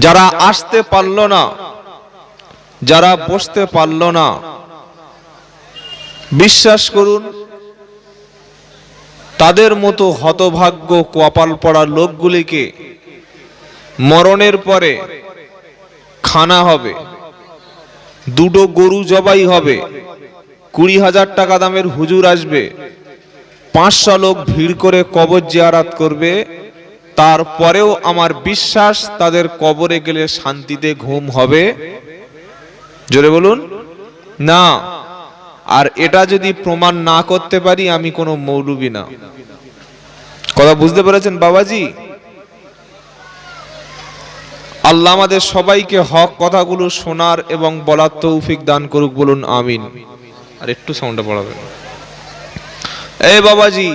যারা আসতে পারল না, যারা বসতে পারল না, বিশ্বাস করুন তাদের মতো হতভাগ্য কপাল পড়া লোকগুলিকে মরণের পরে খানা হবে, দুটো গরু জবাই হবে, 20,000 টাকা দামের হুজুর আসবে, 500 লোক ভিড় করে কবর জিয়ারত করবে, তারপরেও আমার বিশ্বাস তাদের কবরে গেলে শান্তিতে ঘুম হবে। জোরে বলুন না। আর এটা যদি প্রমাণ না করতে পারি আমি কোনো মৌলবি না। কথা বুঝতে পেরেছেন বাবাজি? আল্লাহ আমাদের সবাইকে হক কথাগুলো শোনার এবং বলার তৌফিক দান করুক, বলুন আমিন। আর একটু সাউন্ডটা বাড়াবেন। এই বাবাজি,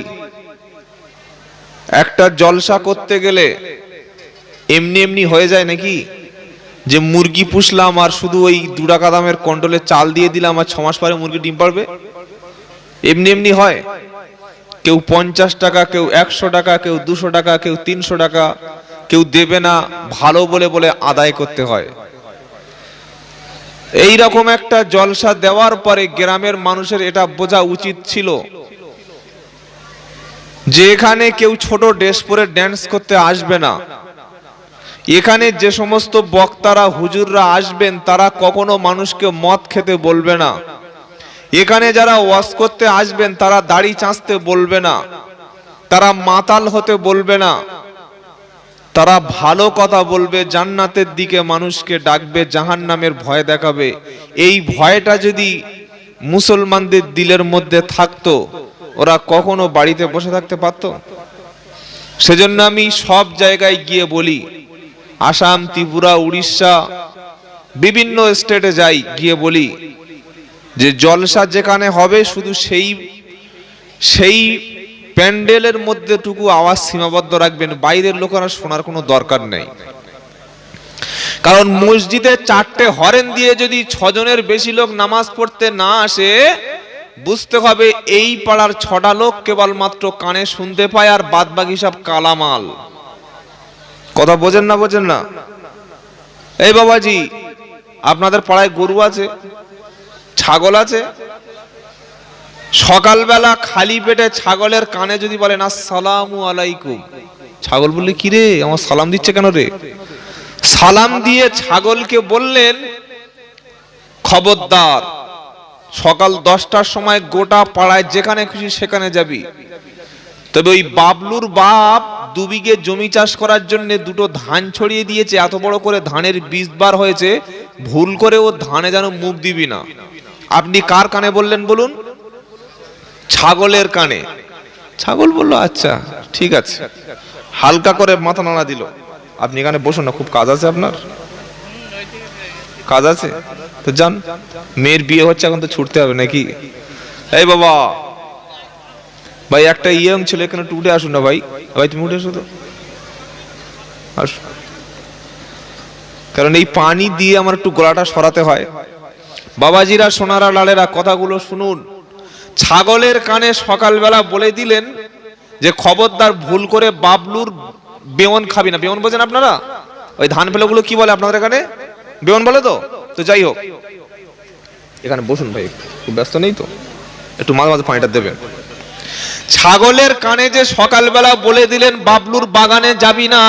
একটা জলসা করতে গেলে এমনি এমনি হয়ে যায় নাকি? যে মুরগি পুষলাম আর শুধু ওই 2 টাকা দামের কন্ট্রোলে চাল দিয়ে দিলাম আর 6 মাস পরে মুরগি ডিম পারবে? এমনি এমনি হয়? কেউ 50 টাকা, কেউ 100 টাকা, কেউ 200 টাকা, কেউ 300 টাকা, কেউ দেবে না, ভালো বলে বলে আদায় করতে হয়। এই রকম একটা জলসা দেওয়ার পরে গ্রামের মানুষের এটা বোঝা উচিত ছিল যে এখানে কেউ ছোট ড্রেস পরে ড্যান্স করতে আসবে না। এখানে যে সমস্ত বক্তারা হুজুররা আসবেন তারা কখনো মানুষকে মদ খেতে বলবে না। এখানে যারা ওয়াজ করতে আসবেন তারা দাড়ি চাঁচতে বলবে না, তারা মাতাল হতে বলবে না, তারা ভালো কথা বলবে, জান্নাতের দিকে মানুষকে ডাকবে, জাহান্নামের ভয় দেখাবে। এই ভয়টা যদি মুসলমানদের দিলের মধ্যে থাকতো ওরা কখনো বাড়িতে বসে থাকতে পারতো? সেজন্য আমি সব জায়গায় গিয়ে বলি, আসাম, ত্রিপুরা, উড়িষ্যা, বিভিন্ন স্টেটে যাই, গিয়ে বলি যে জলসা যেখানে হবে শুধু সেই প্যান্ডেলের মধ্যে টুকু আওয়াজ সীমাবদ্ধ রাখবেন, বাইরের লোকেরা শোনার কোনো দরকার নেই। কারণ মসজিদে 4টে হরেন দিয়ে যদি 6 জনের বেশি লোক নামাজ পড়তে না আসে, বুঝতে হবে এই পাড়ার 6টা লোক কেবলমাত্র কানে শুনতে পায় আর বাদ বাকি সব কালামাল। কথা বোঝেন না? বোঝেন না? এই বাবাজি, আপনাদের পাড়ায় গরু আছে, ছাগল আছে? সকালবেলা খালি পেটে ছাগলের কানে যদি বলেন আসসালামু আলাইকুম, ছাগল বললে কি রে আমার সালাম দিচ্ছে কেন রে? সালাম দিয়ে ছাগলকে বললেন খবরদার সকাল 10টার সময় গোটা পাড়ায় যেখানে খুশি সেখানে যাবি। তবে ওই বাবলুর বাপ 2 বিঘে জমি চাষ করার জন্য 2টো ধান ছড়িয়ে দিয়েছে, এত বড় করে ধানের বীজ বার হয়েছে, ভুল করে ও ধানে যেন মুখ দিবি না। আপনি কার কানে বললেন বলুন? ছাগলের কানে। ছাগল বলল আচ্ছা ঠিক আছে, হালকা করে মাথা নাড়া দিল। আপনি এখানে বসুন না, খুব কাজ আছে আপনার? কাজ আছে তো যান, মেয়ের বিয়ে হচ্ছে এখন তো ছুটতে হবে নাকি? এই বাবা ভাই, একটা ইয়ং ছেলে এখানে উঠে আসুন না ভাই। ভাই তুমি উঠে এসো তো, আসো। কারণ এই পানি দিয়ে আমার একটু গলাটা সরাতে হয়। বাবাজিরা, সোনারা, লালেরা, কথাগুলো শুনুন। ছাগলের কানে সকালবেলা বলে দিলেন যে খবরদার ভুল করে বাবলুর বেওন খাবি না। বেওন বোঝেন আপনারা? ওই ধান ফেলেগুলো কি বলে আপনাদের এখানে? বেওন বলে তো? তো যাই হোক, এখানে বসুন ভাই, খুব ব্যস্ত নেই তো, একটু মাঝে মাঝে পানিটা দেবেন। ছাগলের কানে যে সকালবেলা বলে দিলেন বাবলুর বাগানে যাবি না,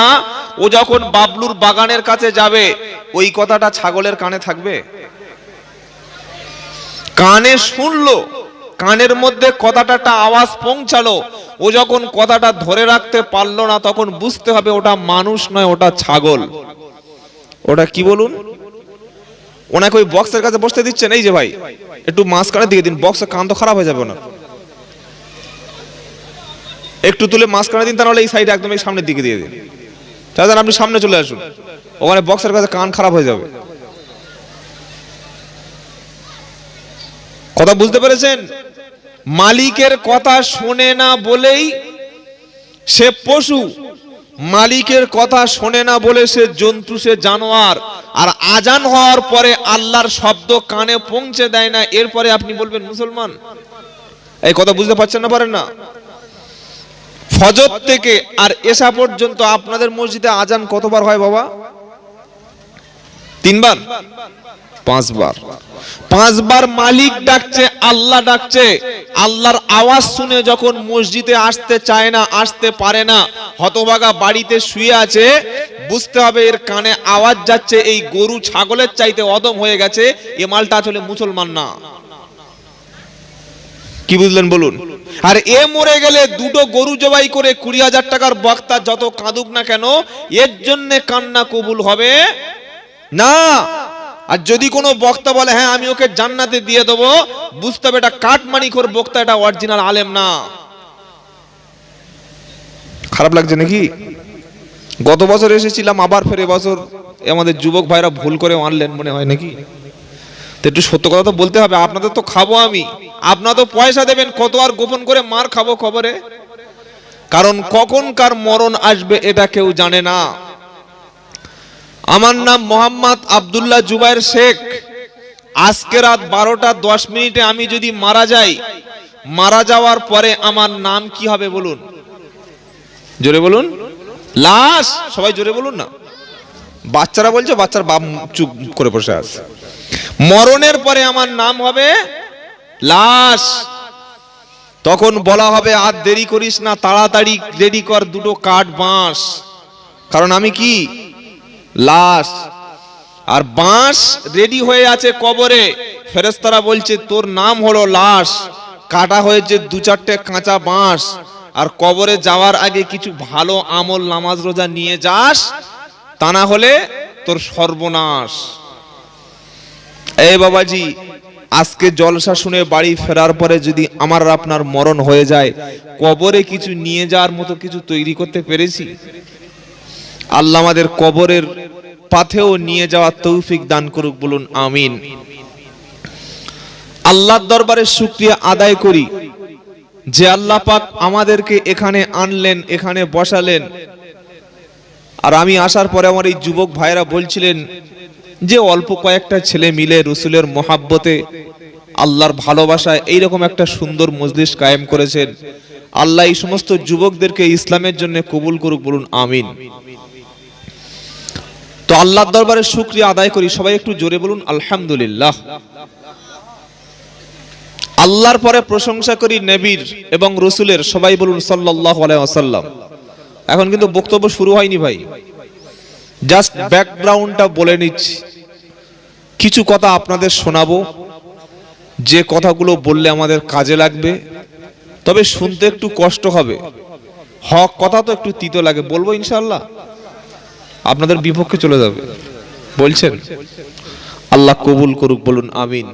ও যখন বাবলুর বাগানের কাছে যাবে ওই কথাটা ছাগলের কানে থাকবে? কানে শুনলো, কানের মধ্যে কথাটা একটা আওয়াজ পৌঁছালো, ও যখন কথাটা ধরে রাখতে পারলো না তখন বুঝতে হবে ওটা মানুষ নয়, ওটা ছাগল। ওটা কি বলুন? ওনাকে ওই বক্সের কাছে বসতে দিচ্ছেন, এই যে ভাই একটু মাঝখানে দিয়ে দিন, বক্সের কান তো খারাপ হয়ে যাবে না, একটু তুলে মাঝখানে দিন, তাহলে এই সাইডে একদম এই সামনের দিকে দিয়ে দিন। চাচা আপনি সামনে চলে আসুন, ওখানে বক্সের কাছে কান খারাপ হয়ে যাবে। কথা বুঝতে পেরেছেন? মালিকের কথা শোনে না বলেই সে পশু, মালিকের কথা শোনে না বলে সে জন্তু, সে জানোয়ার। আর আজান হওয়ার পরে আল্লাহর শব্দ কানে পৌঁছে দেয় না, এরপরে আপনি বলবেন মুসলমান? এই কথা বুঝতে পারছেন না? পারেন না? ফজর থেকে আর এশা পর্যন্ত আপনাদের মসজিদে আজান কতবার হয় বাবা? তিনবার, পাঁচবার। পাঁচবার মালিক ডাকছে, আল্লাহ ডাকছে। আল্লাহর আওয়াজ শুনে যখন মসজিদে আসতে চায় না, আসতে পারে না, হতভাগা বাড়িতে শুয়ে আছে, বুঝতে হবে এর কানে আওয়াজ যাচ্ছে, এই গরু ছাগলের চাইতে অদম হয়ে গেছে, এ মালটা আসলে মুসলমান না। কি বুঝলেন বলুন? আর এ মরে গেলে দুটো গরু জবাই করে 20,000 টাকার বক্তা যত কাঁদুক না কেন, এর জন্য কান্না কবুল হবে না। আর যদি কোনো বক্তা বলে হ্যাঁ আমি ওকে জান্নাতে দিয়ে দেবো, বুঝতে হবে এটা কাটমানিখোর বক্তা, এটা অরিজিনাল আলেম না। খারাপ লাগছে নাকি? গত বছর এসেছিলাম, আবার ফের এবছর আমাদের যুবক ভাইরা ভুল করে আনলেন মনে হয় নাকি? তো একটু সত্য কথা তো বলতে হবে। আপনাদের তো খাবো আমি, আপনারা তো পয়সা দেবেন, কত আর গোপন করে মার খাবো খবরে? কারণ কখন কার মরণ আসবে এটা কেউ জানে না। আমার নাম মোহাম্মদ আব্দুল্লাহ জুবায়ের শেখ। আজকে রাত 12:10 আমি যদি মারা যাই, মারা যাওয়ার পরে আমার নাম কি হবে বলুন? জোরে বলুন। লাশ। সবাই জোরে বলুন না। বাচ্চারা বলছে, বাচ্চার বাপ চুপ করে বসে আছে। মরণের পরে আমার নাম হবে লাশ। তখন বলা হবে আর দেরি করিস না, তাড়াতাড়ি রেডি কর দুটো কাঠ বাঁশ, কারণ আমি কি লাশ। আর বাঁশ রেডি হয়ে আছে কবরে। ফেরেশতারা বলছে তোর নাম হলো লাশ, কাটা হয়েছে 2-4টে কাঁচা বাঁশ। আর কবরে যাওয়ার আগে কিছু ভালো আমল, নামাজ রোজা নিয়ে যাস, তা না হলে তোর সর্বনাশ। এই বাবাজি, আজকে জলসা শুনে বাড়ি ফেরার পরে যদি আমার আপনার মরণ হয়ে যায়, কবরে কিছু নিয়ে যাওয়ার মতো কিছু তৈরি করতে পেরেছি? আল্লাহ আমাদের কবরের পাথেও নিয়ে যাওয়ার তৌফিক দান করুক, বলুন আমিন। আল্লাহর দরবারে শুকরিয়া আদায় করি যে আল্লাহ পাক আমাদেরকে এখানে আনলেন, এখানে বসালেন। আর আমি আসার পরে আমার এই যুবক ভাইরা বলছিলেন যে অল্প কয়েকটা ছেলে মিলে রসুলের মোহাব্বতে, আল্লাহর ভালোবাসায় এইরকম একটা সুন্দর মজলিস কায়েম করেছেন। আল্লাহ এই সমস্ত যুবকদেরকে ইসলামের জন্য কবুল করুক, বলুন আমিন। তো আল্লাহর দরবারে শুকরিয়া আদায় করি, সবাই একটু জোরে বলুন আলহামদুলিল্লাহ। আল্লাহর পরে প্রশংসা করি নবীর এবং রসুলের, সবাই বলুন সাল্লাল্লাহু আলাইহি ওয়াসাল্লাম। এখন কিন্তু বক্তব্য শুরু হয়নি ভাই, জাস্ট ব্যাকগ্রাউন্ডটা বলে নিচ্ছি। কিছু কথা আপনাদের শোনাবো, যে কথাগুলো বললে আমাদের কাজে লাগবে, তবে শুনতে একটু কষ্ট হবে। হক কথা তো একটু তিতো লাগে, বলবো ইনশাআল্লাহ, আপনাদের বিপক্ষে চলে যাবে। বলছেন? আল্লাহ কবুল করুক, বলুন আমিন।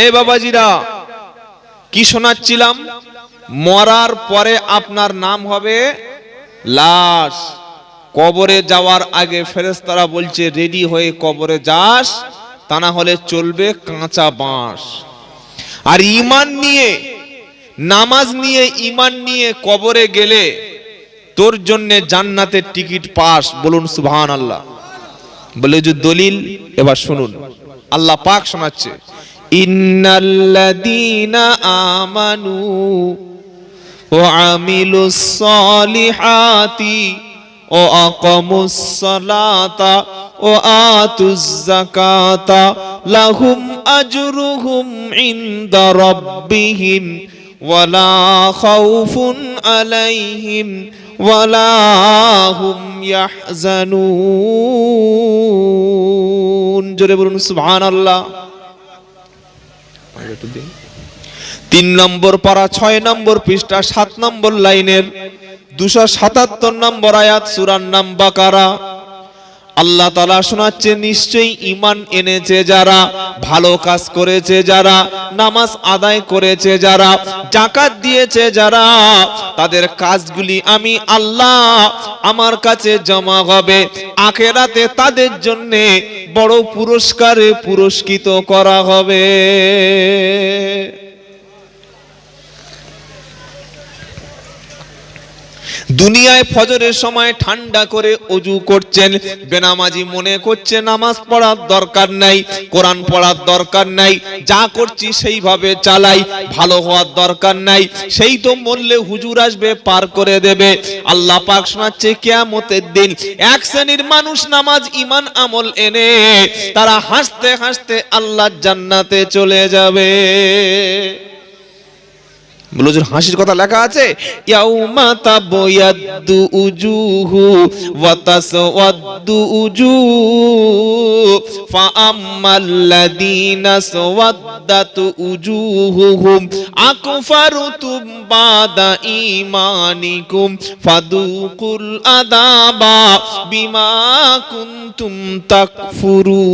এই বাবাজিরা, কি শোনাচ্ছিলাম? মরার পরে আপনার নাম হবে লাশ। কবরে যাওয়ার আগে ফেরেশতারা বলছে রেডি হয়ে কবরে যাস, তা না হলে চলবে কাঁচা বাঁশ। আর ঈমান নিয়ে, নামাজ নিয়ে, ঈমান নিয়ে কবরে গেলে তোর জন্য জান্নাতের টিকিট পাস, বলুন সুবহানাল্লাহ। বলে যে দলিল, এবার শুনুন, আল্লাহ পাক শোনাচ্ছে, ইন্নাল্লাযীনা আমানু ওয়া আমিলুস সালিহাতি ওয়া আকামুস সালাতা ওয়া আতুজ যাকাতা লাহুম আজরুহুম ইনদা রাব্বিহিম ওয়ালা খাউফুন আলাইহিম ওয়ালা হুম ইয়াহজানুন। জোরে বলুন সুবহানাল্লাহ। 3 নম্বর পারা 6 নম্বর পৃষ্ঠা 7 নম্বর লাইনের 277 নম্বর আয়াত, সূরার নাম বাকারা। আল্লাহ তাআলা শোনাচ্ছে, নিশ্চয়ই ঈমান এনেছে যারা, ভালো কাজ করেছে যারা, নামাজ আদায় করেছে যারা, যাকাত দিয়েছে যারা, তাদের কাজগুলি আমি আল্লাহ আমার কাছে জমা হবে। আখিরাতে তাদের জন্য বড় পুরস্কারে পুরস্কৃত করা হবে। দুনিয়ায় ফজরের সময় ঠান্ডা করে ওযু করছেন, বেনামাজি মনে করছে নামাজ পড়ার দরকার নাই, কোরআন পড়ার দরকার নাই, যা করছি সেইভাবে চালাই, ভালো হওয়ার দরকার নাই। সেই তো মরলে হুজুর আসবে পার করে দেবে। আল্লাহ পাক শোনাচ্ছে কিয়ামতের দিন এক শ্রেণীর মানুষ নামাজ ঈমান আমল এনে তারা হাসতে হাসতে আল্লাহর জান্নাতে চলে যাবে। বলুন হাসির কথা লেখা আছে, ইয়াউমা তাবয়াদ্দু উজুহু ওয়া তাসওয়াদ্দু উজুহ ফাআম্মাল্লাযীনা সাওয়াদ্দাত উজুহুহুম আকফারতুম বাদা ঈমানিকুম ফাদুকুল আযাবা বিমা কুনতুম তাকফুরুন।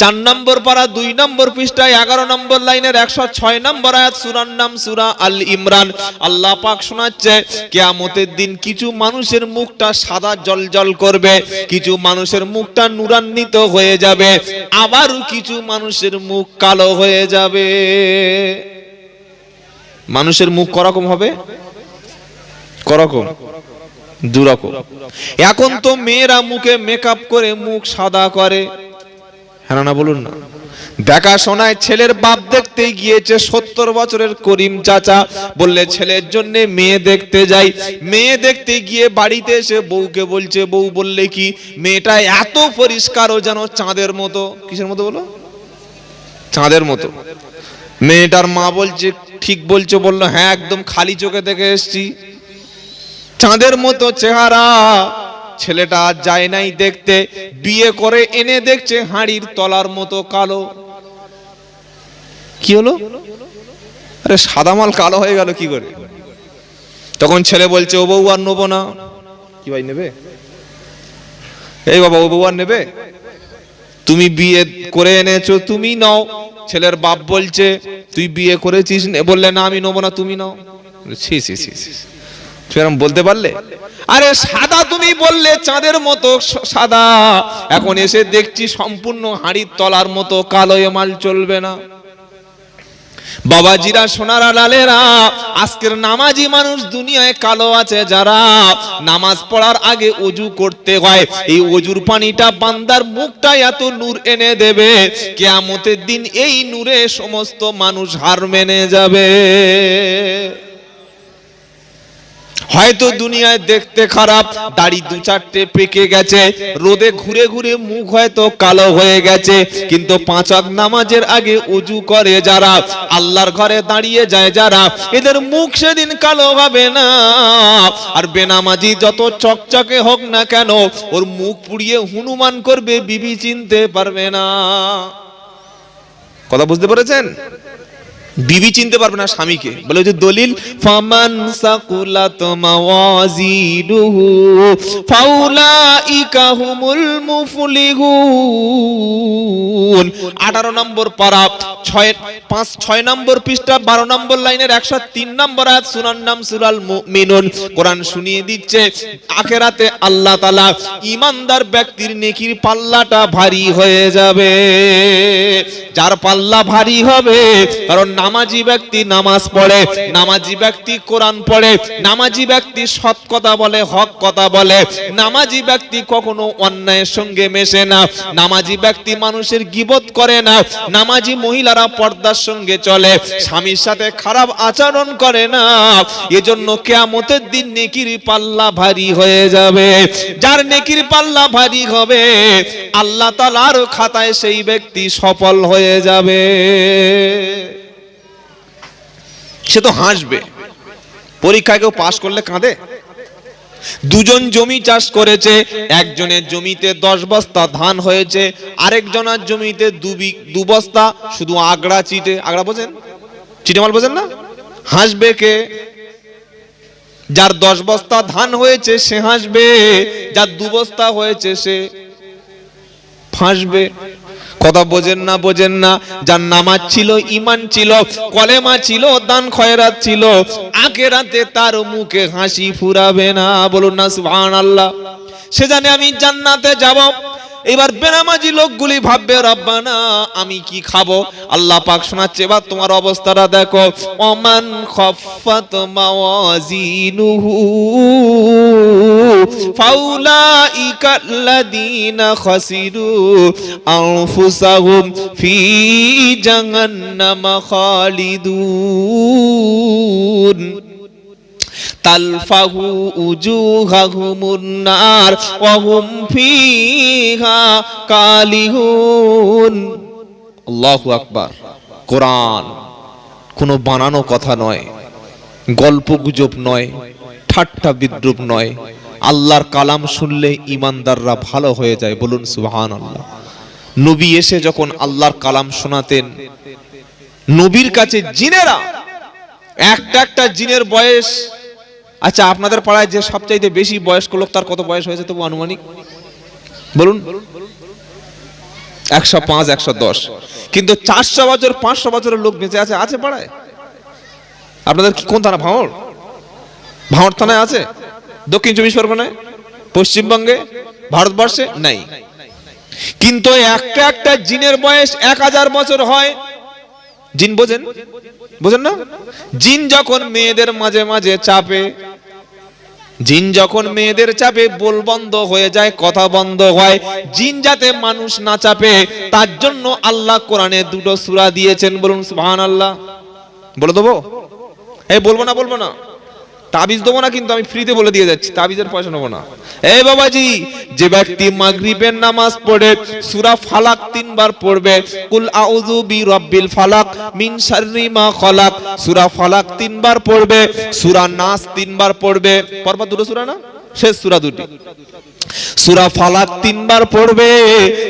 4 নম্বর পারা 2 নম্বর পৃষ্ঠায় 11 নম্বর লাইনের 106 নম্বর আয়াত, সূরার নাম সূরা আল ইমরান। আল্লাহ পাক শোনাচ্ছে কিয়ামতের দিন কিছু মানুষের মুখটা সাদা জলজল করবে, কিছু মানুষের মুখটা নূরান্বিত হয়ে যাবে, আবার কিছু মানুষের মুখ কালো হয়ে যাবে। মানুষের মুখ করকম হবে? করকম? দুরকম। এখন তো মেয়েরা মুখে মেকআপ করে মুখ সাদা করে, হ্যাঁ না বলুন না। দেখাশোনায় ছেলের বাপ দেখতে গিয়েছে 70 বছরের করিম চাচা, বললে ছেলের জন্য মেয়ে দেখতে যাই। মেয়ে দেখতে গিয়ে বাড়িতে এসে বউকে বলছে, বউ বললে কি মেয়েটা এত পরিষ্কার ও যেন চাঁদের মতো। কিসের মতো বলো? চাঁদের মতো। মেয়েটার মা বলছে ঠিক বলছো, বললো হ্যাঁ একদম খালি চোখে দেখে এসেছি, চাঁদের মতো চেহারা। ছেলেটা আর যায় নাই দেখতে, বিয়ে করে এনে দেখছে হাড়ির তলার মতো কালো। কি হলো? আরে সাদা মাল কালো হয়ে গেল কি করে? তখন ছেলে বলছে ও বউ আর নেবো না। কি ভাই নেবে? এই বাবা ও বউ আর নেবে? তুমি বিয়ে করে এনেছো তুমি নাও। ছেলের বাপ বলছে তুই বিয়ে করেছিস? বললে না আমি নেবো না, তুমি নাও। ছি ছি ছি ছি, সেরকম বলতে পারলে? আরে সাদা তুমি বললে চাঁদের মতো সাদা, এখন এসে দেখছি সম্পূর্ণ হাড়ির তলার মতো কালো, এ মাল চলবে না। বাবাজিরা, সোনারা, লালেরা, আজকের নামাজি মানুষ দুনিয়ায় কালো আছে যারা। নামাজ পড়ার আগে ওযু করতে হয়, এই ওযুর পানিটা বান্দার মুখটা এত নূর এনে দেবে, কিয়ামতের দিন এই নূরে সমস্ত মানুষ হার মেনে যাবে। হয়তো দুনিয়ায় দেখতে খারাপ, দাড়ি 2-4টে পেকে গেছে, রোদে ঘুরে ঘুরে মুখ হয়তো কালো হয়ে গেছে, কিন্তু 5 ওয়াক্ত নামাজের আগে ওযু করে যারা, আল্লাহর ঘরে দাঁড়িয়ে যায় যারা, এদের মুখ সেদিন কালো হবে না। আর বেনামাজি যত চকচকে হোক না কেন, ওর মুখ পুড়িয়ে হনুমান করবে, বিবি চিনতে পারবে না। কথা বুঝতে পেরেছেন? বিবি চিনতে পারবে না স্বামীকে। বলে যে দলিল, ফামান সাকুলাত মাওয়াজিনুহু ফাউলাইকা হুমুল মুফলিহুন। 18 নম্বর পারা 6 নম্বর পৃষ্ঠা 12 নম্বর লাইনের 103 নম্বর আয়াত, সূরার নাম সূরাল মুমিনুন। কোরআন শুনিয়ে দিচ্ছে আখিরাতে আল্লাহ তাআলা ঈমানদার ব্যক্তির নেকির পাল্লাটা ভারী হয়ে যাবে। যার পাল্লা ভারী হবে, কারণ নামাজি ব্যক্তি নামাজ পড়ে, নামাজি ব্যক্তি কোরআন পড়ে, নামাজি ব্যক্তি সৎ কথা বলে, হক কথা বলে, নামাজি ব্যক্তি কখনো অন্যায়ের সঙ্গে মেশে না, নামাজি ব্যক্তি মানুষের গীবত করে না, নামাজি মহিলারা পর্দার সঙ্গে চলে, স্বামীর সাথে খারাপ আচরণ করে না। এজন্য কিয়ামতের দিন নেকির পাল্লা ভারী হয়ে যাবে। যার নেকির পাল্লা ভারী হবে, আল্লাহ তাআলার খাতায় সেই ব্যক্তি সফল হয়ে যাবে। সে তো হাসবে। পরীক্ষায় কেউ পাশ করলে কাঁদে? দুজন জমি চাষ করেছে, একজনের জমিতে 10 বস্তা ধান হয়েছে, আরেকজনের জমিতে 2 বস্তা শুধু আগড়া চিটে। আগড়া বোঝেন? চিটে মাল বোঝেন না? হাসবে কে? যার 10 বস্তা ধান হয়েছে সে হাসবে, যার 2 বস্তা হয়েছে সে ফাঁসবে। কথা বোঝেন না? বোঝেন না? যার নামাজ ছিল, ঈমান ছিল, কলেমা ছিল, দান খয়রাত ছিল, আখিরাতে তার মুখে হাসি ফুরাবে না। বলুন না সুবহানাল্লাহ। সে জানে আমি জান্নাতে যাব, এবার বেনামাজি লোকগুলি ভাববে রব্বানা আমি কি খাবো। আল্লাহ পাক শোনাচ্ছে এবার তোমার অবস্থাটা দেখো, ওমান খাফফাত মাওয়াজিনুহু ফাউলাইকা আল্লাযীনা খাসিরু আনফুসাহুম ফি জাহান্নামা খালিদুন তালফাহু উজুহাহুমুন নার ওয়া হুম ফিহা কালিহুন। আল্লাহু আকবার। কোরআন কোনো বানানো কথা নয়, গল্প গুজব নয়, ঠাট্টা বিদ্রুপ নয়। আল্লাহর কালাম শুনলে ইমানদাররা ভালো হয়ে যায়, বলুন সুবহানাল্লাহ। নবী এসে যখন আল্লাহর কালাম শোনাতেন, নবীর কাছে জিনেরা একটা জিনের বয়স, আচ্ছা আপনাদের পাড়ায় যে সবচাইতে বেশি বয়স্ক লোক তার কত বয়স হয়েছে তবু আনুমানিক বলুন? 105 110, কিন্তু 400 বছর 500 বছরের লোক বেঁচে আছে আছে পাড়ায়? আপনাদের কোন থানা? ভাঙড় থানায় আছে? দক্ষিণ 24 পরগনায়, পশ্চিমবঙ্গে, ভারতবর্ষে নাই। কিন্তু একটা জিনের বয়স 1000 বছর হয়। জিন বোঝেন না? জিন যখন মেয়েদের মাঝে মাঝে চাপে, জিন যখন মেয়েদের চাপে বল বন্ধ হয়ে যায়, কথা বন্ধ হয়। জিন যাতে মানুষ না চাপে তার জন্য আল্লাহ কোরআনে 2টো সূরা দিয়েছেন, বলুন সুবহানাল্লাহ। বলে দেবো? এই বলবো না, তাবিজ দেবো না, কিন্তু আমি ফ্রিতে বলে দিয়ে যাচ্ছি, তাবিজের পয়সা নেবো না। এই বাবাজি, যে ব্যক্তি মাগরিবের নামাজ পড়ে সূরা ফালাক 3 বার পড়বে, কুল আউযু বিরাব্বিল ফালাক মিন শাররি মা খালাক, সূরা ফালাক 3 বার পড়বে, সূরা নাস 3 বার পড়বে। পরপর 2টো সূরা না, শেষ সূরা 2টি। সূরা ফালাক 3 বার পড়বে,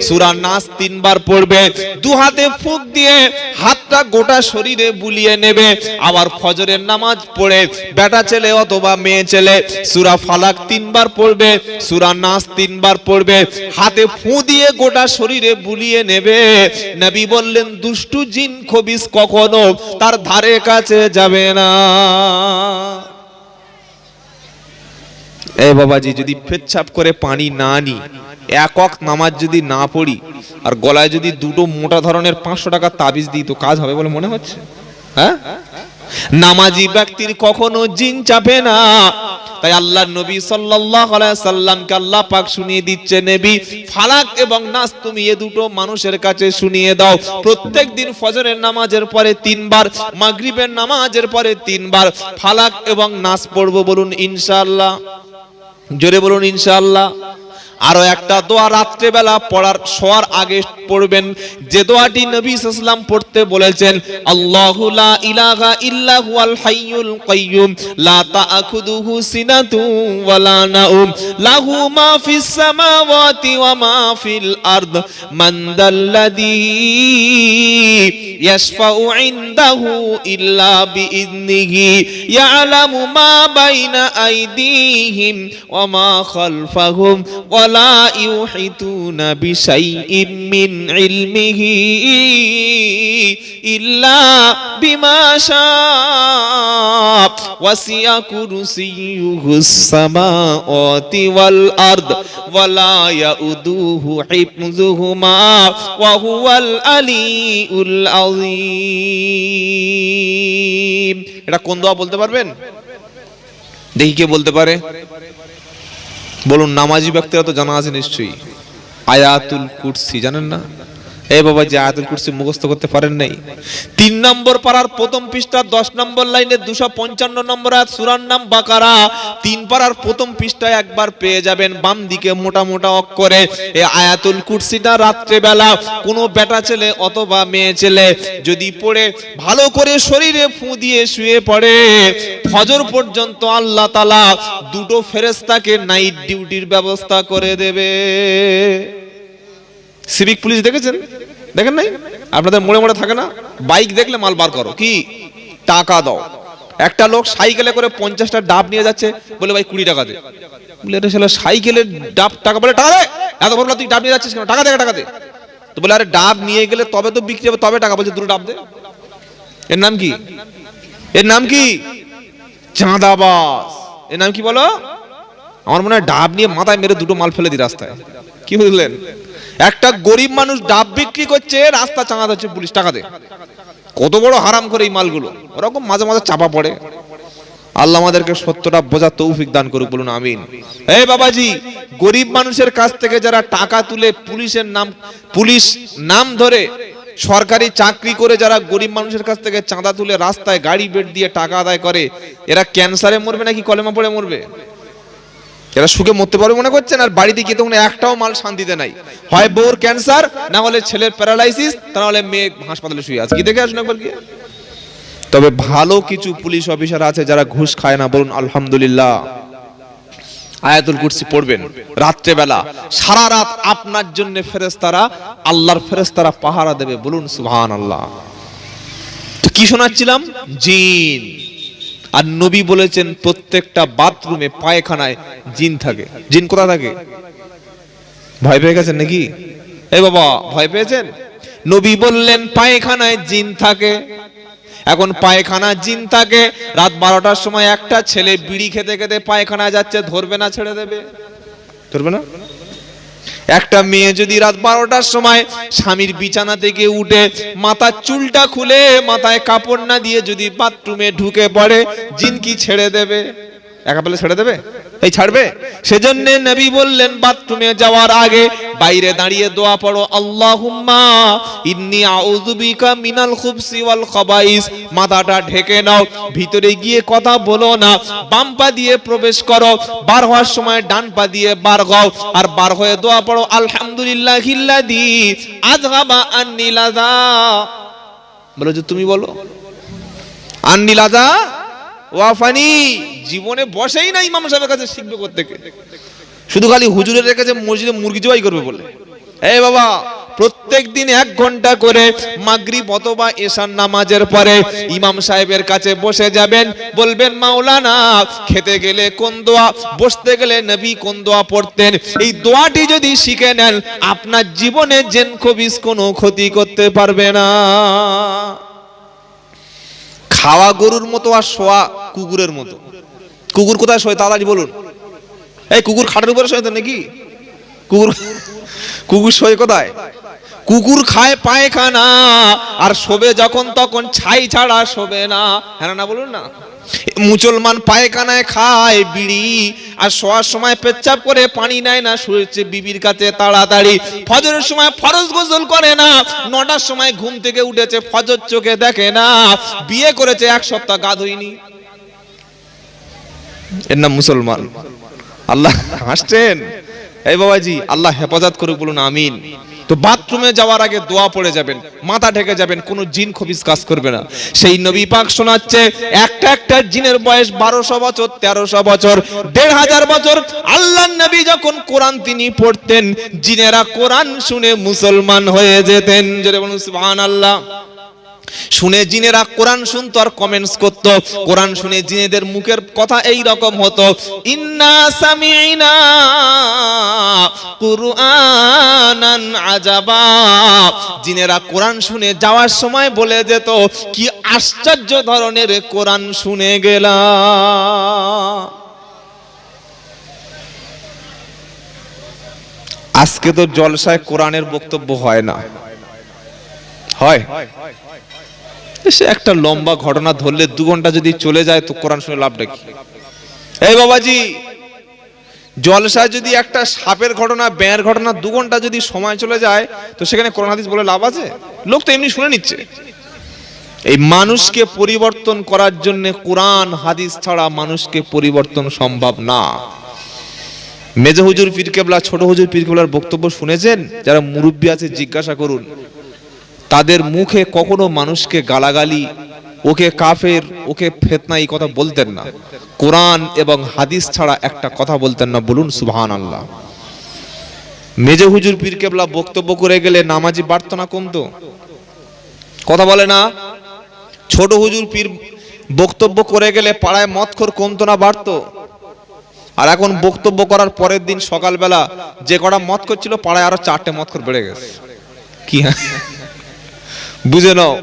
সূরা নাস 3 বার পড়বে। দু হাতে ফুঁক দিয়ে হাতটা গোটা শরীরে বুলিয়ে নেবে। আবার ফজরের নামাজ পড়ে বেটা ছেলে অথবা মেয়ে ছেলে সূরা ফালাক 3 বার পড়বে, সূরা নাস 3 বার পড়বে, হাতে ফুঁ দিয়ে গোটা শরীরে বুলিয়ে নেবে। নবী বললেন দুষ্টু জিন খবিস কখনো তার ধারে কাছে যাবে না। এই বাবাজি, যদি পেচ্ছাপ করে পানি না আনি, এক ওয়াক্ত নামাজ যদি না পড়ি, আর গলায় যদি 2টো মোটা ধরনের 500 টাকার তাবিজ দিই, তো কাজ হবে বলে মনে হচ্ছে? হ্যাঁ, নামাজি ব্যক্তির কখনো জিন চাপে না। তাই আল্লাহর নবী সাল্লাল্লাহু আলাইহি সাল্লামকে আল্লাহ পাক শুনিয়ে দিচ্ছে, নবী ফালাক এবং নাস তুমি এই 2টো মানুষের কাছে শুনিয়ে দাও। প্রত্যেকদিন ফজরের নামাজের পরে 3 বার, মাগরিবের নামাজের পরে 3 বার ফালাক এবং নাস পড়ব, বলুন ইনশাআল্লাহ। জোরে বলুন ইনশাআল্লাহ। আরো একটা দোয়া রাত্রে বেলা পড়ার শোয়ার আগে পড়বেন, যে দোয়াটি নবী সাল্লাল্লাহু আলাইহি ওয়াসাল্লাম পড়তে বলেছেন, আল্লাহু লা ইলাহা ইল্লা হুয়াল হাইয়ুল কাইয়্যুম লা তাআখুযুহু সিনাতুন ওয়া লা নাউম লাহু মা ফিস সামাওয়াতি ওয়া মা ফিল আরদ মান দাল্লাযী ইয়াশফাউ ইনদাহু ইল্লা বিইذনিহি ইয়ালামু মা বাইনা আইদিহিম ওয়া মা খালফাহুম ওয়া লা ইউহিতুনা বিশাইইম মিন ইলমিহি ইল্লা বিমা শাআ ওয়াসিয়া কুরসিয়ুহুস সামাওয়াতি ওয়াল আরদ ওয়া লা ইয়াউদুহু হিফযুহুমা ওয়া হুয়াল আলিউল আযীম। এটা কোন দোয়া বলতে পারবেন? দেখি কে বলতে পারে, বলুন। নামাজি ব্যক্তিরা তো জানা আছে নিশ্চয়ই। আয়াতুল কুরসি জানেন না? এই বাবা, যে আয়াতুল কুরসি মুখস্থ করতে পারেন নাই, 3 নম্বর পারার প্রথম পৃষ্ঠা 10 নম্বর লাইনে 255 নম্বর আয়াত, সূরার নাম বাকারা। 3 পারার প্রথম পৃষ্ঠায় একবার পেয়ে যাবেন, বাম দিকে মোটা মোটা অক্ষরে। এই আয়াতুল কুরসিটা রাত্রে বেলা কোনো বেটা ছেলে অথবা মেয়ে ছেলে যদি পড়ে ভালো করে শরীরে ফুঁ দিয়ে শুয়ে পড়ে, ফজর পর্যন্ত আল্লাহ তাআলা 2টো ফেরেশতাকে নাইট ডিউটির ব্যবস্থা করে দেবে। সিভিক পুলিশ দেখেছেন? দেখেন নাই? আপনাদের মোড়ে মোড়ে থাকে না, বাইক দেখলে মাল বার করো, কি টাকা দাও। একটা লোক সাইকেলে করে 50টা ডাব নিয়ে যাচ্ছে, বলে ভাই 20 টাকা দে। বলে আরে শালা সাইকেলের ডাব টাকা, বলে টাকা দে। এত বড় তুই ডাব নিয়ে যাচ্ছিস কেন? টাকা দে। তো বলে আরে ডাব নিয়ে গেলে তবে তো বিক্রি হবে, তবে টাকা। বলছে 2টো ডাব দে। এর নাম কি? এর নাম কি? চাঁদাবাজ। এর নাম কি বলো? আমার মনে হয় ডাব নিয়ে মাথায় মেরে 2টো মাল ফেলে দি রাস্তায়। কি বুঝলেন? একটা গরিব মানুষ ডাব বিক্রি করছে, রাস্তা চাঁদা হচ্ছে পুলিশ, টাকা দে। কত বড় হারাম করে এই মালগুলো, ওরকম মাঝে মাঝে চাপা পড়ে। আল্লাহ আমাদেরকে সত্যটা বোঝার তৌফিক দান করুক, বলুন আমিন। এই বাবাজি, গরিব মানুষের কাছ থেকে যারা টাকা তুলে পুলিশ নাম ধরে সরকারি চাকরি করে যারা গরিব মানুষের কাছ থেকে চাঁদা তুলে রাস্তায় গাড়ি বেড দিয়ে টাকা আদায় করে, এরা ক্যান্সারে মরবে নাকি কলেমা পড়ে মরবে? এরা সুখে মরতে পারবে মনে করছেন? আর বাড়িতে গিয়ে তখন একটাও মাল শান্তিতে নাই, হয় বউর ক্যান্সার, না হলে ছেলের প্যারালাইসিস, তা হলে মেয়ে হাসপাতালে শুয়ে আছে। কি দেখে আসুন একবার গিয়ে। তবে ভালো কিছু পুলিশ অফিসার আছে যারা ঘুষ খায় না, বলুন আলহামদুলিল্লাহ। আয়াতুল কুরসি পড়বেন রাত্রে বেলা, সারা রাত আপনার জন্য ফেরেশতারা, আল্লাহর ফেরেশতারা পাহারা দেবে, বলুন সুবহানাল্লাহ। তো কি শোনাচ্ছিলাম? জিন। আর নবী বলেছেন প্রত্যেকটা বাথরুমে, পায়খানায় জিন থাকে। জিন কোথা থাকে? ভয় পেয়ে গেছেন নাকি? এই বাবা, ভয় পেয়েছেন? নবী বললেন পায়খানায় জিন থাকে। এখন পায়খানা জিন থাকে, রাত 12টার সময় একটা ছেলে বিড়ি খেতে খেতে পায়খানায় যাচ্ছে, ধরবে না ছেড়ে দেবে? ধরবে না? একটা মেয়ে যদি রাত 12টার সময় স্বামীর বিছানা থেকে উঠে মাথার চুলটা খুলে মাথায় কাপড় না দিয়ে যদি বাথরুমে ঢুকে পড়ে, জিন কি ছেড়ে দেবে? একা পেলে ছেড়ে দেবে? এই ছাড়বে? সেজন্য নবী বললেন বাথরুমে যাওয়ার আগে বাইরে দাঁড়িয়ে দোয়া পড়ো, আল্লাহুম্মা ইন্নী আউযু বিকা মিনাল খুবসি ওয়াল খাবাইস। মাথাটা ঢেকে নাও, ভিতরে গিয়ে কথা বলো না, বাম পা দিয়ে প্রবেশ করো, বার হওয়ার সময় ডান পা দিয়ে বার হও, আর বার হয়ে দোয়া পড়ো, আলহামদুলিল্লাহিল্লাযী আযহাবা আন্নী লাযা। বলো যে তুমি বলো আন্নী লাযা ওয়াফানি। জীবনে বসেই না ইমাম সাহেবের কাছে শিখবে কোত্থেকে, শুধু খালি হুজুরের রেখেছে মসজিদে মুরগি জবাই করবে বলে। এই বাবা, প্রত্যেক দিন 1 ঘন্টা করে মাগরিব অথবা এশার নামাজের পরে ইমাম সাহেবের কাছে বসে যাবেন, বলবেন মাওলানা খেতে গেলে কোন দোয়া, বসতে গেলে নবী কোন দোয়া পড়তেন। এই দোয়াটি যদি শিখে নেন, আপনার জীবনে জেন খবিস কোনো ক্ষতি করতে পারবে না। খাওয়া গরুর মতো আর শোয়া কুকুরের মতো। কুকুর কোথায় শোয় তাড়াতাড়ি বলুন? এই কুকুর খাটের উপরে শোয় তো নাকি? কুকুর শোয় কোথায়? কুকুর খায় পায়খানা, আর শোবে যখন তখন ছাই ছাড়া শোবে না। হ্যাঁ না বলুন না? মুসলমান পায়খানায় খায় বিড়ি, আর শোয়ার সময় পেচ্ছাপ করে পানি নেয় না, শুয়েছে বিবির কাছে তাড়াতাড়ি। ফজরের সময় ফরজ গোসল করে না, 9টার সময় ঘুম থেকে উঠেছে, ফজর চোখে দেখে না। বিয়ে করেছে 1 সপ্তাহ, গা ধুইনি। এর নাম মুসলমান। আল্লাহ হাসছেন? এই বাবাজি, আল্লাহ হেফাজত করুক, বলুন আমিন। তো বাথরুমে যাওয়ার আগে দোয়া পড়ে যাবেন, মাথা ঢেকে যাবেন, কোনো জিন খবিস কাজ করবে না। সেই নবী পাক শোনাচ্ছে, একটা জিনের বয়স 1200 বছর, 1300 বছর, 1500 বছর। আল্লাহর নবী যখন কোরআন তিনি পড়তেন, জিনেরা কোরআন শুনে মুসলমান হয়ে যেতেন। জোরে বলুন সুবহানাল্লাহ। শুনে জিনেরা কোরআন শুনতো আর কমেন্টস করত। কোরআন শুনে জিনেদের মুখের কথা এই রকম হতো, ইন্না সামি'না কুরআনান আজাবা। জিনেরা কোরআন শুনে যাওয়ার সময় বলে যেত, কি আশ্চর্য ধরনের কোরআন শুনে গেলাম। আজকে তো জলসায় কোরআনের বক্তব্য হয় না, হয় সে একটা লম্বা ঘটনা ধরলে 2 ঘন্টা যদি চলে যায়, তো কোরআন শুনে লাভটা কি? এই বাবাজি, জলসায় যদি একটা সাপের ঘটনা, ব্যাঙের ঘটনা 2 ঘন্টা যদি সময় চলে যায়, তো সেখানে কোরআন হাদিস বলে লাভ আছে? লোক তো এমনি শুনে নিচ্ছে। এই মানুষকে পরিবর্তন করার জন্য কোরআন হাদিস ছাড়া মানুষকে পরিবর্তন সম্ভব না। মেজো হুজুর পীর কেবলা, ছোট হুজুর পীর কেবলার বক্তব্য শুনেছেন? যারা মুরব্বী আছে জিজ্ঞাসা করুন, তাদের মুখে কখনো মানুষকে গালাগালি, ওকে কাফের, ওকে ফিতনা, এই কথা বলতেন না। কোরআন এবং হাদিস ছাড়া একটা কথা বলতেন না, বলুন সুবহানাল্লাহ। মেজো হুজুর পীর কেবলা বক্তব্য করে গেলে নামাজি বাড়তো না কমতো? কথা বলে না? ছোট হুজুর পীর বক্তব্য করে গেলে পাড়ায় মদখোর কমতো না বাড়তো? আর এখন বক্তব্য করার পরের দিন সকালবেলা যে কটা মদখোর ছিল, পাড়ায় আরো 4টে মদখোর বেড়ে গেছে। কি বুঝে নাও,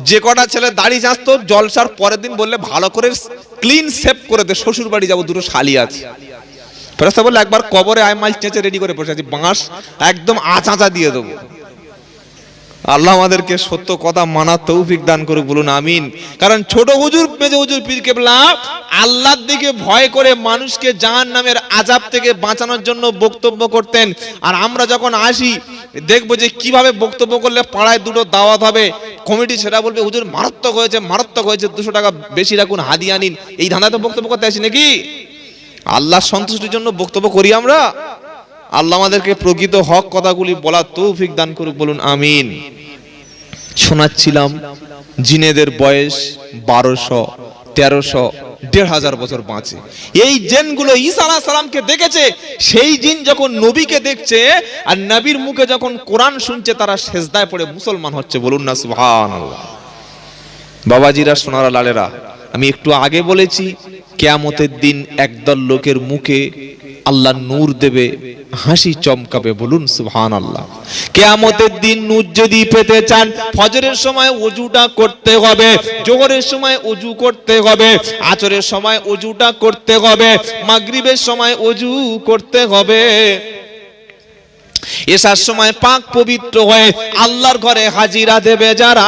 যে কটা ছেলে দাড়ি চাঁচতো, জলসার পরের দিন বললে ভালো করে ক্লিন শেভ করে দে, শ্বশুর বাড়ি যাবো, 2টো শালি আছে। ফেরেশতা বলল একবার কবরে আয় মাল চেঁচে রেডি করে বসে আছি, বাঁশ একদম আঁচা দিয়ে দেবো। আল্লাহ আমাদেরকে সত্য কথা মানার তৌফিক দান করুক, বলুন আমিন। কারণ ছোট হুজুর মেজো হুজুর পীর কেবলা আল্লাহর দিকে ভয় করে মানুষকে জাহান্নামের আযাব থেকে বাঁচানোর জন্য বক্তব্য করতেন। আর আমরা যখন আসি দেখবো যে কিভাবে বক্তব্য করলে পাড়ায় দুটো দাওয়াত হবে, কমিটি সেটা বলবে হুজুর মারাত্মক হয়েছে 200 টাকা বেশি রাখুন, হাদিয়া নিন। এই ধাঁধাতে বক্তব্য করতে আসি নাকি? আল্লাহর সন্তুষ্টির জন্য বক্তব্য করি আমরা। আল্লাহ আমাদেরকে প্রকৃত হক কথাগুলি বলার তৌফিক দান করুক, বলুন আমিন। শোনাচ্ছিলাম জিনেদের বয়স 1200, 1300, 1500 বছর বাঁচে। এই জিনগুলো ঈসা আলাইহিস সালামকে দেখেছে, সেই জিন যখন নবীকে দেখছে আর নবীর মুখে যখন কোরআন শুনছে তারা সেজদায় পড়ে মুসলমান হচ্ছে, বলুন না সুবহানাল্লাহ। বাবাজিরা, সোনারা, লালেরা, আমি একটু আগে বলেছি কিয়ামতের দিন একদল লোকের মুখে আল্লাহ নূর দেবে, হাসি চমকাবে, বলুন সুবহানাল্লাহ। কিয়ামতের দিন নূর যদি পেতে চান ফজরের সময় ওযুটা করতে হবে, যোহরের সময় ওযু করতে হবে, আসরের সময় ওযুটা করতে হবে, মাগরিবের সময় ওযু করতে হবে, এসার সময় পাক পবিত্র হয়ে আল্লাহর ঘরে হাজিরা দেবে যারা।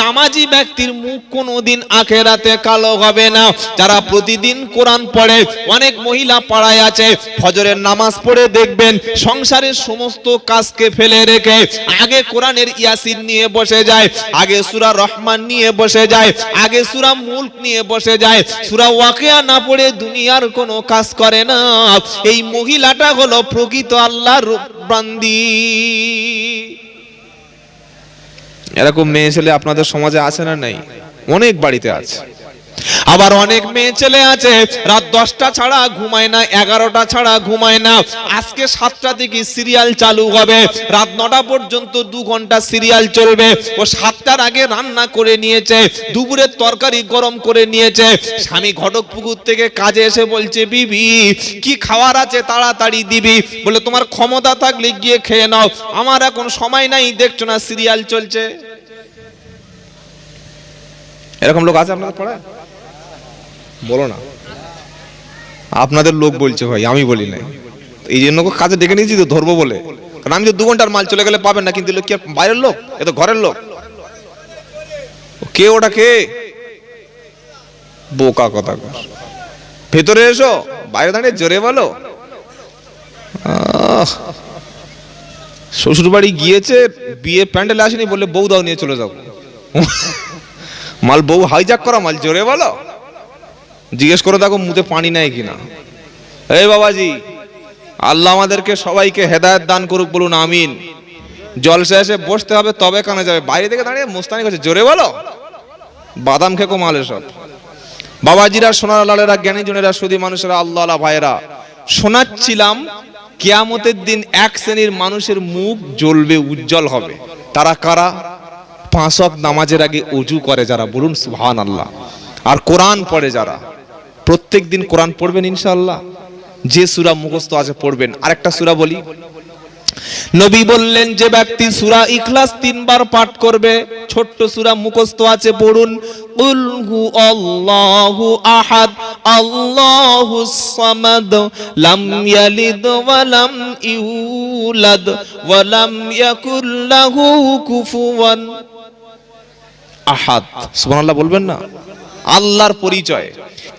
নামাজি ব্যক্তির মুখ কোনোদিন আখেরাতে কালো হবে না। যারা প্রতিদিন কোরআন পড়ে, অনেক মহিলা পাড়ায় আছে ফজরের নামাজ পড়ে দেখবেন সংসারের সমস্ত কাজকে ফেলে রেখে আগে কোরআনের ইয়াসিন নিয়ে বসে যায়, আগে সূরা রহমান নিয়ে বসে যায়, আগে সূরা মুলক নিয়ে বসে যায়, সূরা ওয়াকিয়া না পড়ে দুনিয়ার কোনো কাজ করে না। এই মহিলাটা হলো প্রকৃত আল্লাহর বান্দি। এরকম মেয়ে ছেলে আপনাদের সমাজে আছে না নাই? অনেক বাড়িতে আছে। আবার অনেক মেয়ে ছেলে আছে রাত 10টা ছাড়া ঘুমায় না, 11টা ছাড়া ঘুমায় না। আজকে 7টা থেকে সিরিয়াল চালু হবে, রাত 9টা পর্যন্ত 2 ঘন্টা সিরিয়াল চলবে। ও 7টার আগে রান্না করে নিয়েছে, দুপুরের তরকারি গরম করে নিয়েছে। স্বামী ঘটকপুকুর থেকে কাজে এসে বলছে বিবি কি খাওয়ার আছে তাড়াতাড়ি দিবি, বলে তোমার ক্ষমতা থাকলে গিয়ে খেয়ে নাও, আমার এখন সময় নাই, দেখছো না সিরিয়াল চলছে। এরকম লোক আছে আপনাদের পাড়ায়? বলো না, আপনাদের লোক বলছে ভাই, আমি বলি না। এই জন্য কাজে ডেকে নিয়েছি তো, ধরবো বলে। কারণ আমি তো 2 ঘন্টার মাল চলে গেলে পাবেন না, কিন্তু লোক কি বাইরের লোক? এ তো ঘরের লোক। কে ওটা? কে? বোকা কথা। ভেতরে এসো, বাইরে দাঁড়িয়ে জোরে বলো। শ্বশুর বাড়ি গিয়েছে, বিয়ে প্যান্ডেল আসেনি, বললে বউ দাও নিয়ে চলে যাও। মাল বউ হাইজ্যাক করা মাল, জোরে বলো। জিজ্ঞেস করে দেখো মুখে পানি নাই কিনা। এই বাবাজি, আল্লাহ আমাদেরকে সবাইকে হেদায়েত দান করুক, বলুন আমিন। জলসা এসে বসতে হবে তবে কানে যাবে, বাইরে থেকে দাঁড়িয়ে মুস্তানি করছে, জোরে বলো। বাদাম খেকো মাল এসব। বাবাজিরা, সোনার লালেরা, জ্ঞানী জনেরা, সুধী মানুষেরা, আল্লাহ আল্লাহ ভাইয়েরা, শোনাচ্ছিলাম কিয়ামতের দিন এক শ্রেণীর মানুষের মুখ জ্বলবে, উজ্জ্বল হবে। তারা কারা? 5 ওয়াক্ত নামাজের আগে ওযু করে যারা, বলুন সুবহানাল্লাহ। আর কোরআন পড়ে যারা, প্রত্যেক দিন কোরআন পড়বেন ইনশাআল্লাহ। যে সূরা মুখস্থ আছে পড়বেন। আরেকটা সূরা বলি, নবী বললেন যে ব্যক্তি সূরা ইখলাস 3 বার পাঠ করবে, ছোট্ট সূরা মুখস্থ আছে, পড়ুন কুল হু আল্লাহু আহাদ আল্লাহুস সামাদ লাম ইয়ালিদ ওয়া লাম ইউলাদ ওয়া লাম ইয়াকুল লাহু কুফুয়ান আহাদ। সুবহানাল্লাহ বলবেন না? আল্লাহর পরিচয়।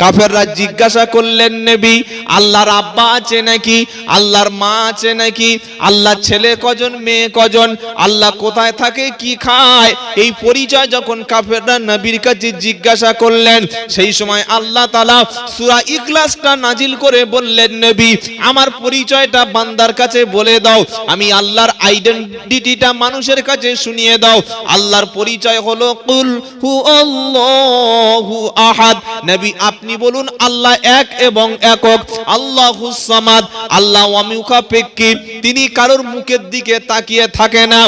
কাফেররা জিজ্ঞাসা করলেন নবী, আল্লাহর আব্বা আছে নাকি? আল্লাহর মা আছে নাকি? আল্লাহর ছেলে কজন, মেয়ে কজন? আল্লাহ কোথায় থাকে, কি খায়? এই পরিচয় যখন কাফেররা নবীর কাছে জিজ্ঞাসা করলেন, সেই সময় আল্লাহ তাআলা সূরা ইখলাসটা নাজিল করে বললেন, নবী আমার পরিচয়টা বান্দার কাছে বলে দাও, আমি আল্লাহর আইডেন্টিটিটা মানুষের কাছে শুনিয়ে দাও। আল্লাহর পরিচয় হলো কুল হু আল্লাহু আহাদ। নবী আপনি বলুন আল্লাহ এক এবং একক, আল্লাহুস সামাদ, আল্লাহ অমুখাপেক্ষী, তিনি কারোর মুখের দিকে তাকিয়ে থাকে না।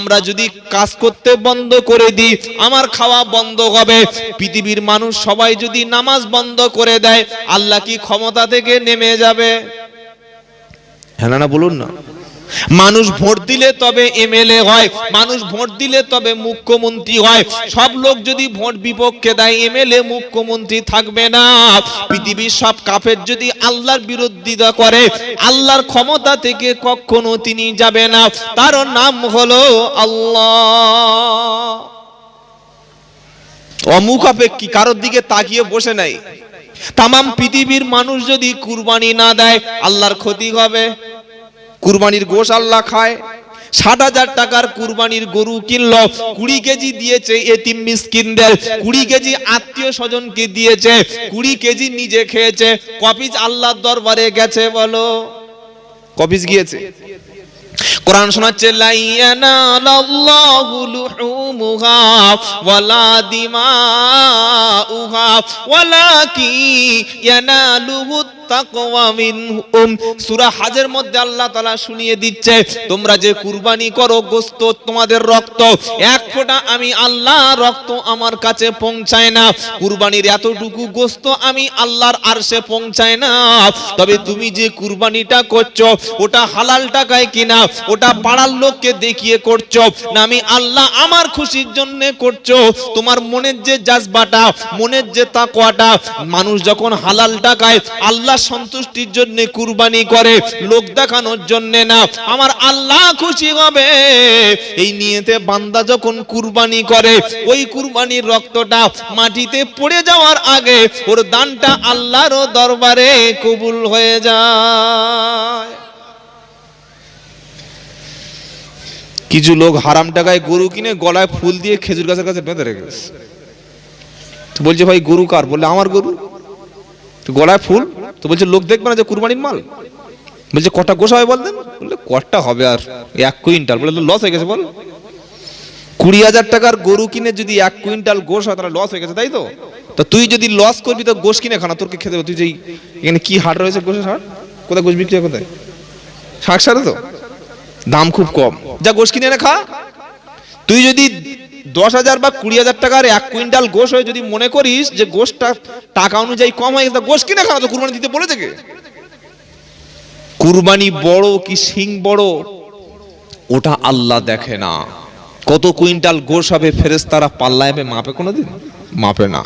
আমরা যদি কাজ করতে বন্ধ করে দিই, আমার খাওয়া বন্ধ হবে। পৃথিবীর মানুষ সবাই যদি নামাজ বন্ধ করে দেয়, আল্লাহ কি ক্ষমতা থেকে নেমে যাবে? হ্যাঁ না বলুন না। মানুষ ভোট দিলে তবে এমএলএ হয়, মানুষ ভোট দিলে তবে মুখ্যমন্ত্রী হয়। সব লোক যদি ভোট বিপক্ষে দেয়, এমএলএ মুখ্যমন্ত্রী থাকবে না। পৃথিবীর সব কাফের যদি আল্লাহর বিরোধিতা করে, আল্লাহর ক্ষমতা থেকে কখনো তিনি যাবে না। তার নাম হলো আল্লাহ। অমুখাপেক্ষী, কারোর দিকে তাকিয়ে বসে নাই। তামাম পৃথিবীর মানুষ যদি কুরবানি না দেয়, আল্লাহর ক্ষতি হবে। কুরবানির গোশ আল্লাহ খায়। 60,000 টাকার কুরবানির গরু কিনলো, 20 কেজি দিয়েছে এতিম মিসকিনদের, 20 কেজি আত্মীয় স্বজনকে দিয়েছে, 20 কেজি নিজে খেয়েছে। কপিস আল্লাহর দরবারে গেছে বলো? কপিস গিয়েছে? কোরআন শোনাচ্ছে, লা ইয়ানালাল্লাহু লুহুমুহা ওয়ালা দিমাউহা ওয়ালাকিন ইয়ানালুহু তাকওয়া মিনহুম। সূরা হজের মধ্যে আল্লাহ তাআলা শুনিয়ে দিচ্ছে, তোমরা যে কুরবানি করো, গোশত তোমাদের রক্ত, এক ফোঁটা আমি আল্লাহ রক্ত আমার কাছে পৌঁছায় না। কুরবানির এতটুকু গোশত আমি আল্লাহর আরশে পৌঁছায় না। তবে তুমি যে কুরবানিটা করছো, ওটা হালাল টাকায় কিনা, ওটা পাড়ার লোককে দেখিয়ে করছো না, আমি আল্লাহ আমার খুশির জন্য করছো। তোমার মনের যে জাজবাটা, মনের যে তাকওয়াটা, মানুষ যখন হালাল টাকায় আল্লাহ সন্তুষ্টির জন্য কুরবানি করে, লোক দেখানোর জন্য না, আমার আল্লাহ খুশি হবে, এই নিয়েতে বান্দা যখন কুরবানি করে, ওই কুরবানির রক্তটা মাটিতে পড়ে যাওয়ার আগে ওর দানটা আল্লাহর দরবারে কবুল হয়ে যায়। কিছু লোক হারাম টাকায় গরু কিনে গলায় ফুল দিয়ে খেজুর গাছের কাছে বেঁধে রেখেছে। তো বলছে, ভাই গরু কার? বললে আমার গরু। তো গলায় ফুল, তো বলছে লোক দেখবে না যে কুরবানির মাল? বলছে কটা গোশ হবে বলতেন? বললে কটা হবে আর 1 কুইন্টাল। বলে লস হয়ে গেছে বল। 20,000 টাকার গরু কিনে যদি 1 কুইন্টাল গোশ হয়, তাহলে লস হয়ে গেছে, তাই তো? তো তুই যদি লস করবি তো গোশ কিনে খানা, তোরকে খেতে হবে। তুই যেই এখানে কি হাট রয়েছে, গোশের হাট, কোথায় গোশ বিক্রি হয়, কোথায়? শাকসারে তো দাম খুব কম, যা গোশ কিনে এনে খা। তুই যদি 10,000 বা 20,000 টাকার 1 কুইন্টাল গোশ হয়ে যদি মনে করিস যে গোশটা টাকা অনুযায়ী কম হয়ে গেছে, গোশ কিনে খানা। তো কুরবানি দিতে বলে থেকে? কুরবানি বড় কি সিং বড়, ওটা আল্লাহ দেখে না। কত কুইন্টাল গোশ হবে ফেরেশতারা পাল্লায় মাপে? কোনোদিন মাপে না।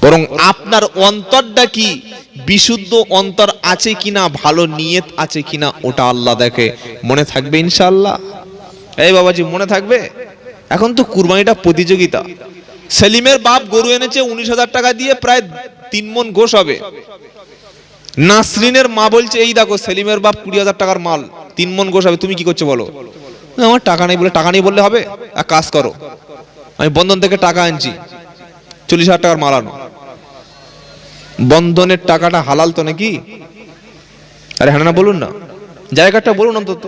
বরং আপনার অন্তরটা কি, বিশুদ্ধ অন্তর আছে কিনা, ভালো নিয়ত আছে কিনা, ওটা আল্লাহ দেখে। মনে থাকবে ইনশাআল্লাহ? এই বাবাজি, মনে থাকবে? এখন তো কুরবানিটা প্রতিযোগিতা। সেলিমের বাপ গরু এনেছে 19,000 টাকা দিয়ে, প্রায় 3 মণ গোশ হবে। নাসরিনের মা বলছে, এই দেখো সেলিমের বাপ 20,000 টাকার মাল, 3 মণ গোশ হবে, তুমি কি করছো বলো? আমার টাকা নেই। বলে টাকা নেই বললে হবে? এক কাজ করো, আমি বন্ধন থেকে টাকা আনছি, 40,000 টাকার মাল আনো। বন্ধনের টাকাটা হালাল তো নাকি? আরে হ্যাঁ না বলুন না, জায়গাটা বলুন অন্তত।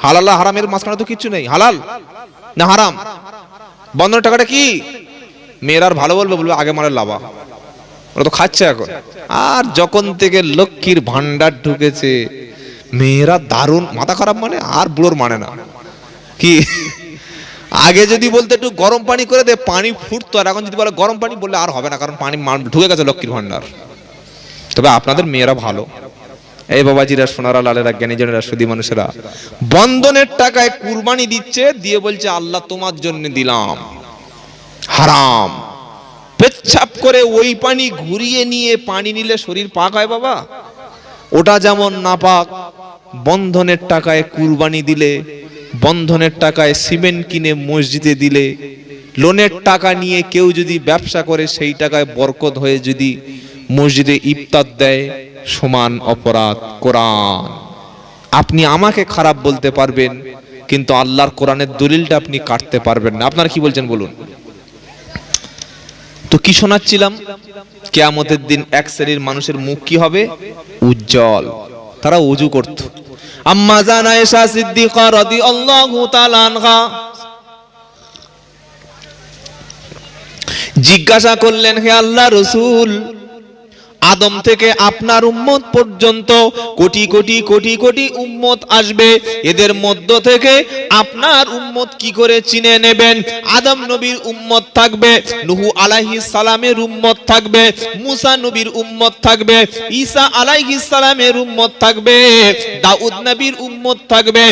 হালাল আর হারামের মাঝখানে তো কিছু নেই। হালাল না হারাম? বন্ধনের টাকাটা কি? মেয়েরা আর ভালো বলবে, বলবে আগে মারের লাভা, ওরা তো খাচ্ছে এখন। আর যখন থেকে লক্ষ্মীর ভান্ডার ঢুকেছে, মেয়েরা দারুণ মাথা খারাপ, মানে আর বুড়োর মানে না কি। আগে যদি বলতে একটু গরম পানি করে দে, পানি ফুটতো, আর এখন যদি বলে গরম পানি, বললে আর হবে না, কারণ পানি ঢুকে গেছে লক্ষ্মীর ভান্ডার। তবে আপনাদের মেয়েরা ভালো। এই বাবাজিরা, সোনারা, লালেরা, জ্ঞানীজনেরা, সুধী মানুষেরা, বন্ধনের টাকায় কুরবানি দিচ্ছে, দিয়ে বলছে আল্লাহ তোমার জন্য দিলাম। হারাম। পেচ্ছাপ করে ওই পানি ঘুরিয়ে নিয়ে পানি নিলে শরীর পাক হয় বাবা, ওটা যেমন নাপাক। বন্ধনের টাকায় কুরবানি দিলে, বন্ধনের টাকায় সিমেন্ট কিনে মসজিদে দিলে, লোনের টাকা নিয়ে কেউ যদি ব্যবসা করে, সেই টাকায় বরকত হয়ে যদি মসজিদে ইফতার দেয়, সমান অপরাধ। কোরআন, আপনি আমাকে খারাপ বলতে পারবেন, কিন্তু আল্লাহর কোরআনের দলিলটা আপনি কাটতে পারবেন না। আপনারা কি বলছেন বলুন? তো কি শোনাচ্ছিলাম? কিয়ামতের দিন এক শ্রেণীর মানুষের মুখ কি হবে? উজ্জ্বল। তারা ওযু করত। আম্মা জান আয়েশা সিদ্দিকা রাদিয়াল্লাহু তাআলা আনহা জিজ্ঞাসা করলেন, হে আল্লাহর রাসূল, আদম থেকে আপনার উম্মত পর্যন্ত কোটি কোটি কোটি কোটি উম্মত আসবে। এদের মধ্য থেকে আপনার উম্মত কি করে চিনে নেবেন? আদম নবীর উম্মত থাকবে, নূহ আলাইহিস সালামের উম্মত থাকবে, মুসা নবীর উম্মত থাকবে, ঈসা আলাইহিস সালামের উম্মত থাকবে, দাউদ নবীর উম্মত থাকবে।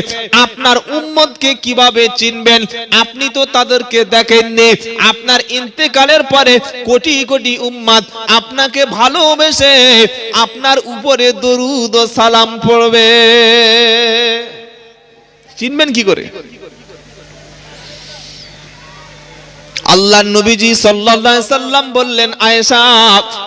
আপনার উম্মতকে কিভাবে চিনবেন? আপনি তো তাদেরকে দেখেননি। আপনার ইন্তেকালের পরে কোটি কোটি উম্মত আপনাকে ভালোবেসে আপনার উপরে দরুদ ও সালাম পড়বে, চিনবেন কি করে? আল্লাহর নবীজি সাল্লাল্লাহু আলাইহি সাল্লাম বললেন, আয়েশা,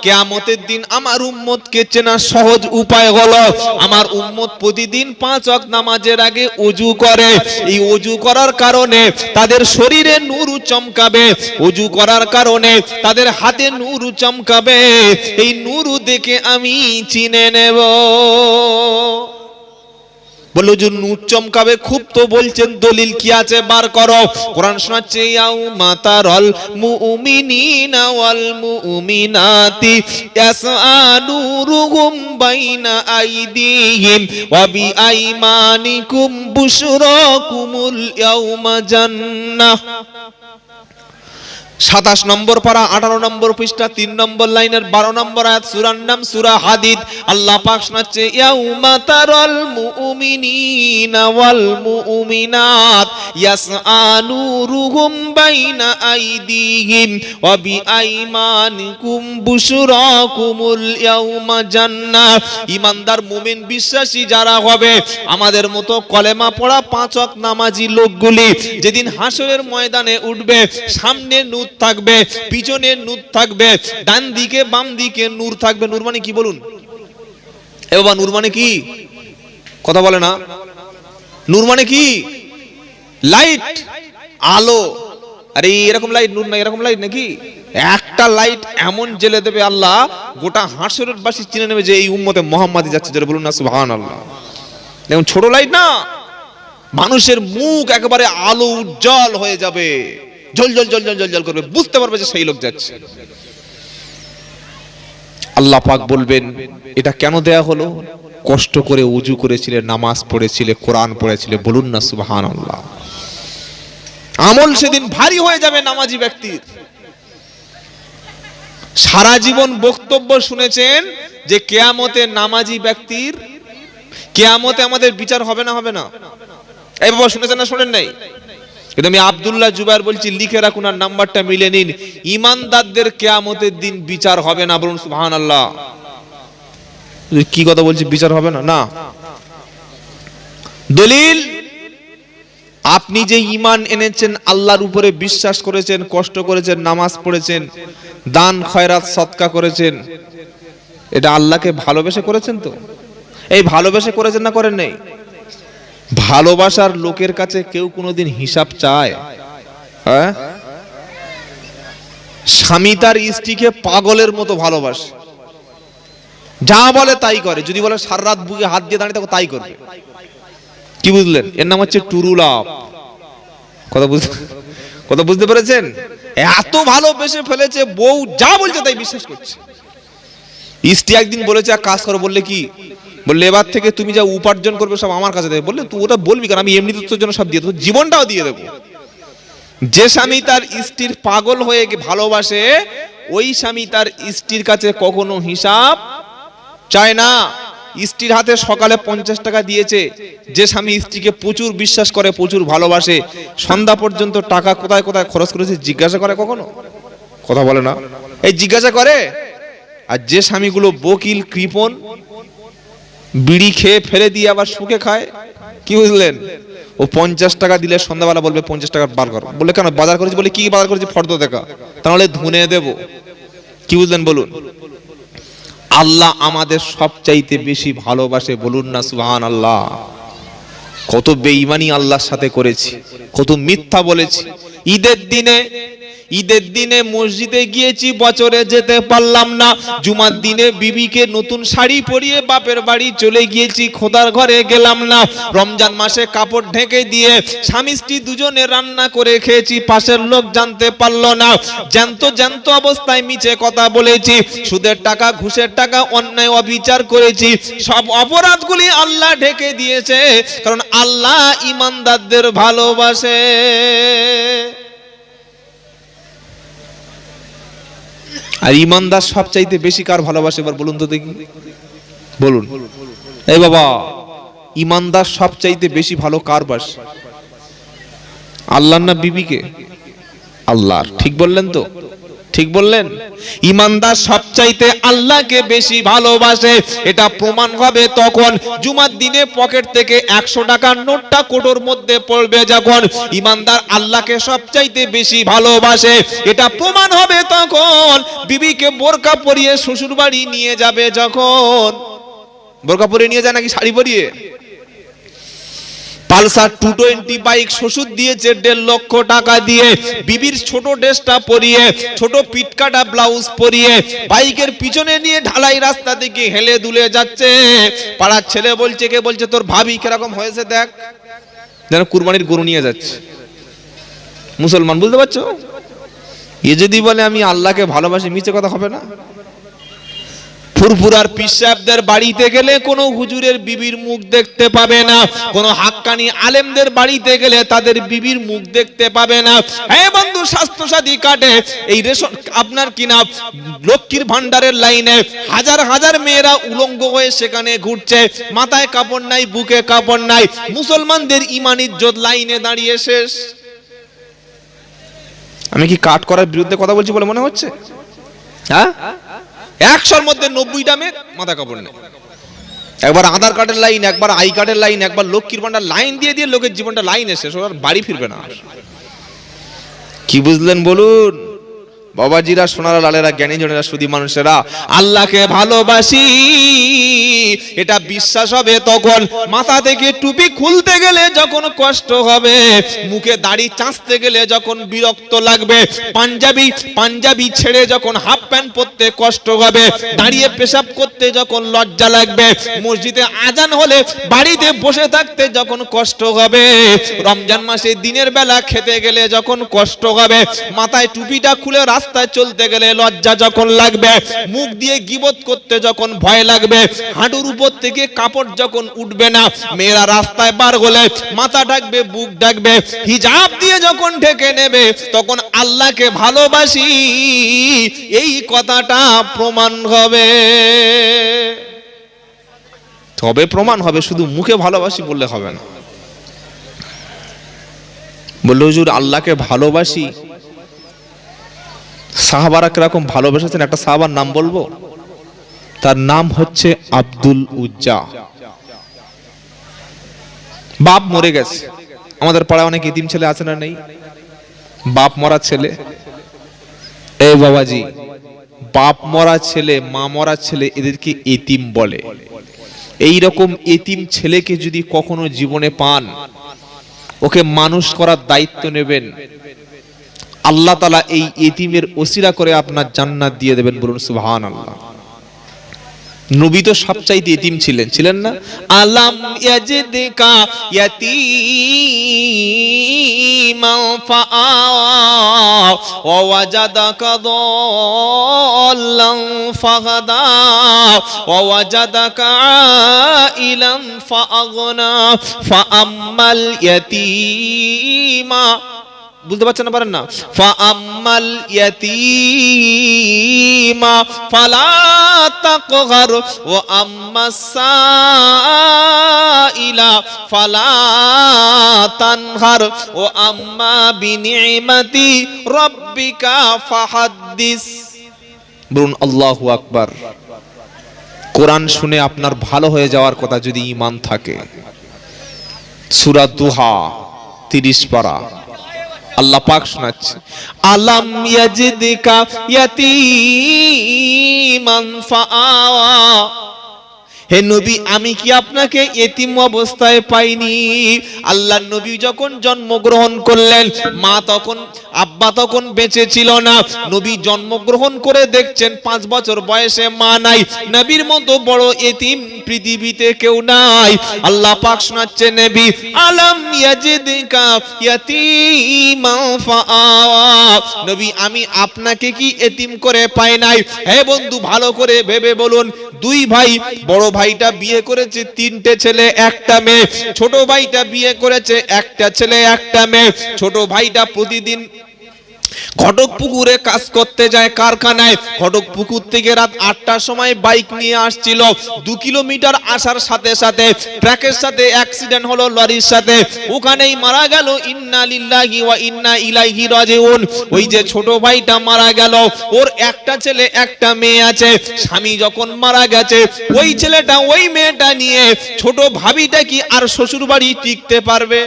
কিয়ামতের দিন আমার উম্মতকে চেনার সহজ উপায় হলো, আমার উম্মত প্রতিদিন 5 ওয়াক্ত নামাজের আগে ওযু করে। এই ওযু করার কারণে তাদের শরীরে নূর চমকাবে, ওযু করার কারণে তাদের হাতে নূর চমকাবে। এই নূর দেখে আমি চিনে নেব। বললো যে নূর চমকাবে খুব, তো বলছেন দলিল কি আছে বার করো। কোরআন শোনাচ্ছে, ইয়াউমা তারাল মুমিনিনা ওয়াল মুমিনাতি ইয়াসআনুরুহুম বাইনা আইদিহিম ওয়া বিআইমানিকুম বুশরাকুমুল ইয়াউমা জান্নাহ। 27 নম্বর পারা 18 নম্বর পৃষ্ঠা 3 নম্বর লাইনের 12 নম্বর আয়াত, সূরার নাম সূরা হাদিদ। আল্লাহ পাক শোনাচ্ছে, ইয়াউমা তারাল মুমিনিনা ওয়াল মুমিনাত ইয়াসআনুরুহুম বাইনা আইদিহিম ওয়া বিআইমানিকুম বুশরাকুমুল ইয়াউমা জান্নাহ। ঈমানদার মুমিন বিশ্বাসী যারা হবে, আমাদের মতো কলেমা পড়া 5 ওয়াক্ত নামাজি লোকগুলি যেদিন হাসরের ময়দানে উঠবে, সামনে নূর থাকবে, পিছনে নূর থাকবে, ডান দিকে বাম দিকে নূর থাকবে। নূর মানে কি বলুন? এ বাবা, নূর মানে কি? কথা বলে না। নূর মানে কি? লাইট, আলো। আরে এরকম লাইট নূর না, এরকম লাইট নাকি? একটা লাইট এমন জ্বেলে দেবে আল্লাহ, গোটা হাসরের বাসী চিনে নেবে যে এই উম্মতে মুহাম্মাদি যাচ্ছে। যারা বলুন না সুবহানাল্লাহ। দেখুন, ছোট লাইট না, মানুষের মুখ একেবারে আলো উজ্জ্বল হয়ে যাবে, জল জল জল জল জল জল করবে, বুঝতে পারবে যে সেই লোক যাচ্ছে। আল্লাহ পাক বলবেন, এটা কেন দেয়া হলো? কষ্ট করে ওযু করেছিলে, নামাজ পড়েছিলে, কোরআন পড়েছিলে। বলুন না সুবহানাল্লাহ। আমল সেদিন ভারী হয়ে যাবে নামাজি ব্যক্তির। সারা জীবন বক্তব্য শুনেছেন যে কিয়ামতে নামাজি ব্যক্তির, কিয়ামতে আমাদের বিচার হবে না, হবে না? এই বাবা, শুনেছেন না শোনেন নাই? কিন্তু আমি আব্দুল্লাহ জুবায়ের বলছি, লিখে রাখুন আর নাম্বারটা মিলে নিন। ঈমানদারদের কিয়ামতের দিন বিচার হবে না। বলুন সুবহানাল্লাহ। কি কথা বলছি? বিচার হবে না? না। দলিল, আপনি যে ঈমান এনেছেন, আল্লাহর উপরে বিশ্বাস করেছেন, কষ্ট করেছেন, নামাজ পড়েছেন, দান খয়রাত সদকা করেছেন, এটা আল্লাহকে ভালোবেসে করেছেন তো? এই ভালোবেসে করেছেন না করেন নাই? ভালোবাসার লোকের কাছে কেউ কোনোদিন হিসাব চায়? হ্যাঁ? স্বামী তার স্ত্রীকে পাগলের মতো ভালোবাসে, যা বলে তাই করে। যদি বলে সারা রাত বুকে হাত দিয়ে দাঁড়িয়ে থাকো, তাই করবে। কি বুঝলেন? এর নাম হচ্ছে টুরু লাভ। কথা বুঝতে পেরেছেন? এত ভালোবেসে ফেলেছে, বউ যা বলছে তাই বিশ্বাস করছে। স্ত্রী একদিন বলেছে, এক কাজ করো। বললে কি? বললে এবার থেকে তুমি যা উপার্জন করবে সব আমার কাছে দেবে। বললে তুই ওটা বলবি কেন? আমি এমনিতে তোর জন্য সব দিয়ে দেবো, জীবনটাও দিয়ে দেবো। যে স্বামী তার স্ত্রীর পাগল হয়ে ভালোবাসে, ওই স্বামী তার স্ত্রীর কাছে কখনো হিসাব চায় না। স্ত্রীর হাতে সকালে 50 টাকা দিয়েছে, যে স্বামী স্ত্রীকে প্রচুর বিশ্বাস করে, প্রচুর ভালোবাসে, সন্ধ্যা পর্যন্ত টাকা কোথায় কোথায় খরচ করেছে জিজ্ঞাসা করে কখনো? কথা বলে না। এই জিজ্ঞাসা করে। আর যে স্বামীগুলো বকিল, কৃপণ, বিড়ি খেয়ে ফেলে দিয়ে আবার সুখে খায়, কি বুঝলেন? ও 50 টাকা দিলে সন্ধ্যাবেলা বলবে 50 টাকা বার কর। বলে কেন? বাজার করেছি। বলে কি বাজার করেছি? ফর্দ দেখা, তাহলে ধুনে দেব। কি বুঝলেন বলুন? আল্লাহ আমাদের সবচাইতে বেশি ভালোবাসে। বলুন না সুবহানাল্লাহ। কত বেঈমানি আল্লাহর সাথে করেছি, কত মিথ্যা বলেছি। ঈদের দিনে ঈদের দিনে মসজিদে গিয়েছি, বছরে যেতে পারলাম না। জুমার দিনে বিবিকে নতুন শাড়ি পরিয়ে বাপের বাড়ি চলে গিয়েছি, খোদার ঘরে গেলাম না। রমজান মাসে কাপড় ঢেকে দিয়ে স্বামী স্ত্রী দুজনে রান্না করে খেয়েছি, পাশের লোক জানতে পারলো না। জ্যান্ত জ্যান্ত অবস্থায় মিছে কথা বলেছি, সুদের টাকা ঘুষের টাকা অন্যায় অবিচার করেছি। সব অপরাধগুলি আল্লাহ ঢেকে দিয়েছে, কারণ আল্লাহ ইমানদারদের ভালোবাসে। আর ইমানদার সবচাইতে বেশি কার ভালোবাসে এবার বলুন তো দেখি, বলুন। এই বাবা, ইমানদার সবচাইতে বেশি ভালো কার বাসে? আল্লাহর না বিবিকে? আল্লাহর। ঠিক বললেন তো? ঠিক বললেন। ইমানদার সবচাইতে আল্লাহকে বেশি ভালোবাসে। এটা প্রমাণ হবে তখন জুমার দিনে পকেট থেকে 100 টাকার নোটটা কোটোর মধ্যে পড়বে যখন। ইমানদার আল্লাহকে সবচাইতে বেশি ভালোবাসে। এটা প্রমাণ হবে তখন বিবিকে বোরকা পরিয়ে শ্বশুর বাড়ি নিয়ে যাবে যখন। বোরকা পরিয়ে নিয়ে যায় নাকি শাড়ি পরিয়ে? পালসার 220 বাইক শ্বশুর দিয়েছে 1.5 লক্ষ টাকা দিয়ে, বিবির ছোট ড্রেসটা পরিয়ে, ছোট পিটকাটা ব্লাউজ পরিয়ে বাইকের পিছনে নিয়ে ঢালাই রাস্তা থেকে হেলে দুলে যাচ্ছে। পাড়ার ছেলে বলছে, কে বলছে, তোর ভাবি কিরকম হয়েছে দেখ, যেন কুরবানির গরু নিয়ে যাচ্ছে। মুসলমান, বুঝতে পারছো? এ যদি বলে আমি আল্লাহকে ভালোবাসি, মিছে কথা হবে না? ফুরফুরার পীর সাহেবদের বাড়িতে গেলে কোনো হুজুরের বিবির মুখ দেখতে পাবে না, কোনো হাক্কানি আলেমদের বাড়িতে গেলে তাদের বিবির মুখ দেখতে পাবে না। হ্যাঁ বন্ধু, স্বাস্থ্য সাথী কাটে, এই রেশন আপনার কিনা লক্ষ্মীর ভান্ডারের লাইনে হাজার হাজার মেয়েরা উলঙ্গ হয়ে সেখানে ঘুরছে, মাথায় কাপড় নাই, বুকে কাপড় নাই। মুসলমানদের ঈমান ইজ্জত লাইনে দাঁড়িয়ে শেষ। আমি কি কাট করার বিরুদ্ধে কথা বলছি বলে মনে হচ্ছে? হ্যাঁ, 100-র মধ্যে 90টা মেয়ে মাথা কাপড় নেই। একবার আধার কার্ডের লাইন, একবার আই কার্ডের লাইন, একবার লক্ষ্মীর ভান্ডার লাইন দিয়ে দিয়ে লোকের জীবনটা লাইনে শেষ, আর বাড়ি ফিরবে না। কি বুঝলেন বলুন বাবাজিরা, সোনারা, লালেরা, জ্ঞানী জনেরা, সুধী মানুষেরা? আল্লাহকে ভালোবাসি এটা বিশ্বাস হবে তখন মাথা থেকে টুপি খুলতে গেলে যখন কষ্ট হবে, মুখে দাড়ি চাঁচতে গেলে যখন বিরক্ত লাগবে, পাঞ্জাবি ছেড়ে যখন হাফ প্যান্ট পরতে কষ্ট হবে, দাঁড়িয়ে পেশাব করতে যখন লজ্জা লাগবে, মসজিদে আজান হলে বাড়িতে বসে থাকতে যখন কষ্ট হবে, রমজান মাসে দিনের বেলা খেতে গেলে যখন কষ্ট হবে, মাথায় টুপিটা খুলে রাস্তায় চলতে গেলে লজ্জা যখন লাগবে, মুখ দিয়ে গীবত করতে যখন ভয় লাগবে, হাঁটুর উপর থেকে কাপড় যখন উঠবে না, মেয়েরা রাস্তায় বার হলে মাথা ঢাকবে, বুক ঢাকবে, হিজাব দিয়ে যখন ঢেকে নেবে, তখন আল্লাহকে ভালোবাসি এই কথাটা প্রমাণ হবে। তবে প্রমাণ হবে, শুধু মুখে ভালোবাসি বললে হবে না। বললে হুজুর আল্লাহকে ভালোবাসি, সাহাবারা কিরকম ভালোবেসেছেন, একটা সাহাবার নাম বলবো, তার নাম হচ্ছে আব্দুল উজ্জা। বাপ মরে গেছে, আমাদের পাড়ায় অনেক এতিম ছেলে আছে না নেই? বাপ মরা ছেলে, এই বাবাজি, বাপ মরা ছেলে, মা মরা ছেলে, এদেরকে এতিম বলে। এই রকম এতিম ছেলেকে যদি কখনো জীবনে পান, ওকে মানুষ করার দায়িত্ব নেবেন, আল্লাহ তাআলা এই এতিমের ওসিলা করে আপনার জান্নাত দিয়ে দেবেন। বলুন সুবহানাল্লাহ। নবী তো সবচাইতে এতিম ছিলেন না? আলাম ইয়াজিদকা ইয়াতীমান ফাআওয়া ওয়া ওয়াজাদাকা দাল্লান ফাহাদা ওয়া ওয়াজাদাকা আইলান ফাআগনা ফাআম্মাল ইয়াতীমা, বুঝতে পারছেন না? পারেন না? ফাআম্মাল ইয়াতীমা ফালা তাকহার ওয়া আম্মাস সাইলা ফালা তানহার ওয়া আম্মা বিনিমাতি রাব্বিকা ফাহাদ্দিস। বলুন আল্লাহু আকবার। কোরআন শুনে আপনার ভালো হয়ে যাওয়ার কথা যদি ঈমান থাকে। সূরা দুহা 30 পারা আল্লাহ পাক শোনাচ্ছে, আলাম ইয়াজিদকা ইয়াতীমান ফাআওয়া, হে নবী আমি কি আপনাকে এতিম অবস্থায় পাইনি? আল্লাহর নবী যখন জন্মগ্রহণ করলেন, মা তখন আব্বা তখন বেঁচে ছিল না। নবী জন্মগ্রহণ করে দেখছেন 5 বছর বয়সে মা নাই। নবীর মতো বড় এতিম পৃথিবীতে কেউ নাই। আল্লাহ পাক শোনাচ্ছে নবী, আলাম ইয়াজিদকা ইয়াতীমা ফাআওয়া। নবী আমি আপনাকে কি এতিম করে পাই নাই? হে বন্ধু ভালো করে ভেবে বলুন। 2 ভাই, বড় ভাইটা বিয়ে করেছে 3টে ছেলে 1টা মেয়ে, ছোট ভাইটা বিয়ে করেছে 1টা ছেলে 1টা মেয়ে। ছোট ভাইটা প্রতিদিন ঘটকপুকুরে কাজ করতে যায় কারখানায়। ঘটকপুকুর থেকে রাত 8টার সময় বাইক নিয়ে আসছিল। 2 কিলোমিটার আসার সাথে সাথে ট্রাকের সাথে অ্যাক্সিডেন্ট হলো, লরির সাথে, ওখানেই মারা গেল। ইন্না লিল্লাহি ওয়া ইন্না ইলাইহি রাজিউন। ওই যে ছোট ভাইটা মারা গেল, ওর 1টা ছেলে 1টা মেয়ে আছে। স্বামী যখন মারা গেছে, ওই ছেলেটা ওই মেয়েটা নিয়ে ছোট ভাবিটা কি আর শ্বশুর বাড়ি টিকতে পারবে?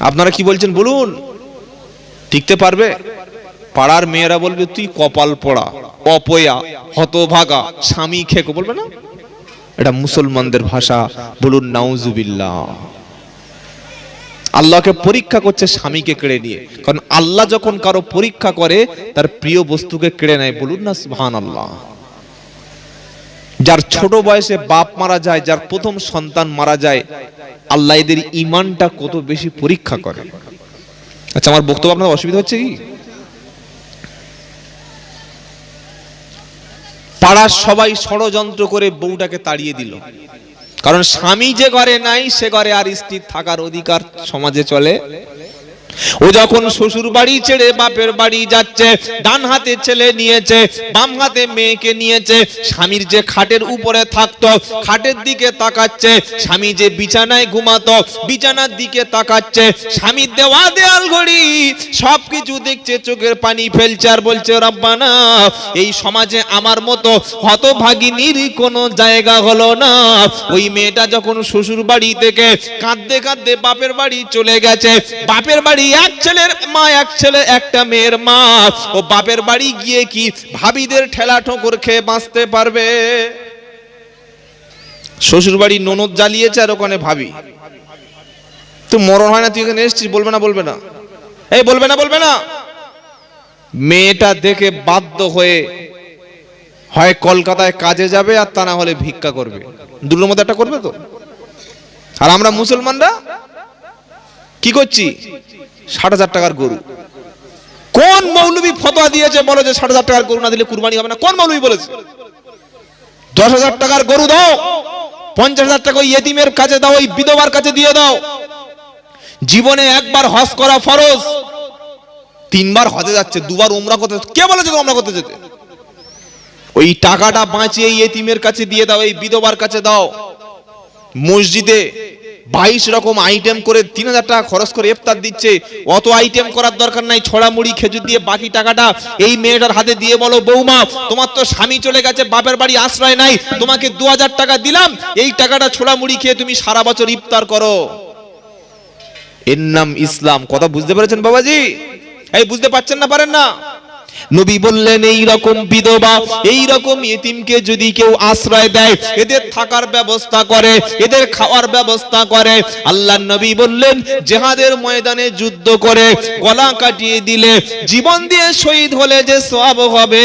আপনারা কি বলছেন বলুন? টিকতে পারবে? পাড়ার মেয়েরা বলবে তুই কপাল পোড়া, অপয়া, হতভাগা, স্বামী খেকো, বলবে না? এটা মুসলমানদের ভাষা, বলুন নাউজুবিল্লাহ। আল্লাহকে পরীক্ষা করছে স্বামীকে কেড়ে নিয়ে। কারণ আল্লাহ যখন কারো পরীক্ষা করে তার প্রিয় বস্তুকে কেড়ে নেয়, বলুন না সুবহানাল্লাহ। যার ছোট বয়সে বাপ মারা যায়, যার প্রথম সন্তান মারা যায়, আল্লাহ এদের ঈমানটা কত বেশি পরীক্ষা করে। আচ্ছা আমার বক্তব্য আপনার অসুবিধা হচ্ছে কি? পাড়ার সবাই ষড়যন্ত্র করে বউটাকে তাড়িয়ে দিল, কারণ স্বামী যে ঘরে নাই সে ঘরে আর স্ত্রীর থাকার অধিকার সমাজে চলে। ও যখন শ্বশুর বাড়ি ছেড়ে বাপের বাড়ি যাচ্ছে, ডান হাতে ছেলে নিয়েছে, বাম হাতে মেয়েকে নিয়েছে। স্বামীর যে খাটের উপরে থাকতো, খাটের দিকে তাকাচ্ছে। স্বামী যে বিছানায় ঘুমাতো, বিছানার দিকে তাকাচ্ছে। স্বামীর দেওয়া দেয়াল ঘড়ি সবকিছু দেখছে, চোখের পানি ফেলছে আর বলছে রব্বানা, এই সমাজে আমার মতো হতভাগিনীর কোনো জায়গা হলো না। ওই মেয়েটা যখন শ্বশুর বাড়ি থেকে কাঁদতে কাঁদতে বাপের বাড়ি চলে গেছে, বাপের বাড়ি এক ছেলের মা, এক ছেলে 1টা মেয়ের মা, ও বাপের বাড়ি গিয়ে কি ভাবিদের ঠেলা ঠোকর খেয়ে বাঁচতে পারবে? শ্বশুর বাড়ি ননদ জ্বালিয়েছে আর ওখানে ভাবি। তো মরণ হয় না, তুই এখানে এসেছিস, বলবে না বলবে না? এই বলবে না বলবে না? মেয়েটা দেখে বাধ্য হয়ে হয় কলকাতায় কাজে যাবে, আর তা না হলে ভিক্ষা করবে। দুটোর মধ্যে একটা করবে তো। আর আমরা মুসলমানরা কি করছি? 60,000 টাকার গরু। কোন মৌলবি ফতোয়া দিয়েছে বলো যে 60,000 টাকার গরু না দিলে কুরবানি হবে না? কোন মৌলবি বলেছে? 10,000 টাকার গরু দাও, 50,000 টাকা ওই ইয়েতিমের কাছে দাও, ওই বিধবার কাছে দিয়ে দাও। জীবনে একবার হজ করা ফরজ, 3 বার হজে যাচ্ছে, 2 বার উমরা করতে। কে বলেছে উমরা করতে যেতে? ওই টাকাটা বাঁচিয়ে ইয়েতিমের কাছে দিয়ে দাও, এই বিধবার কাছে দাও। মসজিদে 22 রকম আইটেম করে 3,000 টাকা খরচ করে ইফতার দিচ্ছে। অত আইটেম করার দরকার নাই, ছড়া মুড়ি খেজুর দিয়ে বাকি টাকাটা এই মেয়েটার হাতে দিয়ে বলো, বৌমা তোমার তো স্বামী চলে গেছে, বাপের বাড়ি আশ্রয় নাই, তোমাকে 2000 টাকা দিলাম, এই টাকাটা ছড়া মুড়ি খেয়ে তুমি সারা বছর ইফতার করো। এর নাম ইসলাম। কথা বুঝতে পেরেছেন বাবাজি? এই বুঝতে পারছেন না, পারেন না? নবী বললেন এই রকম বিধবা, এই রকম ইতিমকে যদি কেউ আশ্রয় দেয়, এদের থাকার ব্যবস্থা করে, এদের খাওয়ার ব্যবস্থা করে, আল্লাহর নবী বললেন জিহাদের ময়দানে যুদ্ধ করে গলা কাটিয়ে দিলে, জীবন দিয়ে শহীদ হলে যে সওয়াব হবে,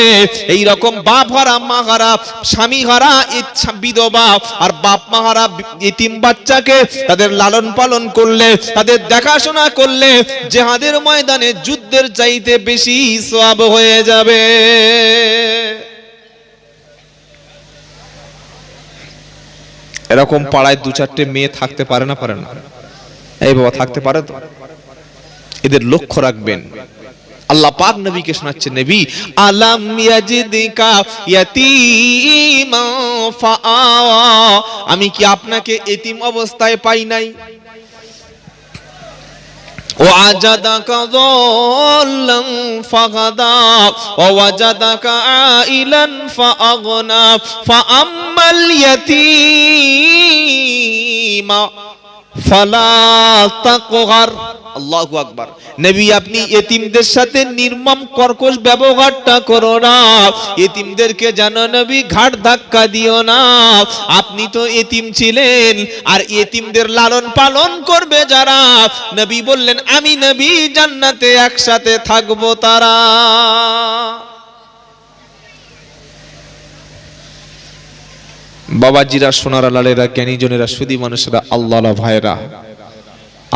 এই রকম বাপ হারা, মা হারা, স্বামী হারা বিধবা আর বাপ মা হারা ইতিম বাচ্চাকে তাদের লালন পালন করলে, তাদের দেখাশোনা করলে, জিহাদের ময়দানে যুদ্ধের চাইতে বেশি সওয়াব হয়ে যাবে। এরকম পাড়ায় 2-4টে মেয়ে থাকতে পারে না? পারে না? এই বাবা থাকতে পারে তো? এদের লক্ষ্য রাখবেন। আল্লাহ পাক নবীকে শোনাচ্ছে, নবী আলাম ইয়াজিদিকা ইয়াতীমা ফাআওয়া, আমি কি আপনাকে এতিম অবস্থায় পাই নাই? وَوَجَدَكَ ضَالًّا فَهَدَى وَوَجَدَكَ عَائِلًا فَأَغْنَى فَأَمَّا الْيَتِيمَ ফালা তাকহার। আল্লাহু আকবার। নবী আপনি এতিমদের সাথে নির্মম কর্কশ ব্যবহারটা করো না, এতিমদেরকে জানো নবী ঘাট ধাক্কা দিও না। আপনি তো এতিম ছিলেন, আর এতিমদের লালন পালন করবে যারা, নবী বললেন আমি নবী জান্নাতে একসাথে থাকবো তারা। বাবাজিরা, সোনারা, লালেরা, জ্ঞানীজনেরা, সুধী মানুষেরা, আল্লাহওয়ালা ভাইরা,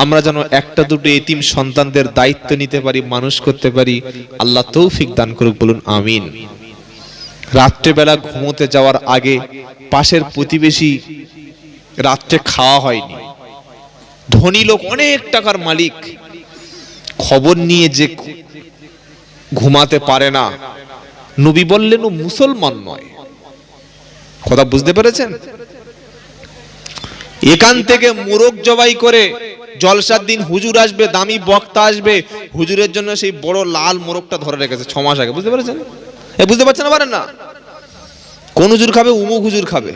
আমরা যেন একটা দুটো এতিম সন্তানদের দায়িত্ব নিতে পারি, মানুষ করতে পারি। আল্লাহ তৌফিক দান করুক, বলুন আমিন। রাত্রেবেলা ঘুমোতে যাওয়ার আগে পাশের প্রতিবেশী রাত্রে খাওয়া হয়নি, ধনী লোক, অনেক টাকার মালিক, খবর নিয়ে যে ঘুমাতে পারে না, নবী বললেন ও মুসলমান নয়। কথা বুঝতে পেরেছেন? এখান থেকে মোরগ জবাই করে জলসার দিন হুজুর আসবে, দামি বক্তা আসবে, হুজুরের জন্য সেই বড় লাল মোরগটা ধরে রেখেছে 6 মাস আগে। বুঝতে পেরেছেন? বুঝতে পারছেন না? পারেন না? কোন হুজুর খাবে? উমুক হুজুর খাবে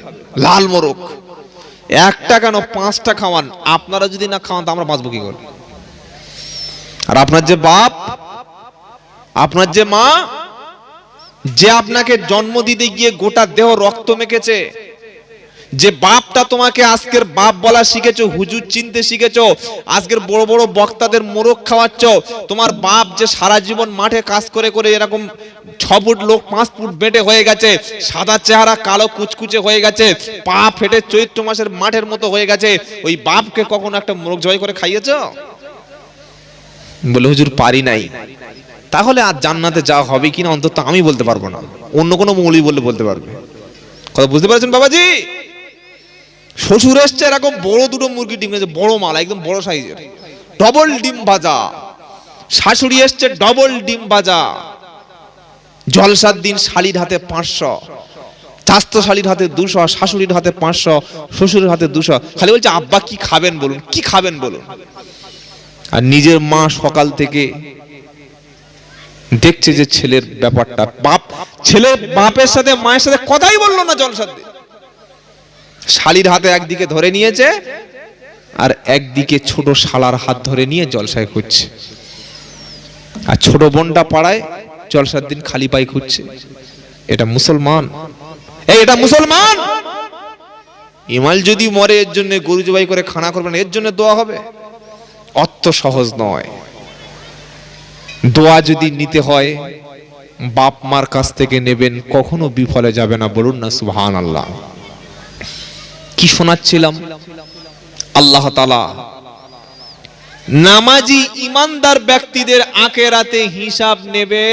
লাল মোরগ। একটা কেন 5টা খাওয়ান। আপনারা যদি না খাওয়ান তো আমরা বাঁচবো কি করে? আর আপনার যে বাপ, আপনার যে মা, যে আপনাকে জন্ম দিতে গিয়ে গোটা দেহ রক্ত মেখেছে, যে বাপটা তোমাকে আজকের বাপ বলা শিখেছো, হুজুর চিনতে শিখেছো, আজকের বড় বড় বক্তাদের মোরগ খাওয়াচ্ছ, তোমার বাপ যে সারা জীবন মাঠে কাজ করে করে এরকম 6 ফুট লোক 5 ফুট বেটে হয়ে গেছে, সাদা চেহারা কালো কুচকুচে হয়ে গেছে, পা ফেটে চৈত্র মাসের মাঠের মতো হয়ে গেছে, ওই বাপকে কখনো একটা মোরগ জবাই করে খাইয়েছো? বলে হুজুর পারি নাই। তাহলে আর জান্নাতে যাওয়া হবে কিনা অন্তত আমি বলতে পারবো না, অন্য কোনো মৌলবি বলতে পারবে। কথা বুঝতে পারছেন বাবাজি? শ্বশুর এসছে, এরকম বড় দুটো মুরগি ডিম এনেছে, বড় মাল, একদম বড় সাইজের, ডবল ডিম ভাজা। শাশুড়ি এসছে, ডবল ডিম ভাজা। জলসার দিন শালির হাতে 500, চাস্তো শালির হাতে 200, শাশুড়ির হাতে 500, শ্বশুরের হাতে 200। খালি বলছে আব্বা কি খাবেন বলুন, কি খাবেন বলুন। আর নিজের মা সকাল থেকে দেখছে যে ছেলের ব্যাপারটা, বাপ ছেলে বাপের সাথে মায়ের সাথে কথাই বললো না জলসার দিন। শালির হাতে একদিকে ধরে নিয়েছে, আর একদিকে ছোট শালার হাত ধরে নিয়ে জলসায় খুঁজছে। আর ছোট বোনটা পাড়ায় জলসার দিন খালি পায়ে খুঁজছে। এটা মুসলমান? এটা মুসলমান? ইমাল যদি মরে এর জন্য গরু জবাই করে খানা করবেন, এর জন্য দোয়া হবে? অত সহজ নয়। দোয়া যদি নিতে হয় বাপ মার কাছ থেকে নেবেন, কখনো বিফলে যাবে না, বলুন না সুবহানাল্লাহ। কি শোনাচ্ছিলাম? আল্লাহ তাআলা নামাজি ইমানদার ব্যক্তিদের আখিরাতে হিসাব নেবে,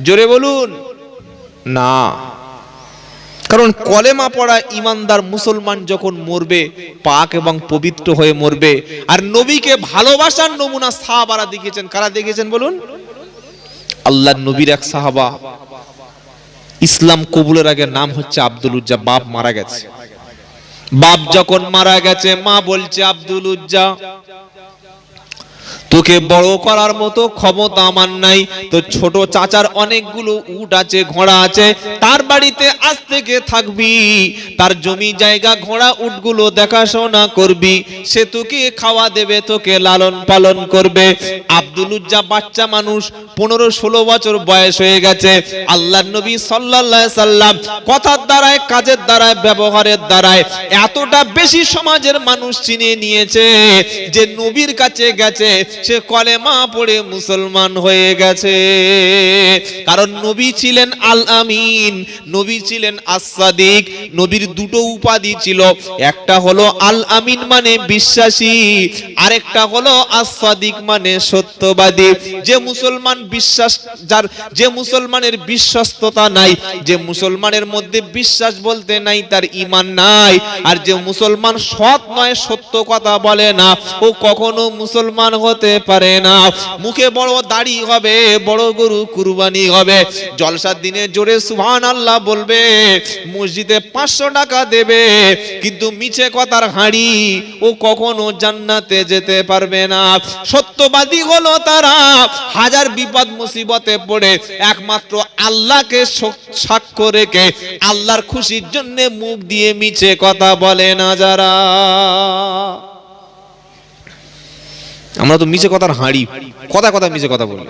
জোরে বলুন না। কারণ কলেমা পড়া ইমানদার মুসলমান যখন মরবে, পাক এবং পবিত্র হয়ে মরবে। আর নবীকে ভালোবাসার নমুনা সাহাবারা দেখিয়েছেন। কারা দেখিয়েছেন বলুন? আল্লাহর নবীর এক সাহাবা, ইসলাম কবুলের আগে নাম হচ্ছে আব্দুল উজ্জা, বাপ মারা গেছে। বাপ যখন মারা গেছে, মা বলছে আব্দুল উজ্জা, তোকে বড় করার মতো ক্ষমতা আমার নাই। তো ছোট চাচার অনেকগুলো উট আছে, ঘোড়া আছে, তার বাড়িতে আজ থেকে থাকবি, তার জমি জায়গা ঘোড়া উটগুলো দেখাশোনা করবি, সে তোকে খাওয়া দেবে, তোকে লালন পালন করবে। আব্দুল উজ্জা বাচ্চা মানুষ, 15-16 বছর বয়স হয়ে গেছে। আল্লাহর নবী সাল্লাল্লাহু আলাইহি সাল্লাম কথার দ্বারায়, কাজের দ্বারায়, ব্যবহারের দ্বারায় এতটা বেশি সমাজের মানুষ চিনে নিয়েছে যে নবীর কাছে গেছে, সে কলেমা পড়ে মুসলমান হয়ে গেছে। কারণ নবী ছিলেন আল আমিন, নবী ছিলেন আস-সাদিক। নবীর দুটো উপাধি ছিল, একটা হলো আল আমিন মানে বিশ্বাসী, আরেকটা হলো আস-সাদিক মানে সত্যবাদী। যে মুসলমান বিশ্বাস, যে মুসলমানের বিশ্বস্ততা নাই, যে মুসলমানের মধ্যে বিশ্বাস বলতে নাই, তার ঈমান নাই। আর যে মুসলমান সৎ নয়, সত্য কথা বলে না, ও কখনো মুসলমান হতে পারে না। মুখে বড় দাড়ি হবে, বড় গরু কুরবানি হবে, জলসার দিনে জোরে সুবহানাল্লাহ বলবে, মসজিদে 500 টাকা দেবে, কিন্তু মিছে কথার হাঁড়ি, ও কখনো জান্নাতে যেতে পারবে না। সত্যবাদী হলো তারা, হাজার বিপদ মুসিবতে পড়ে একমাত্র আল্লাহকে সাক্ষ্য রেখে আল্লাহর খুশির জন্য মুখ দিয়ে মিছে কথা বলে না যারা। আমরা তো মিছে কথার হাঁড়ি, কথা কথা মিছে কথা বলি।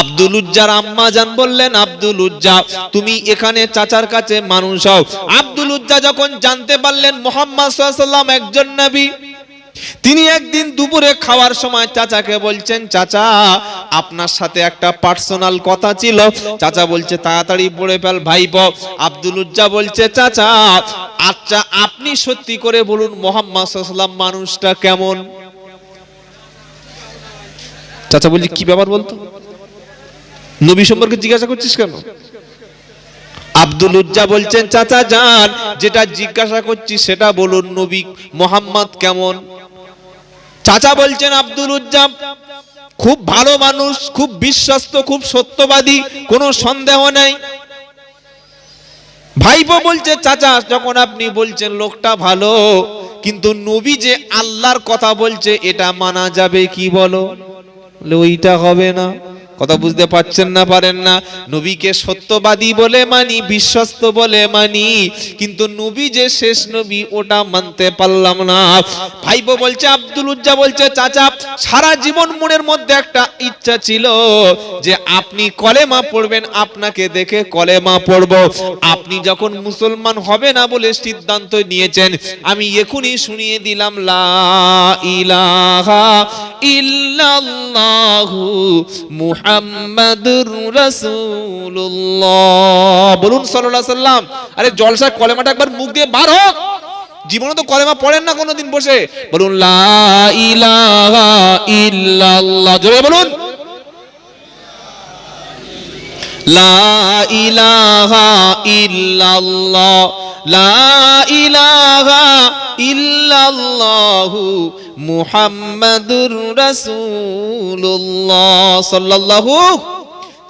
আব্দুল উজ্জার আম্মা জান বললেন, আব্দুল উজ্জা তুমি এখানে চাচার কাছে মানুষ হও। আব্দুল উজ্জা যখন জানতে পারলেন মুহাম্মদ সাল্লাল্লাহু আলাইহি ওয়াসাল্লাম একজন নবী, তিনি একদিন দুপুরে খাওয়ার সময় চাচাকে বলছেন, চাচা আপনার সাথে একটা পার্সোনাল কথা ছিল। চাচা বলছে তাড়াতাড়ি বলে ফেল ভাইপো। আব্দুল উজ্জা বলছে, চাচা আচ্ছা আপনি সত্যি করে বলুন মুহাম্মদ সাল্লাল্লাহু আলাইহি ওয়াসাল্লাম মানুষটা কেমন? চাচা বলছে কি ব্যাপার বলতো, নবী সম্পর্কে জিজ্ঞাসা করছিস কেন? আব্দুল উজ্জা বলছেন, চাচা জান যেটা জিজ্ঞাসা করছি সেটা বলুন, নবী মুহাম্মদ কেমন? চাচা বলছেন, আব্দুল উজ্জা খুব ভালো মানুষ, খুব বিশ্বস্ত, খুব সত্যবাদী, কোনো সন্দেহ নেই। ভাইপো বলছে, চাচা যখন আপনি বলছেন লোকটা ভালো, কিন্তু নবী যে আল্লাহর কথা বলছে এটা মানা যাবে কি বলো? ওইটা হবে না। কথা বুঝতে পারছেন না পারেন না? নবীকে সত্যবাদী বলে মানি, বিশ্বস্ত বলে মানি, কিন্তু নবী যে শেষ নবী ওটা মানতে পারলাম না। ভাইপো বলছে, আব্দুল উজ্জা বলছে, চাচা সারা জীবন মনের মধ্যে একটা ইচ্ছা ছিল যে আপনি কলেমা পড়বেন, আপনাকে দেখে কলেমা পড়ব। আপনি যখন মুসলমান হবে না বলে সিদ্ধান্ত নিয়েছেন, আমি এখনই শুনিয়ে দিলাম লা ইলাহা ইল্লাল্লাহু মুহাম্মাদুর রাসূলুল্লাহ। বলুন সাল্লাল্লাহু আলাইহি ওয়াসাল্লাম। আরে জলসা কলেমাটা একবার মুখ দিয়ে বার হোক। জীবনে তো কলেমা পড়েন না কোনোদিন বসে। বলুন লা ইলাহা ইল্লাল্লাহ, জোরে বলুন লা ইলাহা ইল্লাল্লাহ, লা ইলাহা ইল্লাল্লাহু মুহাম্মাদুর রাসূলুল্লাহ সাল্লাল্লাহু।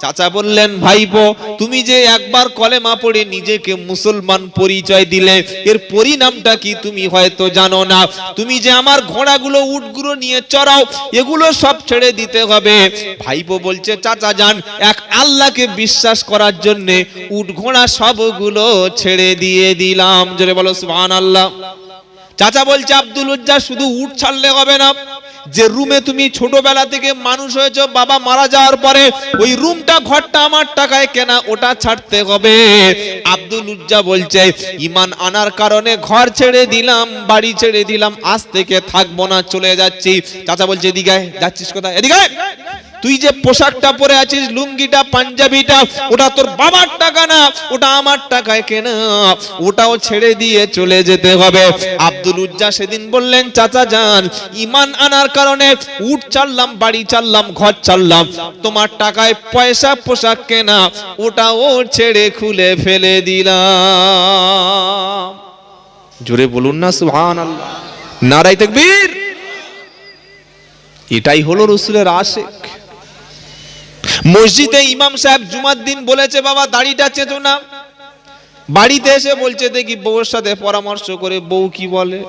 চাচা বললেন, ভাইপো তুমি যে একবার কলেমা পড়ে নিজেকে মুসলমান পরিচয় দিলে, এর পরিণামটা কি তুমি হয়তো জানো না। তুমি যে আমার ঘোড়াগুলো উটগুলো নিয়ে চড়াও, এগুলো সব ছেড়ে দিতে হবে। ভাইপো বলছে, চাচা যান এক আল্লাহকে বিশ্বাস করার জন্য উট ঘোড়া সবগুলো ছেড়ে দিয়ে দিলাম। জোরে বলো সুবহানাল্লাহ। চাচা বলছে, আব্দুল উজ্জা শুধু উট ছাড়লে হবে না, যে রুমে তুমি ছোটবেলা থেকে মানুষ হয়েছো, বাবা মারা যাওয়ার পরে ওই রুমটা ঘরটা আমার টাকায় কেনা, ওটা ছাড়তে হবে। আব্দুল উজ্জা বলছে, ঈমান আনার কারণে ঘর ছেড়ে দিলাম, বাড়ি ছেড়ে দিলাম, আজ থেকে থাকবো না, চলে যাচ্ছি। চাচা বলছে, এদিকে যাচ্ছিস কোথায়? এদিকে তুই যে পোশাকটা পরে আছিস, লুঙ্গিটা পাঞ্জাবিটা, ওটা তোর বাবার টাকা না, ওটা আমার টাকায় কেনা, ওটাও ছেড়ে দিয়ে চলে যেতে হবে। আব্দুল উজ্জা সেদিন বললেন, চাচা যান ঈমান আনার কারণে উট ছাড়লাম, বাড়ি ছাড়লাম, ঘর ছাড়লাম, তোমার টাকায় পয়সা পোশাক কেনা, ওটাও ছেড়ে খুলে ফেলে দিলাম। জোরে বলুন না সুবহানাল্লাহ, নারায়ে তাকবীর। এটাই হলো রাসূলের আশিক। মসজিদে ইমাম সাহেব জুমার দিন বলেছে, বাবা দাড়িটা চেঁচো না। বাড়িতে এসে বলছে, দেখি বউয়ের সাথে পরামর্শ করে বউ কি বলে।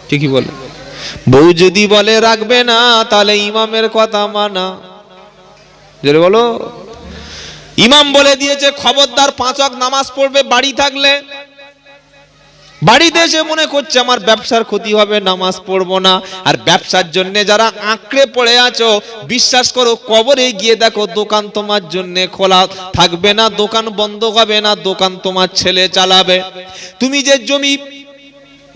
কি বলে? বউ যদি বলে রাখবে না, তাহলে ইমামের কথা মানা। জোরে বলো। ইমাম বলে দিয়েছে খবরদার 5 ওয়াক্ত নামাজ পড়বে বাড়ি থাকলে। বাড়িতে এসে মনে করছে আমার ব্যবসার ক্ষতি হবে, নামাজ পড়বো না। আর ব্যবসার জন্য যারা আঁকড়ে পড়ে আছো, বিশ্বাস করো কবরে গিয়ে দেখো দোকান তোমার জন্য খোলা থাকবে না, দোকান বন্ধ হবে না, দোকান তোমার ছেলে চালাবে। তুমি যে জমি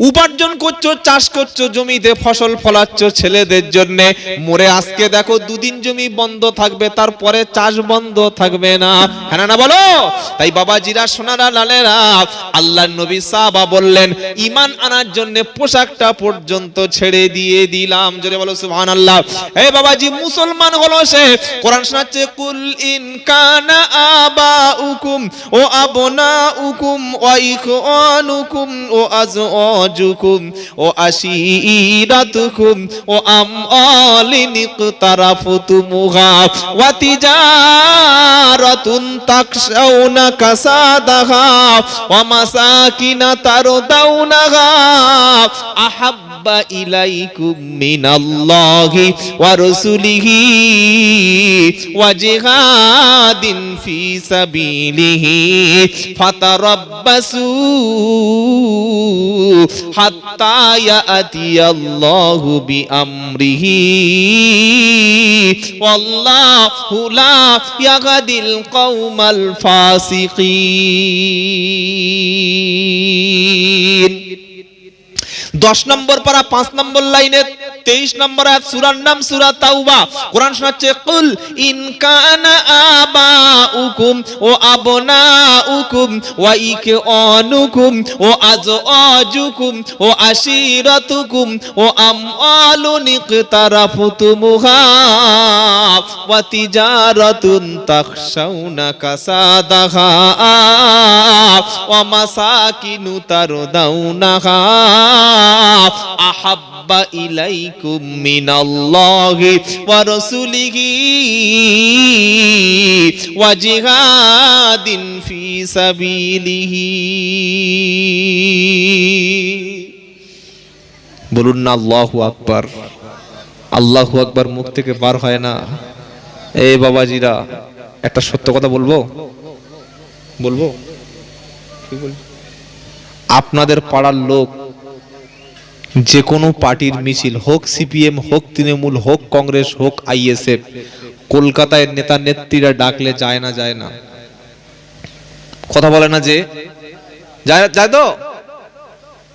উপার্জন করছো, চাষ করছো, জমিতে ফসল ফলাচ্ছ ছেলেদের জন্য, মরে আজকে দেখো 2 দিন জমি বন্ধ থাকবে, তারপরে চাষ বন্ধ থাকবে না। হ্যাঁ না বলো? তাই বাবাজিরা, সোনারা, লালেরা, আল্লাহর নবী সাহাবা বললেন, ঈমান আনার জন্য পোশাকটা পর্যন্ত ছেড়ে দিয়ে দিলাম। জোরে বলো সুবহানাল্লাহ। এই বাবাজি মুসলমান হলো সে, কোরআন শোনাচ্ছে, কুল ইন কানা আবাউকুম ও আবনাউকুম ওয়া ইখওয়ানুকুম ও আজওয়াজুকুম ও আশীরাতুকুম ও আমওয়ালিন ইকতারাফতুমুহা ওয়া তিজারাতুন তাকশাউনা কাসাদাহা ওয়া মাসাকিনা তারদাউনাহা আহাব্বা ইলাইকুম মিনাল্লাহি ওয়া রাসূলিহি ওয়া জিহাদিন ফি সাবিলিহি ফাতারাব্বাসু হাত্তা ইয়াতিয়াল্লাহু বিআমরিহি ওয়াল্লাহু লা ইয়াহদিল কওমাল ফাসিকিন। 10 নম্বর পারা 5 নম্বর লাইনে 23 নম্বর আয়াত, সূরার নাম সূরা তাওবা। কোরআন শোনাচ্ছে, কুল ইন কানা আবাউকুম ও আবনাউকুম ওয়া ইখওয়ানুকুম ও আজওয়াজুকুম ও আশিরাতুকুম ও আমওয়ালুন ইকতারাফতুমুহা ওয়া তিজারাতুন তাখশাউনা কাসাদাহা ওয়া মাসাকিনু তারদাউনাহা আহাব্বা ইলাইকুম মিনাল্লাহি ওয়া রাসূলিহি ওয়া জিহাদিন ফি সাবিলিহি। বলুন না আল্লাহু আকবার। আল্লাহু আকবার মুখ থেকে বার হয় না। এই বাবাজিরা, একটা সত্য কথা বলবো কি বলবো? আপনাদের পাড়ার লোক যে কোনো পার্টির মিছিল হোক, সিপিএম হোক, তৃণমূল হোক, কংগ্রেস হোক, আইএসএফ, কলকাতায় নেতা নেত্রীরা ডাকলে যায় না? কথা বলে না যে যায় তো?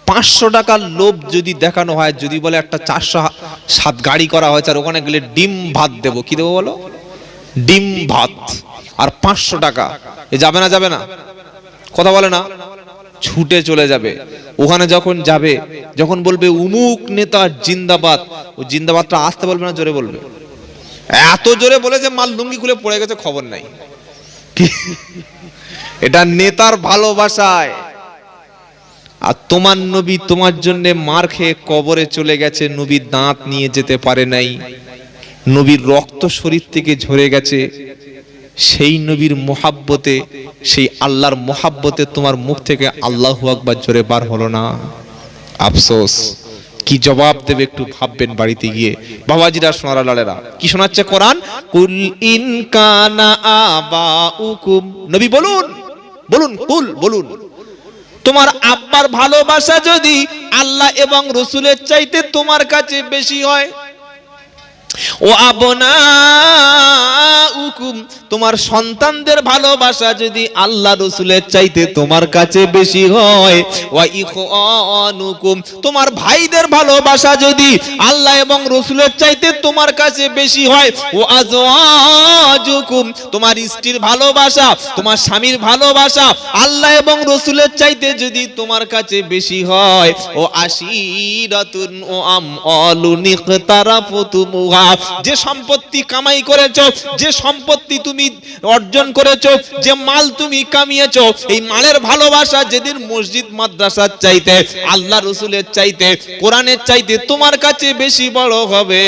500 টাকার লোভ যদি দেখানো হয়, যদি বলে একটা 407 গাড়ি করা হয়েছে আর ওখানে গেলে ডিম ভাত দেবো, কি দেবো বলো? ডিম ভাত। আর 500 টাকা, এ যাবে না? কথা বলে না? ছুটে চলে যাবে। ওখানে যখন যাবে, যখন বলবে উমুক নেতা জিন্দাবাদ, ও জিন্দাবাদটা আসতে বলবে না, জোরে বলবে। এত জোরে বলে যে মাল লুঙ্গি খুলে পড়ে গেছে, খবর নাই। এটা নেতার ভালোবাসায়। আর তোমার নবী তোমার জন্য মার খেয়ে কবরে চলে গেছে, নবীর দাঁত নিয়ে যেতে পারে নাই, নবীর রক্ত শরীর থেকে ঝরে গেছে। সেই নবীর মোহাব্বতে, সেই আল্লাহর মোহাব্বতে তোমার মুখ থেকে আল্লাহু আকবার জোরে বার হলো না। আফসোস। কি জবাব দেবে একটু ভাববেন বাড়িতে গিয়ে। বাবাজিরা, সোনারা লালেরা, কি শোনাচ্ছে কোরআন? কুল ইন কানা আবাউকুম, নবী বলুন কুল বলুন, তোমার আব্বার ভালোবাসা যদি আল্লাহ এবং রাসূলের চাইতে তোমার কাছে বেশি হয়, ও আবনাউকুম, তোমার সন্তানদের ভালোবাসা যদি আল্লাহ রাসূলের চাইতে তোমার কাছে বেশি হয়, ওয়া ইখওয়ানুকুম, তোমার ভাইদের ভালোবাসা যদি আল্লাহ এবং রাসূলের চাইতে তোমার কাছে বেশি হয়, ও আজওয়াজুকুম, তোমার স্ত্রীর ভালোবাসা, তোমার স্বামীর ভালোবাসা আল্লাহ এবং রাসূলের চাইতে যদি তোমার কাছে বেশি হয়, ও আশিরাতুন ও আমওয়ালুন ইকতারাফতুমুহা, যে সম্পত্তি কামাই করেছো, যে সম্পত্তি তুমি অর্জন করেছো, যে মাল তুমি কামিয়েছো, এই মালের ভালোবাসা যেদিন মসজিদ মাদ্রাসার চাইতে, আল্লাহ রাসূলের চাইতে, কোরআনের চাইতে তোমার কাছে বেশি বড় হবে।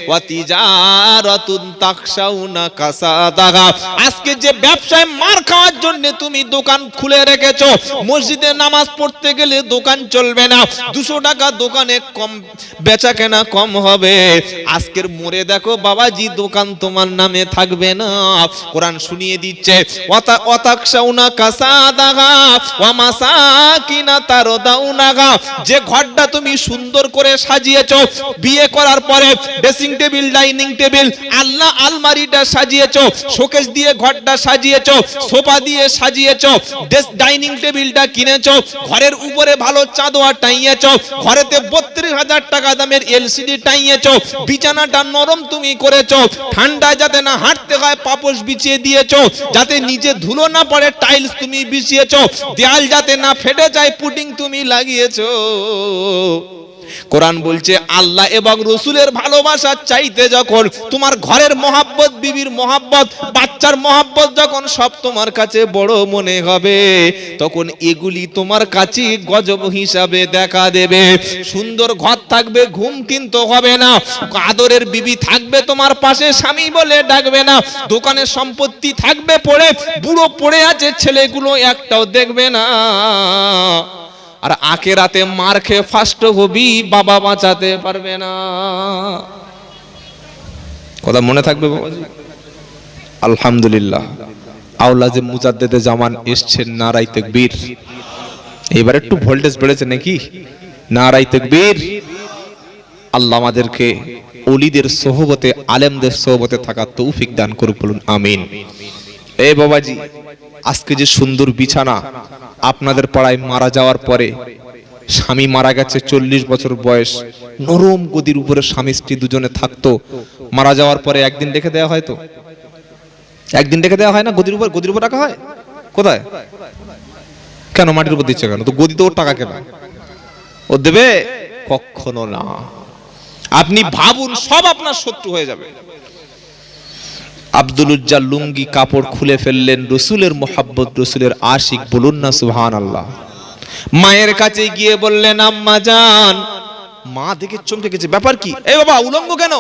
ওয়া তিজারাতুন তাখশাউনা কাসাদাহা, আজকে যে ব্যবসায় মার খাওয়ার জন্য তুমি দোকান খুলে রেখেছো, মসজিদে নামাজ পড়তে গেলে দোকান চলবে না, 200 টাকা দোকানে কম বেচা কেনা কম হবে, আজকের মোড়ে দেখো বাবাজি দোকান তোমার নামে থাকবে না। কোরআন শুনিয়ে দিচ্ছে, ওয়াতাকশাউনা কাসাদাহা ওয়া মাসাকিনা তারদাউনাহা, যে ঘরটা তুমি সুন্দর করে সাজিয়েছো, বিয়ে করার পরে ড্রেসিং টেবিল, ডাইনিং টেবিল, আল্লাহ আলমারিটা সাজিয়েছো, শোকেস দিয়ে ঘরটা সাজিয়েছো, সোফা দিয়ে সাজিয়েছো, ডাইনিং টেবিলটা কিনেছো, ঘরের উপরে ভালো চাদর টাইয়েছো, ঘরেতে 32,000 টাকা দামের এলসিডি টাইয়েছো, বিছানাটা নরম তুমি করেছো, ঠান্ডায় যাতে না হাঁটতে হয় পাপোশ বিছিয়ে দিয়েছো, যাতে নিচে ধুলো না পড়ে টাইলস তুমি বিছিয়েছো, দেয়াল যাতে না ফেটে যায় পুটিং তুমি লাগিয়েছো। কোরআন বলছে আল্লাহ এবং রাসূলের ভালোবাসা চাইতে যখন তোমার ঘরের মহাব্বত, বিবির মহাব্বত, বাচ্চার মহাব্বত যখন সব তোমার কাছে বড় মনে হবে, তখন এগুলি তোমার কাছে গজব হিসাবে দেখা দেবে। সুন্দর ঘর থাকবে, ঘুম কিন্তু হবে না, আদরের বিবি থাকবে তোমার পাশে, স্বামী বলে ডাকবে না, দোকানের সম্পত্তি থাকবে পড়ে, বুড়ো পড়ে আছে, ছেলেগুলো একটাও দেখবে না। আর আখিরাতে মার খেয়ে ফার্স্ট হবি, বাবা বাঁচাতে পারবে না। কথা মনে থাকবে বাবাজি। আলহামদুলিল্লাহ, আওলাদে মুজাদ্দেদে জামান এসছেন, নারায়ে তাকবীর। এবার একটু ভোল্টেজ বেড়েছে নাকি? নারায়ে তাকবীর। আল্লাহ আমাদেরকে ওলিদের সোহবতে, আলেমদের সোহবতে থাকার তৌফিক দান করুক, বলুন আমিন। এ বাবাজি, আজকে যে সুন্দর বিছানা, আপনাদের পাড়ায় মারা যাওয়ার পরে স্বামী মারা গেছে, 40 বছর বয়স, নরম গদির উপরে স্বামী স্ত্রী দুজনে থাকতো, মারা যাওয়ার পরে একদিন রেখে দেওয়া হয়, তো একদিন রেখে দেওয়া হয় না, গদির উপর রাখা হয়। কোথায়? কেন মাটির উপর দিচ্ছে কেন? তো গদি তো ওর টাকা কেন, ও দেবে? কখনো না। আপনি ভাবুন, সব আপনার শত্রু হয়ে যাবে। আব্দুল উজ্জা লুঙ্গি কাপড় খুলে ফেললেন, রসুলের মোহাব্বত, রসুলের আশিক, বলুন না সুবহানাল্লাহ। মায়ের কাছে গিয়ে বললেন, আম্মা জান। মা দেখে চমকে গেছে, ব্যাপার কি? এই বাবা উলঙ্গ কেন?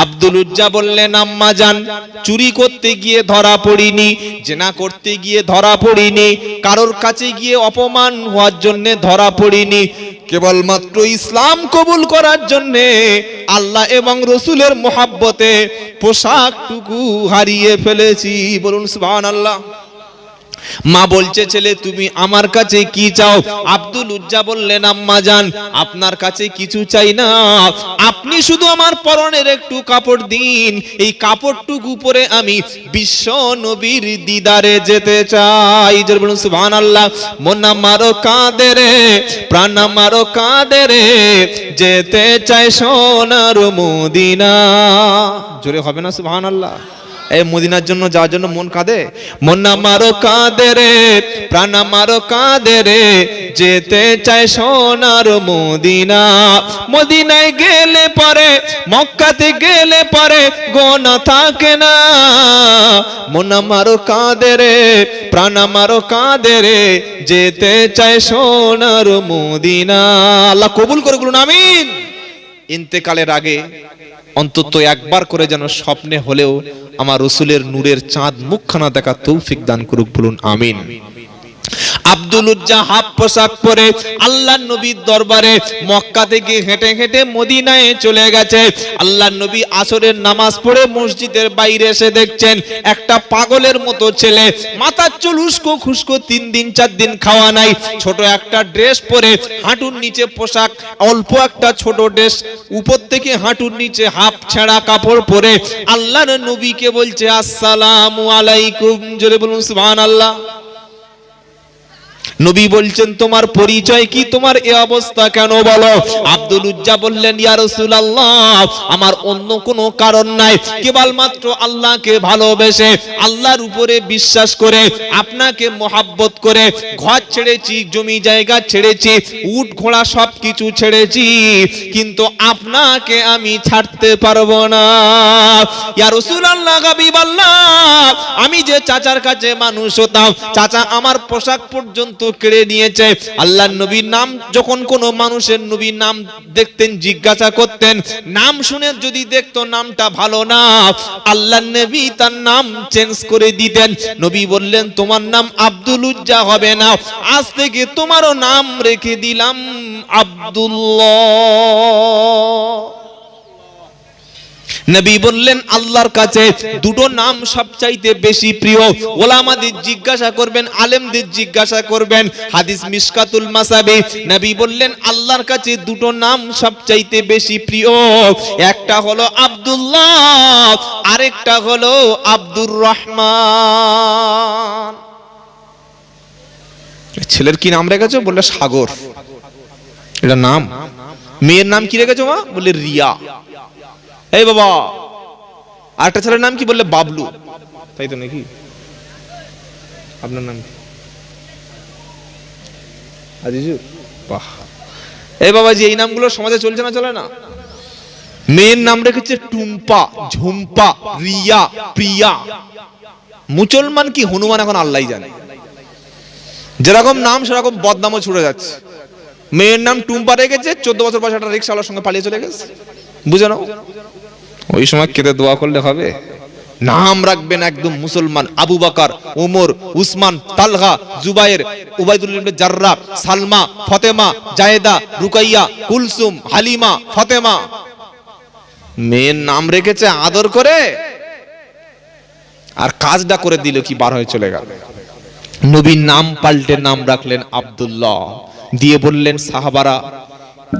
আব্দুল উজ্জা বললেন, আম্মা জান, চুরি করতে গিয়ে ধরা পড়িনি, জেনা করতে গিয়ে ধরা পড়িনি, কারোর কাছে গিয়ে অপমান হওয়ার জন্য ধরা পড়িনি, কেবলমাত্র ইসলাম কবুল করার জন্য আল্লাহ এবং রসুলের মোহাব্বতে পোশাকটুকু হারিয়ে ফেলেছি, বলুন সুবহানাল্লাহ। মা বলছে, ছেলে তুমি আমার কাছে কি চাও? আব্দুল উজ্জা বললেন, আম্মা জান, আপনার কাছে কিছু চাই না, আপনি শুধু আমার পরনের একটু কাপড় দিন, এই কাপড়টুকু পরে আমি বিশ্ব নবীর দিদারে যেতে চাই, জোরে বলুন সুবহানাল্লাহ। মন আমারও কাঁদে রে, প্রাণ আমারও কাঁদে রে, যেতে চাই সোনার মদিনা, জোরে হবে না সুবহানাল্লাহ? এই মদিনার জন্য যাওয়ার জন্য মন কাঁদে। মন আমারও কাঁদে রে, প্রাণ আমারও কাঁদে রে, যেতে চায় সোনার মদিনা। মদিনায় গেলে পরে, মক্কাতে গেলে পরে গোনা থাকে না। মন আমারও কাঁদে রে, প্রাণ আমারও কাঁদে রে, যেতে চায় সোনার মদিনা। আল্লাহ কবুল করে, বলুন আমিন। ইন্তেকালের আগে অন্তত একবার করে যেন স্বপ্নে হলেও আমার রসুলের নূরের চাঁদ মুখখানা দেখা তৌফিক দান করুক, বলুন আমিন। আব্দুল উজ্জা হাফ পোশাক পরে আল্লাহর নবীর দরবারে মক্কা থেকে হেঁটে হেঁটে মদিনায় চলে গেছে। আল্লাহর নবী আসরের নামাজ পড়ে মসজিদের বাইরে এসে দেখছেন একটা পাগলের মতো ছেলে, মাথার চুল উস্কো খুস্কো, 3 দিন 4 দিন খাওয়া নাই, ছোট একটা ড্রেস পরে, হাঁটুর নিচে পোশাক, অল্প একটা ছোট ড্রেস, উপর থেকে হাঁটুর নিচে হাফ ছেঁড়া কাপড় পরে আল্লাহর নবীকে বলছে, আসসালামু আলাইকুম, জোরে বলুন সুবহানাল্লাহ। নবী বলছেন, তোমার পরিচয় কি? তোমার এই অবস্থা কেন বলো? আব্দুল উজ্জা বললেন, ইয়া রাসূলুল্লাহ, আমার অন্য কোনো কারণ নাই, কেবলমাত্র আল্লাহকে ভালোবেসে, আল্লাহর উপরে বিশ্বাস করে, আপনাকে মোহাব্বত করে ঘর ছেড়েছি, জমি জায়গা ছেড়েছি, উট ঘোড়া সবকিছু ছেড়েছি, কিন্তু আপনাকে আমি ছাড়তে পারবো না। ইয়া রাসূলুল্লাহ, হাবিবাল্লাহ, আমি যে চাচার কাছে মানুষ হতাম, চাচা আমার পোশাক পর্যন্ত কেড়ে নিয়েছে। আল্লাহর নবীর নাম যখন কোন মানুষের নবীর নাম দেখতেন, জিজ্ঞাসা করতেন, নাম শুনে যদি দেখতো নামটা ভালো না, আল্লাহর নবী তার নাম চেঞ্জ করে দিতেন। নবী বললেন, তোমার নাম আব্দুল উজ্জা হবে না, আজ থেকে তোমারও নাম রেখে দিলাম আব্দুল্লাহ। নবী বললেন, আল্লাহর কাছে দুটো নাম সবচাইতে বেশি প্রিয়। ওলামাদের জিজ্ঞাসা করবেন, আলেমদের জিজ্ঞাসা করবেন, হাদিস মিশকাতুল মাসাবি, নবী বললেন, আল্লাহর কাছে দুটো নাম সবচাইতে বেশি প্রিয়, একটা হলো আব্দুল্লাহ, আরেকটা হলো আব্দুর রহমান। ছেলের কি নাম রেখেছো? বললে সাগর, এটা নাম। মেয়ের নাম কি রেখেছো মা? বললে রিয়া। এই বাবা, আরেকটা ছেলের নাম কি? বললে বাবলু। তাই তো নাকি? আপনার নাম কি? আজিজুর। বাহ। এই বাবাজি, এই নামগুলো সমাজে চলছে না, চলে না? মেয়ের নাম রেখেছে টুম্পা, ঝুম্পা, রিয়া, প্রিয়া। মুসলমান কি হনুমান এখন আল্লাহই জানে। যেরকম নাম সেরকম বদনামও ছুড়ে যাচ্ছে। মেয়ের নাম টুম্পা রেখেছে, 14 বছর বয়সে একটা রিকশাওয়ালার সঙ্গে পালিয়ে চলে গেছে। বুঝে নাও, ওই সময় কেঁদে দোয়া করলে হবে? নাম রাখবেন একদম মুসলমান, আবু বকর, ওমর, উসমান, তালহা, জুবায়ের, উবাইদুল্লাহ ইবনে জাররাহ, সালমা, ফাতেমা, জায়েদা, রুকাইয়া, কুলসুম, হালিমা, ফাতেমা। মেয়ের নাম রেখেছে আদর করে, আর কাজটা করে দিল কি, বার হয়ে চলে গেল। নবীর নাম পাল্টে নাম রাখলেন আব্দুল্লাহ। দিয়ে বললেন, সাহাবারা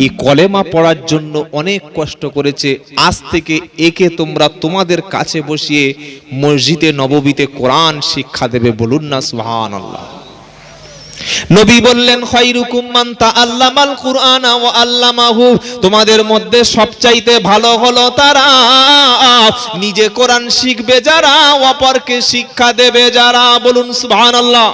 এই কলেমা পড়ার জন্য অনেক কষ্ট করেছে, আজ থেকে একে তোমরা তোমাদের কাছে বসিয়ে মসজিদে নববীতে কোরআন শিক্ষা দেবে। বলুন না সুবহানাল্লাহ। নবী বললেন, খায়রুকুম মান তাআল্লামাল কুরআনা ওয়া আল্লামাহু, তোমাদের মধ্যে সবচাইতে ভালো হলো তারা নিজে কোরআন শিখবে যারা, অপরকে শিক্ষা দেবে যারা। বলুন সুবহানাল্লাহ।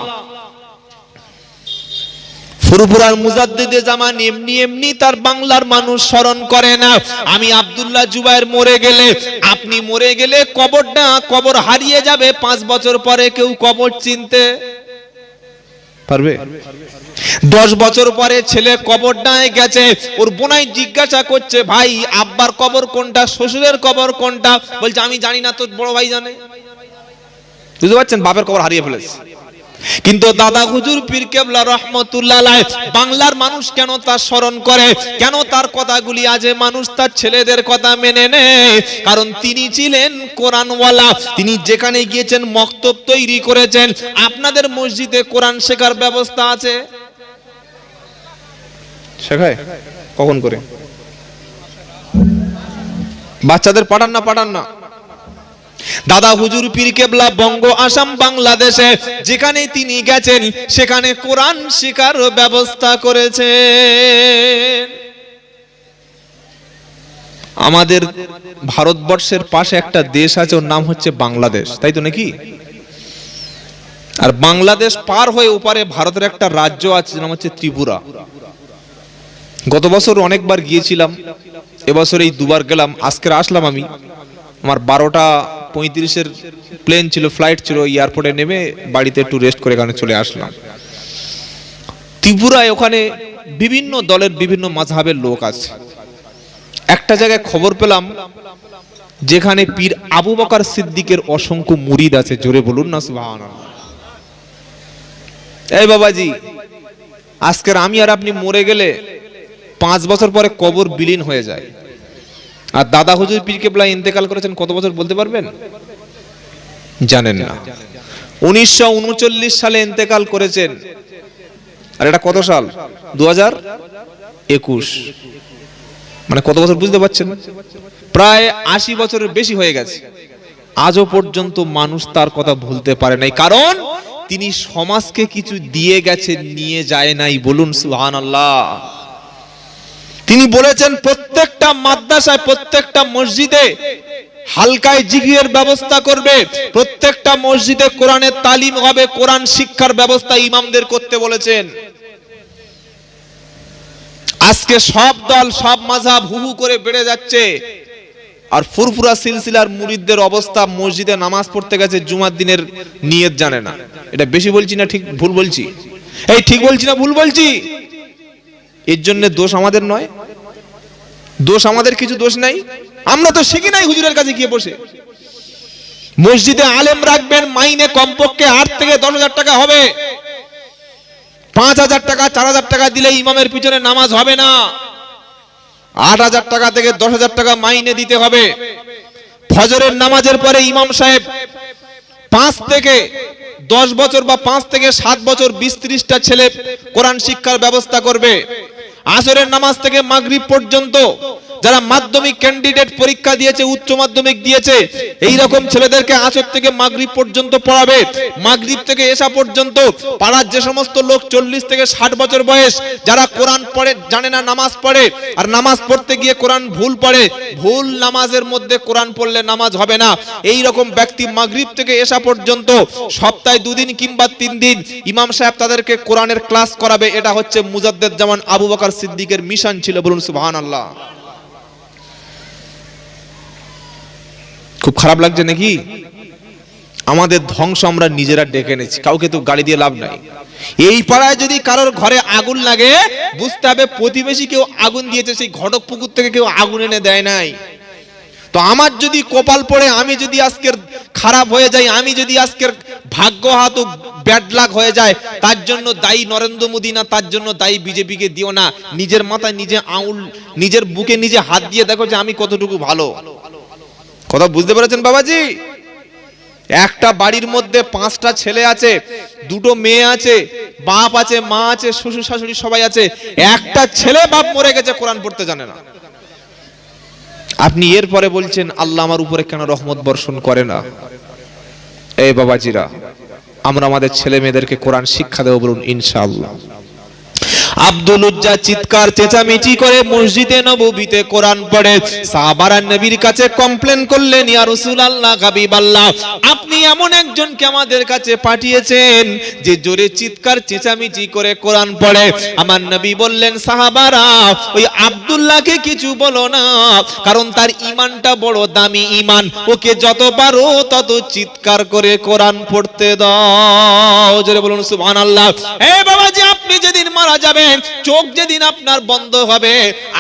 ফুরফুরার মুজাদ্দিদে জামান এমনি এমনি তার বাংলার মানুষ স্মরণ করে না। আমি আব্দুল্লাহ জুবায়ের মরে গেলে, আপনি মরে গেলে কবর হারিয়ে যাবে, 5 বছর পরে কেউ কবর চিনতে পারবে? 10 বছর পরে ছেলে কবরটায় গেছে, ওর বোনাই জিজ্ঞাসা করছে, ভাই আব্বার কবর কোনটা, শ্বশুরের কবর কোনটা? বলছে আমি জানি না, তো বড় ভাই জানে। বুঝতে পারছেন, বাপের কবর হারিয়ে ফেলেছে। কিন্তু দাদা হুজুর পীর কেবলা রহমতুল্লাহ আলাইহি বাংলার মানুষ কেন তার স্মরণ করে, কেন তার কথাগুলি আজে মানুষ তার ছেলেদের কথা মেনে নেয়? কারণ তিনি ছিলেন কোরআনওয়ালা। তিনি যেখানে গিয়েছেন মক্তব তৈরি করেছেন। আপনাদের মসজিদে কোরআন শেখার ব্যবস্থা আছে? শেখায় কখন করে? বাচ্চাদের পাঠান না? দাদা হুজুর পীর কেবলা বঙ্গ, আসাম, বাংলাদেশে যেখানে তিনি গেছেন সেখানে কোরআন শিক্ষার ব্যবস্থা করেছেন। আমাদের ভারতবর্ষের পাশে একটা দেশ আছে, ওর নাম হচ্ছে বাংলাদেশ, তাই তো নাকি? আর বাংলাদেশ পার হয়ে ওপারে ভারতের একটা রাজ্য আছে, নাম হচ্ছে ত্রিপুরা। গত বছর অনেকবার গিয়েছিলাম, এবছর এই 2বার গেলাম। আজকে আসলাম আমি, আমার 12:35-এর প্লেন ছিল, ফ্লাইট ছিল, এয়ারপোর্টে নেমে বাড়িতে একটু রেস্ট করে এখানে চলে আসলাম। ত্রিপুরায় ওখানে বিভিন্ন দলের বিভিন্ন মাযহাবের লোক আছে। একটা জায়গায় খবর পেলাম যেখানে পীর আবু বকর সিদ্দিকের অসংখ্য মুরিদ আছে। জোরে বলুন না সুবহানাল্লাহ। এই বাবাজি, আজকের আমি আর আপনি মরে গেলে 5 বছর পরে কবর বিলীন হয়ে যায়। আর দাদা হুজুর পীর কেবলা ইন্তেকাল করেছেন কত বছর বলতে পারবেন? জানেন না। 1939 সালে ইন্তেকাল করেছেন। আর এটা কত সাল? 2021। মানে কত বছর বুঝতে পারছেন? প্রায় 80 বছরের বেশি হয়ে গেছে। আজও পর্যন্ত মানুষ তার কথা ভুলতে পারে নাই, কারণ তিনি সমাজকে কিছু দিয়ে গেছেন, নিয়ে যায় নাই। বলুন সুবহানাল্লাহ। তিনি বলেছেন প্রত্যেকটা মাদ্রাসায়, প্রত্যেকটা মসজিদে হালকায় জিকিরের ব্যবস্থা করবে, প্রত্যেকটা মসজিদে কোরআনের তালিম হবে, কোরআন শিক্ষার ব্যবস্থা ইমামদের করতে বলেছেন। আজকে সব দল, সব মাযহাব হু হু করে বেড়ে যাচ্ছে। আর ফুরফুরা সিলসিলার মুরিদদের অবস্থা, মসজিদে নামাজ পড়তে গেছে, জুমার দিনের নিয়ত জানে না। এটা বেশি বলছি না ঠিক ভুল বলছি? এই ঠিক বলছি না ভুল বলছি? এর জন্য দোষ আমাদের নয়, দোষ আমাদের কিছু দোষ নাই। আমরা তো শিখি নাই হুজুরের কাছে গিয়ে বসে। মসজিদে আলেম রাখবেন, মাইনে কমপক্ষে 8 থেকে 10,000 টাকা হবে। 5,000 টাকা 4,000 টাকা দিলে ইমামের পিছনে নামাজ হবে না। 8,000 টাকা থেকে 10,000 টাকা মাইনে দিতে হবে। ফজরের নামাজের পরে ইমাম সাহেব 5 থেকে 10 বছর বা 5 থেকে 7 বছর 20-30টা ছেলে কোরআন শিক্ষার ব্যবস্থা করবে। আসরের নামাজ থেকে মাগরিব পর্যন্ত যারা মাধ্যমিক ক্যান্ডিডেট পরীক্ষা দিয়েছে, উচ্চ মাধ্যমিক দিয়েছে, এই রকম ছেলেদেরকে আসর থেকে মাগরিব পর্যন্ত পড়াবে। মাগরিব থেকে এশা পর্যন্ত পাড়ার যে সমস্ত লোক 40 থেকে 60 বছর বয়স, যারা কোরআন পড়ে জানে না, নামাজ পড়ে, আর নামাজ পড়তে গিয়ে কোরআন ভুল পড়ে, ভুল নামাজের মধ্যে কোরআন পড়লে নামাজ হবে না, এই রকম ব্যক্তি মাগরিব থেকে এশা পর্যন্ত সপ্তাহে 2 দিন কিংবা 3 দিন ইমাম সাহেব তাদেরকে কোরআনের ক্লাস করাবে। এটা হচ্ছে মুজাদ্দেদ জামান আবু বকর সিদ্দিকের মিশন ছিল। বলুন সুবহানাল্লাহ। খুব খারাপ লাগছে নাকি? আমাদের ধ্বংস আমরা নিজেরা ডেকে এনেছি, কাউকে তো গালি দিয়ে লাভ নাই। এই পাড়ায় যদি কারোর ঘরে আগুন লাগে, বুঝতে হবে প্রতিবেশী কেউ আগুন দিয়েছে, সেই ঘটক পুকুর থেকে কেউ আগুন এনে দেয় নাই। তো আমার যদি কপাল পড়ে, আমি যদি আজকের খারাপ হয়ে যাই, আমি যদি আজকের ভাগ্য হাত ব্যাড লাক হয়ে যায়, তার জন্য দায়ী নরেন্দ্র মোদী না, তার জন্য দায়ী বিজেপিকে দিও না। নিজের মাথায় নিজে আঙুল, নিজের বুকে নিজে হাত দিয়ে দেখো যে আমি কতটুকু ভালো। কথা বুঝতে পেরেছেন বাবাজি? একটা বাড়ির মধ্যে 5টা ছেলে আছে, 2টো মেয়ে আছে, বাপ আছে, মা আছে, শ্বশুর শাশুড়ি সবাই আছে, একটা ছেলে বাপ মরে গেছে, কোরআন পড়তে জানে না। আপনি এরপরে বলছেন আল্লাহ আমার উপরে কেন রহমত বর্ষণ করে না? এই বাবাজিরা, আমরা আমাদের ছেলে মেয়েদেরকে কোরআন শিক্ষা দেব, বলুন ইনশাআল্লাহ। আব্দুল উজ্জা চিৎকার চেঁচামেচি করে মসজিদে নববীতে কোরআন পড়ে। সাহাবারা নবীর কাছে কমপ্লেন করলেন, ইয়া রাসূলুল্লাহ, হাবিবাল্লাহ, আপনি এমন একজনকে আমাদের কাছে পাঠিয়েছেন যে জোরে চিৎকার চেঁচামেচি করে কোরআন পড়ে। আমার নবী বললেন, সাহাবারা, ওই আব্দুল্লাহকে কিছু বলো না, কারণ তার ঈমানটা বড় দামি ঈমান, ওকে যত পারো তত চিৎকার করে কোরআন পড়তে দাও। জোরে বলুন সুবহানাল্লাহ। হে বাবাজি, আপনি যেদিন মারা যাবেন, চোখ যেদিন আপনার বন্ধ হবে,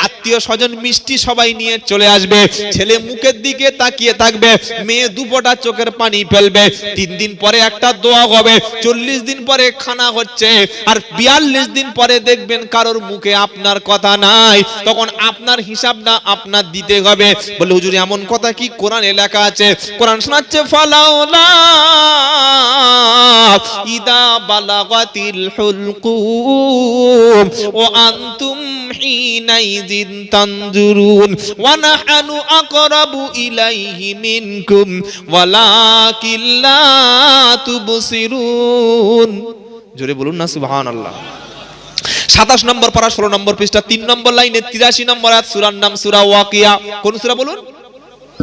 আত্মীয় স্বজন মিষ্টি সবাই নিয়ে চলে আসবে, ছেলে মুখের দিকে তাকিয়ে থাকবে, মেয়ে দুপোটা চোখের পানি ফেলবে, 3 দিন পরে একটা দোয়া হবে, 40 দিন পরে খানা হচ্ছে, আর 42 দিন পরে দেখবেন কারোর মুখে আপনার কথা নাই, তখন আপনার হিসাবটা আপনার দিতে হবে। বলে হুজুর এমন কথা কি কোরআনে লেখা আছে? কোরআন শোনাচ্ছে, ফালাউলা ইদা বালাগাতিল হুলকুম ওয়া আনতুম হিনাইযিন তানজুরুন ওয়া নাহনু আকরাবু ইলাইহি মিনকুম ওয়ালাকিন লা তুবসিরুন। জোরে বলুন না সুবহানাল্লাহ। 27 নম্বর পারা 16 নম্বর পৃষ্ঠা 3 নম্বর লাইনে 83 নম্বর আয়াত, সূরার নাম সূরা ওয়াকিয়া। কোন সূরা বলুন?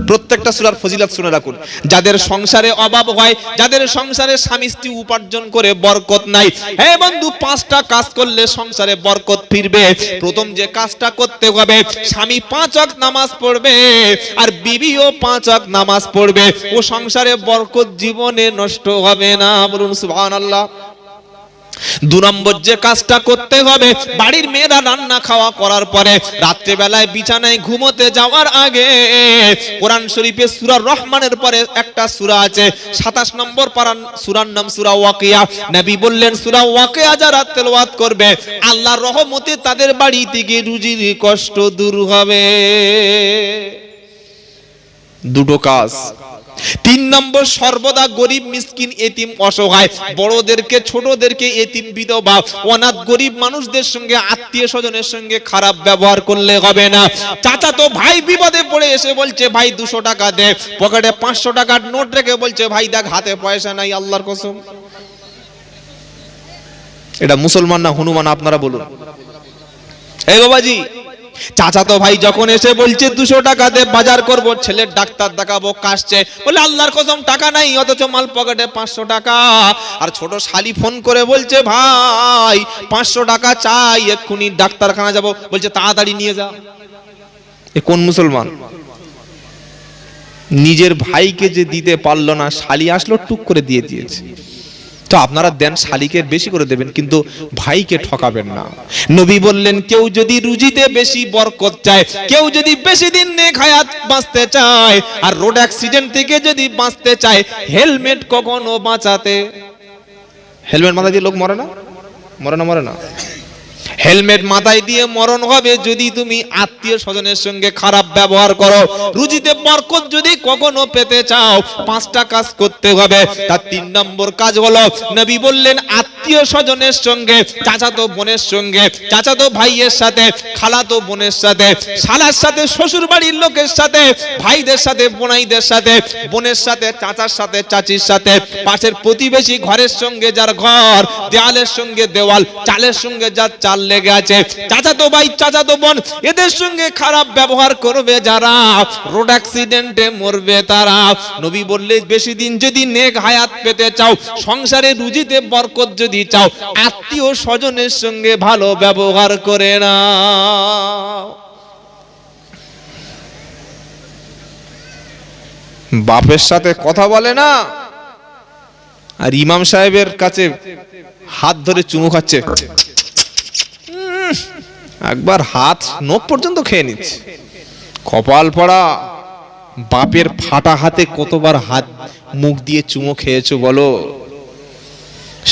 প্রত্যেকটা সূরার ফজিলত শুনে রাখুন। যাদের সংসারে অভাব হয়, যাদের সংসারে স্বামী স্ত্রী উপার্জন করে বরকত নাই, হে বন্ধু, 5টা কাজ করলে সংসারে বরকত ফিরবে। প্রথম যে কাজটা করতে হবে, স্বামী 5 ওয়াক্ত নামাজ পড়বে আর বিবিও 5 ওয়াক্ত নামাজ পড়বে, ও সংসারে বরকত জীবনে নষ্ট হবে না, বলুন সুবহানাল্লাহ। 2 নম্বর যে কাজটা করতে হবে, বাড়ির মেয়েরা রান্না খাওয়া করার পরে রাত্রে বেলায় বিছানায় ঘুমোতে যাওয়ার আগে কোরআন শরীফে সূরা রহমানের পরে একটা সূরা আছে, 27 নম্বর পারা, সূরার নাম সূরা ওয়াকিয়া। নবী বললেন, সূরা ওয়াকিয়া যারা তেলাওয়াত করবে, আল্লাহর রহমতে তাদের বাড়ি থেকে রুজির কষ্ট দূর হবে। 2টো কাজ। 3 নম্বর, সর্বদা গরিব মিসকিন এতিম অসহায় বড়দেরকে ছোটদেরকে এতিম বিধবা অনাথ গরিব মানুষদের সঙ্গে আত্মীয় স্বজনের সঙ্গে খারাপ ব্যবহার করলে হবে না। চাচা তো ভাই বিপদে পড়ে এসে বলছে, ভাই 200 টাকা দে, পকেটে 500 টাকার নোট রেখে বলছে, ভাই দেখ হাতে পয়সা নাই, আল্লাহর কসম। এটা মুসলমান না হনুমান? আপনারা বলুন। এই বাবাজি, চাচা তো ভাই যখন এসে বলছে 200 টাকা দে, বাজার করব, ছেলের ডাক্তার দেখাবো, কাশছে, বলে আল্লাহর কসম টাকা নাই, অথচ মাল পকেটে 500 টাকা। আর ছোট শালি ফোন করে বলছে, ভাই 500 টাকা চাই, এক্ষুনি ডাক্তারখানা যাব, বলছে তাড়াতাড়ি নিয়ে যা। এ কোন মুসলমান? নিজের ভাইকে যে দিতে পারলো না, শালি আসলো টুক করে দিয়ে দিয়েছে। তো আপনারা দেন, শালিকে বেশি করে দেবেন, কিন্তু ভাইকে ঠকাবেন না। নবী বললেন, কেউ যদি রুজিতে বেশি বরকত চায়, কেউ যদি বেশি দিন নেক হায়াত বাঁচতে চায়, আর রোড অ্যাক্সিডেন্ট থেকে যদি বাঁচতে চায়, হেলমেট কখনো বাঁচাতে, হেলমেট মাথায় দিয়ে লোক মরে না? মরে না? মরে না। হেলমেট মাথায় দিয়ে মরণ হবে যদি তুমি আত্মীয় স্বজনের সঙ্গে খারাপ ব্যবহার করো। রুজিতে বরকত যদি কখনো পেতে চাও, 5টা কাজ করতে হবে। তার 3 নম্বর কাজ হলো, নবী বললেন, আত্মীয় স্বজনের সঙ্গে, চাচাতো বোনের সঙ্গে, চাচাতো ভাইয়ের সাথে, খালাতো বোনের সাথে, শালার সাথে, শ্বশুর বাড়ির লোকের সাথে, ভাইদের সাথে, বোনাইদের সাথে, বোনের সাথে, চাচার সাথে, চাচির সাথে, পাশের প্রতিবেশী ঘরের সঙ্গে যার ঘর, দেওয়ালের সঙ্গে দেওয়াল, চালের সঙ্গে যার চাল লেগে আছে, চাচাতো ভাই, চাচাতো বোন, এদের সঙ্গে খারাপ ব্যবহার করবে যারা, রোড অ্যাক্সিডেন্টে মরবে তারা। নবী বললে, বেশি দিন যদি নেক হায়াত পেতে চাও, সংসারে রুজিতে বরকত যদি চাও, আত্মীয় স্বজনের সঙ্গে ভালো ব্যবহার করে নাও। বাপের সাথে কথা বলে না, আর ইমাম সাহেবের কাছে হাত ধরে চুমু খাচ্ছে, একবার হাত নখ পর্যন্ত খেয়ে নিচ্ছে। কপাল পড়া, বাপের ফাটা হাতে কতবার হাত মুখ দিয়ে চুমো খেয়েছো বলো?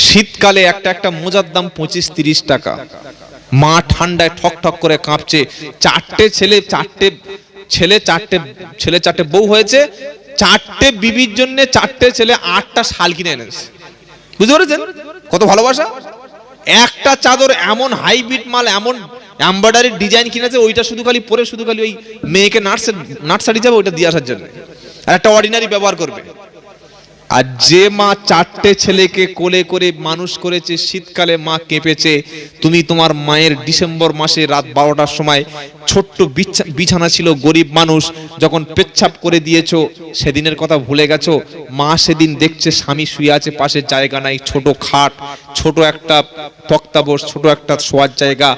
শীতকালে একটা মোজার দাম 25-30 টাকা। মা ঠান্ডায় ঠক ঠক করে কাঁপছে, 4টে ছেলে, 4টে বউ হয়েছে, চারটে বিবির জন্য চারটে ছেলে 8টা শাল কিনে এনেছে। বুঝতে পেরেছেন কত ভালোবাসা? একটা চাদর এমন হাইব্রিড মাল, এমন এমব্রয়ডারি ডিজাইন কিনেছে, ওইটা শুধু খালি পরে শুধু খালি ওই মেয়েকে নার্সারি যাবে ওইটা দিয়ে আসার জন্য, আর একটা অর্ডিনারি ব্যবহার করবে। আর যে মা চারটে ছেলেকে কোলে করে মানুষ করেছে, শীতকালে মা কেঁপেছে, তুমি তোমার মায়ের ডিসেম্বর মাসে রাত 12টার সময় ছোট্ট বিছানা ছিল, গরিব মানুষ, যখন পেচ্ছাপ করে দিয়েছো সেদিনের কথা ভুলে গেছো। মা সেদিন দেখছে স্বামী শুয়ে আছে, পাশে জায়গা নাই, ছোট খাট, ছোট একটা তক্তাবোস, ছোট একটা শোয়ার জায়গা,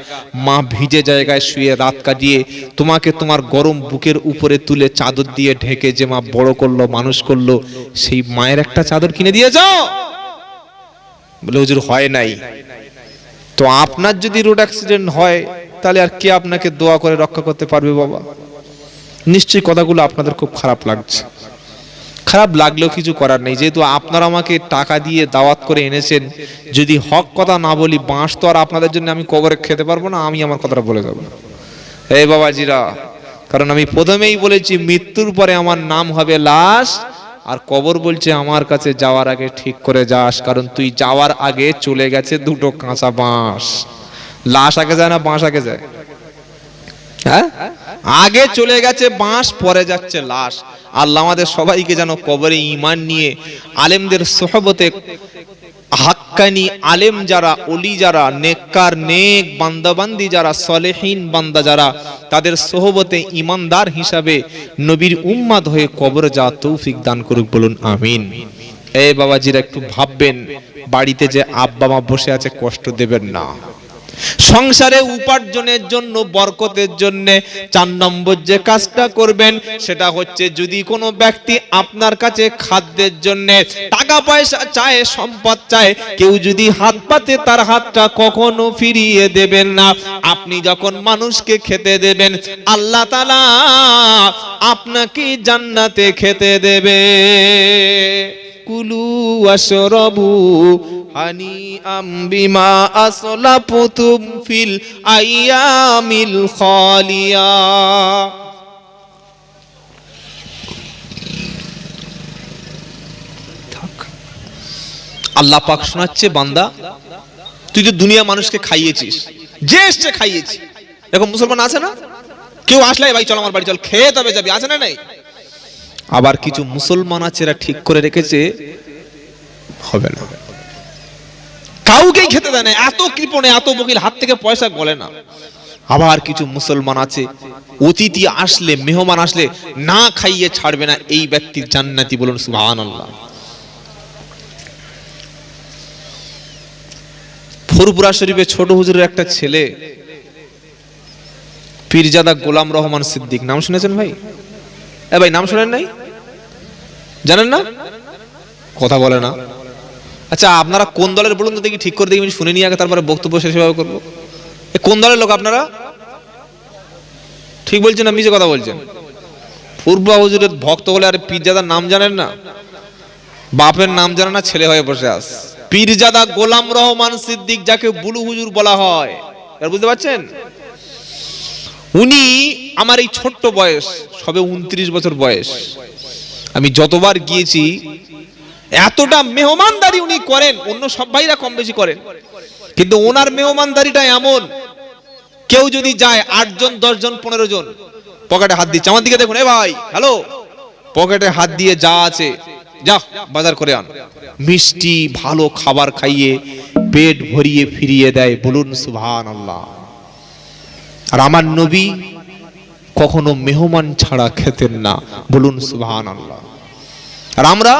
মা ভিজে জায়গায় শুয়ে রাত কাটিয়ে তোমাকে তোমার গরম বুকের উপরে তুলে চাদর দিয়ে ঢেকে যে মা বড় করলো, মানুষ করলো, সেই মায়ের একটা চাদর কিনে দিয়েছ? বলে হুজুর হয় নাই। তো আপনার যদি রোড অ্যাক্সিডেন্ট হয় তাহলে আর কে আপনাকে দোয়া করে রক্ষা করতে পারবে বাবা? নিশ্চয়ই কথাগুলো আপনাদের খুব খারাপ লাগছে। খারাপ লাগলেও কিছু করার নেই, যেহেতু আপনারা আমাকে টাকা দিয়ে দাওয়াত করে এনেছেন। যদি হক কথা না বলি, বাঁশ তো আর আপনাদের জন্য আমি কবরে খেতে পারবো না, আমি আমার কথাটা বলে যাবো। এই বাবাজিরা, কারণ আমি প্রথমেই বলেছি মৃত্যুর পরে আমার নাম হবে লাশ, আর কবর বলছে আমার কাছে যাওয়ার আগে ঠিক করে যাস, কারণ তুই যাওয়ার আগে চলে গেছে দুটো কাঁচা বাঁশ। লাশ আগে যায় না বাঁশ আগে যায়? হ্যাঁ, আগে চলে গেছে বাঁশ, পরে যাচ্ছে লাশ। আল্লাহ আমাদের সবাইকে যেন কবরে ঈমান নিয়ে আলেমদের সোহবতে, হাক্কানি আলেম যারা, ওলি যারা, নেককার নেক বান্দাবান্দি যারা, সলেহীন বান্দা যারা, তাদের সোহবতে ঈমানদার হিসাবে নবীর উম্মাদ হয়ে কবরে যাওয়ার তৌফিক দান করুক, বলুন আমিন। এই বাবাজিরা একটু ভাববেন, বাড়িতে যে আব্বা মা বসে আছে কষ্ট দেবেন না। সংসারে উপার্জনের জন্য, বরকতের জন্য 4 নম্বর যে কাজটা করবেন সেটা হচ্ছে, যদি কোনো ব্যক্তি আপনার কাছে খাদ্যের জন্য টাকা পয়সা চায়, সম্পদ চায়, কেউ যদি হাত পাতে তার হাতটা কখনো ফিরিয়ে দেবেন না। আপনি যখন মানুষকে খেতে দেবেন, আল্লাহ তাআলা আপনাকে জান্নাতে খেতে দেবে। কুলু ওয়াশরাবু হানিআম বিমা আসলাফতুম ফিল আইয়ামিল খালিয়া। আল্লাহ পাক শোনাচ্ছে, বান্দা তুই তো দুনিয়া মানুষকে খাইয়েছিস, যে এসছে খাইয়েছি। এরকম মুসলমান আছে না? কেউ আসলে ভাই চল আমার বাড়ি চল, খেয়ে তবে যাবি, আছে না? নাই। আবার কিছু মুসলমান আছে এরা ঠিক করে রেখেছে হবে না, কাউকেই খেতে দেয় না, এত কৃপণে, এত বকিল, হাত থেকে পয়সা গলে না। আবার কিছু মুসলমান আছে অতিথি আসলে, মেহমান আসলে না খাইয়ে ছাড়বে না, এই ব্যক্তি জান্নাতি, বলুন সুবহানাল্লাহ। ফুরপুরা শরীফে ছোট হুজুরের একটা ছেলে, পীরজাদা গোলাম রহমান সিদ্দিক, নাম শুনেছেন ভাই? এ ভাই নাম শুনেন নাই? জানেন না? কথা বলে না। আচ্ছা আপনারা কোন দলের বলুন তো দেখি, ঠিক করে দেখি, আমি শুনে নিয়ে আগে তারপরে বক্তব্য সেভাবে করবো। কোন দলের লোক আপনারা? ঠিক বলছেন না মিছে কথা বলছেন? পূর্ব হুজুরের ভক্ত হলে আর পীরজাদার নাম জানেন না? বাপের নাম জানেন না, ছেলে হয়ে বসে আস। পীরজাদা গোলাম রহমান সিদ্দিক, যাকে বুলু হুজুর বলা হয়, বুঝতে পারছেন? উনি আমার এই ছোট্ট বয়স, সবে 29 বছর বয়স, আমি যতবার গিয়েছি এতটা মেহমানদারি উনি করেন, অন্য সব ভাইরা কম বেশি করেন, কিন্তু ওনার মেহমানদারিটা এমন, কেউ যদি যায় 8 জন 10 জন 15 জন পকেটে হাত দিচ্ছে, আমার দিকে দেখুন, এ ভাই হ্যালো, পকেটে হাত দিয়ে যা আছে যা বাজার করে আন, মিষ্টি ভালো খাবার খাইয়ে পেট ভরিয়ে ফিরিয়ে দেয়, বলুন সুবহানাল্লাহ। আর আমার নবী কখনো মেহমান ছাড়া খেতেন না, বলুন সুবহানাল্লাহ। আর আমরা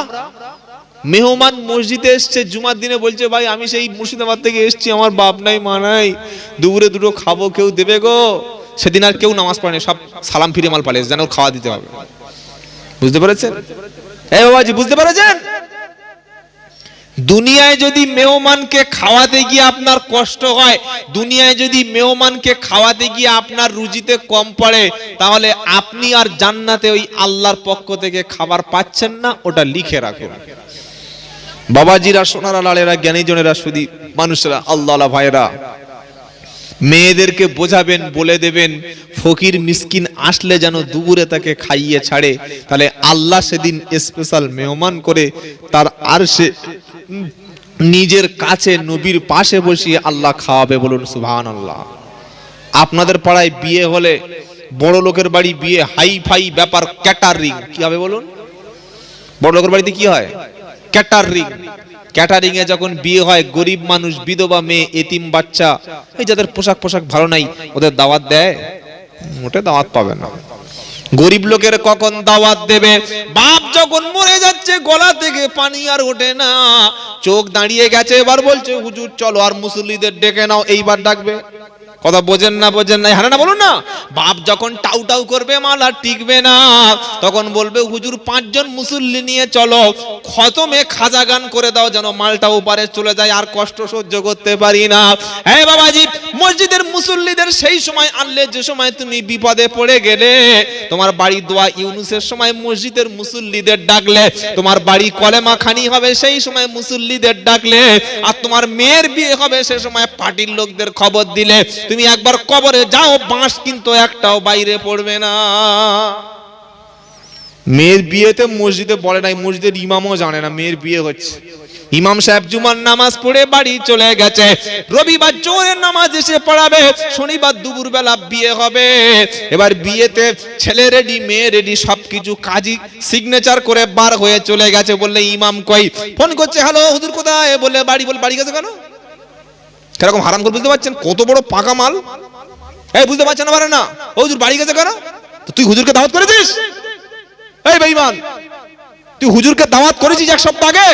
মেহমান মসজিদে এসছে জুমার দিনে, বলছে ভাই আমি সেই মুর্শিদাবাদ থেকে এসছি, আমার বাপ নাই মা নাই, দুপুরে দুটো খাবো, কেউ দেবে গো। সেদিন আর কেউ নামাজ পড়েনি, সব সালাম ফিরে মাল পালিয়েছে, যেন খাওয়া দিতে হবে। বুঝতে পেরেছেন? এই বাবাজি বুঝতে পেরেছেন? দুনিয়ায় যদি মেহমানকে খাওয়াতে গিয়ে আপনার কষ্ট হয়, দুনিয়ায় যদি মেহমানকে খাওয়াতে গিয়ে আপনার রুজিতে কম পড়ে, তাহলে আপনি আর জান্নাতে ওই আল্লাহর পক্ষ থেকে খাবার পাচ্ছেন না, ওটা লিখে রাখুন। বাবাজিরা, সোনারা, লালেরা, জ্ঞানীজনেরা, শুধু মানুষেরা, আল্লাহ ভাইরা, মেয়েদেরকে বোঝাবেন, বলে দেবেন ফকির মিসকিন আসলে যেন দুপুরে তাকে খাইয়ে ছাড়ে, তাহলে আল্লাহ সেদিন স্পেশাল মেহমান করে তার আরশে নিজের কাছে নবীর পাশে বসিয়ে আল্লাহ খাওয়াবে। বলুন সুবহানাল্লাহ। আপনাদের পাড়ায় বিয়ে হলে, বড় লোকের বাড়ি বিয়ে, হাই ফাই ব্যাপার, ক্যাটারিং কি হবে বলুন? বড় লোকের বাড়িতে কি হয়? ক্যাটারিং। ক্যাটারিং এ যখন বিয়ে হয়, গরিব মানুষ, বিধবা মেয়ে, এতিম বাচ্চা, এই যাদের পোশাক ভালো নাই, ওদের দাওয়াত দেয়? মোটে দাওয়াত পাবে না। গরিব লোকের কখন দাওয়াত দেবে? বাপ যখন মরে যাচ্ছে, গলা থেকে পানি আর ওঠে না, চোখ দাঁড়িয়ে গেছে, এবার বলছে হুজুর চলো আর মুসল্লিদের ডেকে নাও, এইবার ডাকবে। কথা বোঝেন না? বোঝেন না? হ্যাঁ না বলুন না। বাপ যখন টাউ টাউ করবে, মাল আর টিকবে না, তখন বলবে হুজুর 5 জন মুসল্লি নিয়ে চলো, খতমে খাজা গান করে দাও, যেন মালটা ওপারে চলে যায়, আর কষ্ট সহ্য করতে পারি না। হ্যাঁ বাবাজি, মসজিদের মুসল্লিদের সেই সময় আনলে, যে সময় তুমি বিপদে পড়ে গেলে, তোমার বাড়ি দোয়া ইউনুসের সময় মসজিদের মুসল্লিদের ডাকলে, তোমার বাড়ি কলেমা খানি হবে সেই সময় মুসল্লিদের ডাকলে, আর তোমার মেয়ের বিয়ে হবে সে সময় পার্টির লোকদের খবর দিলে, তুমি একবার কবরে যাও, বাঁশ কিন্তু একটাও বাইরে পড়বে না। মেয়ের বিয়েতে মসজিদে বলে নাই, মসজিদের ইমামও জানে না মেয়ের বিয়ে হচ্ছে। ইমাম সাহেব জুমার নামাজ পড়ে বাড়ি চলে গেছে, রবিবার জোহরের নামাজ এসে পড়াবে, শনিবার দুপুর বেলা বিয়ে হবে। এবার বিয়েতে ছেলে রেডি, মেয়ে রেডি, সবকিছু কাজী সিগনেচার করে বার হয়ে চলে গেছে। বললে ইমাম কই? ফোন করছে, হ্যালো হুজুর কোথায়? বলে বাড়ি। বলে বাড়ি গেছে কেন? কিরকম হারাম করে, বুঝতে পারছেন কত বড় পাকা মাল? এই বুঝতে পারছেন না? পারে না, হুজুর বাড়ি গেছে কেন? তো তুই হুজুরকে দাওয়াত করেছিস? এই বেঈমান, তুই হুজুরকে দাওয়াত করেছিস 1 সপ্তাহ আগে?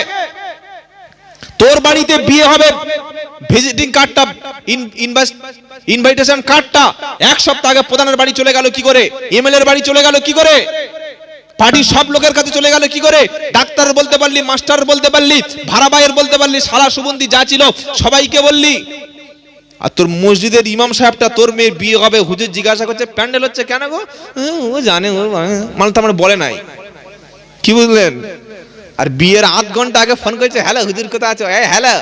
তোর বাড়িতে বিয়ে হবে, ভিজিটিং কার্ডটা, ইনভাইটেশন কার্ডটা 1 সপ্তাহ আগে প্রধানের বাড়ি চলে গেল কি করে? এমএলএ এর বাড়ি চলে গেল কি করে? পার্টির সব লোকের কাছে চলে গেল কি করে? ডাক্তার বলতে পারলি, মাস্টার বলতে পারলি, ভাড়া বাইয়ের বলতে পারলি, সারা সুবন্ধি যা ছিল সবাইকে বললি। আর তোর মসজিদের ইমাম সাহেবটা তোর মেয়ের বিয়ে হবে, হুজুর জিজ্ঞাসা করছে প্যান্ডেল হচ্ছে কেন গো? ও জানে, ও মানে তো আমার বলে নাই। কি বুঝলেন? আর বিয়ের 8 ঘন্টা আগে ফোন করেছে, হ্যালো হুজুর কোথায় আছো? এই হ্যালো।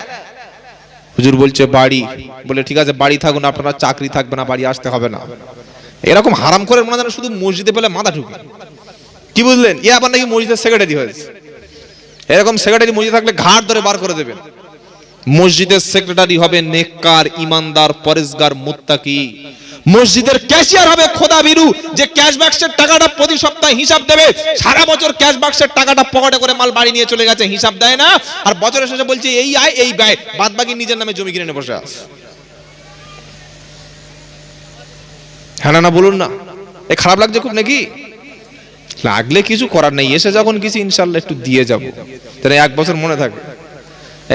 হুজুর বলছে বাড়ি। বলে ঠিক আছে বাড়ি থাকুন, আপনারা চাকরি থাকবে না, বাড়ি আসতে হবে না। এরকম হারাম করে মনে হয় শুধু মসজিদে পেলে মাথা ঢুকে। কি বুঝলেন? এ আবার নাকি মসজিদের সেক্রেটারি হয়েছে। এরকম সেক্রেটারি মসজিদে থাকলে ঘাট ধরে বার করে দেবেন। মসজিদের সেক্রেটারি হবে নেককার, ইমানদার, পরেজগার, মুত্তাকি। মসজিদের ক্যাশিয়ার হবে খোদা ভীরু, যে ক্যাশ বাক্সের টাকাটা প্রতি সপ্তাহে হিসাব দেবে, সারা বছর ক্যাশ বাক্সের টাকাটা পকেটে করে মাল বাড়ি নিয়ে চলে গেছে, হিসাব দেয় না, আর বছরের শেষে বলছে এই আয় এই ব্যয়, বাদ বাকি নিজের নামে জমি কিনে বসে আছে। হ্যাঁ না বলুন না? এ খারাপ লাগছে খুব নাকি? লাগলে কিছু করার নেই, এসে যখন কিছু ইনশাল্লাহ একটু দিয়ে যাবো, তাহলে 1 বছর মনে থাকে।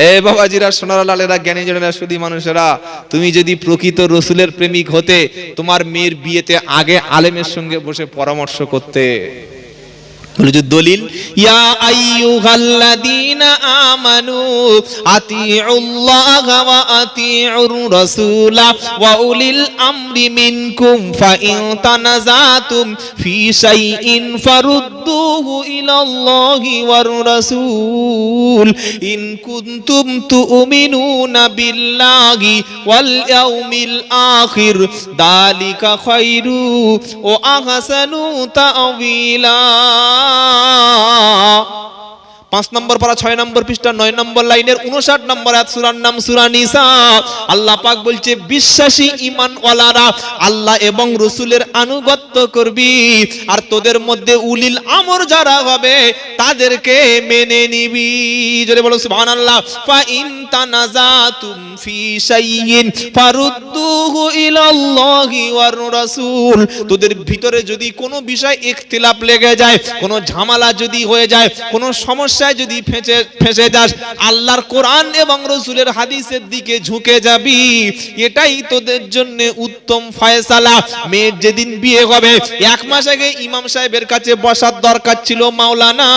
এ বাবাজিরা, সোনার লালেরা, জ্ঞানী জনেরা, সুধী মানুষেরা, তুমি যদি প্রকৃত রসুলের প্রেমিক হতে, তোমার মেয়ের বিয়েতে আগে আলেমের সঙ্গে বসে পরামর্শ করতে। দলিল, ইয়া আইয়ুহাল্লাযীনা আমানু আতিউল্লাহা ওয়া আতিউর রাসূলা ওয়া উলিল আমরি মিনকুম ফাইন তানাযাতুম ফি শাইইন ফারুদ্দুহু ইলাল্লাহি ওয়ার রাসূল ইন কুনতুম তুমিনুনা বিল্লাহি ওয়াল ইয়াউমিল আখির যালিকা খায়রু ওয়া আহসানু তা'ওয়িলা। 5 নম্বর পারা 6 নম্বর পৃষ্ঠা 9 নম্বর লাইনের 59 নম্বর আয়াত, সূরার নাম সূরা নিসা। আল্লাহ পাক বলছে বিশ্বাসী ঈমানওয়ালারা আল্লাহ এবং রাসূলের আনুগত্য করবি, আর তোদের মধ্যে উলিল আমর যারা হবে তাদেরকে মেনে নিবি। জোরে বলো সুবহানাল্লাহ। ফা ইন তানাযাতুম ফি শাইইন ফারুদ্দুহু ইলাল্লাহি ওয়ার রাসূল, তোদের ভিতরে যদি কোনো বিষয় ইখতিলাফ লেগে যায়, কোনো ঝামেলা যদি হয়ে যায়, কোনো সমস্যা যদি ফেঁসে যাস, আল্লাহর কোরআন এবং রাসূলের হাদিসের দিকে ঝুঁকে যাবি, এটাই তোদের জন্য উত্তম ফয়সালা। মেয়ের যেদিন বিয়ে হবে 1 মাস আগে ইমাম সাহেবের কাছে বসার দরকার ছিল মাওলানা,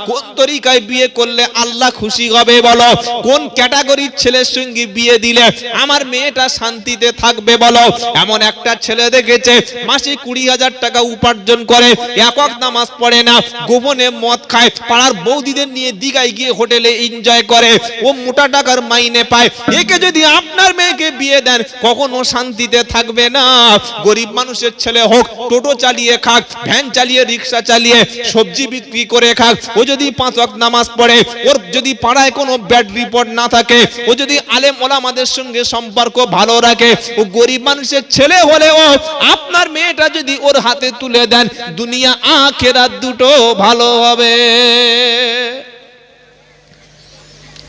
কোন তরিকায় বিয়ে করলে আল্লাহ খুশি হবে বলো, কোন ক্যাটাগরির ছেলের সঙ্গে বিয়ে দিলে আমার মেয়েটা শান্তিতে থাকবে বলো। এমন একটা ছেলে দেখেছে মাসে 20,000 টাকা উপার্জন করে, একক নামাজ পড়ে না, গোপনে মদ খায়, পাড়ার বৌদিদের নিয়ে দীঘায় গিয়ে হোটেলে এনজয় করে, ও মোটা টাকার মাইনে পায়। একে যদি আপনার মেয়েকে বিয়ে দেন কখনো শান্তিতে থাকবে না। গরিব মানুষের ছেলে হোক, টোটো চালিয়ে খাক, ভ্যান চালিয়ে, রিক্সা চালিয়ে, সবজি বিক্রি করে খাক, ও যদি 5 ওয়াক্ত নামাজ পড়ে, ওর যদি পাড়ায় কোনো ব্যাড রিপোর্ট না থাকে, ও যদি আলেম ওলামাদের সঙ্গে সম্পর্ক ভালো রাখে, ও গরিব মানুষের ছেলে হলেও আপনার মেয়েটা যদি ওর হাতে তুলে দেন, দুনিয়া আখিরাত দুটো ভালো হবে।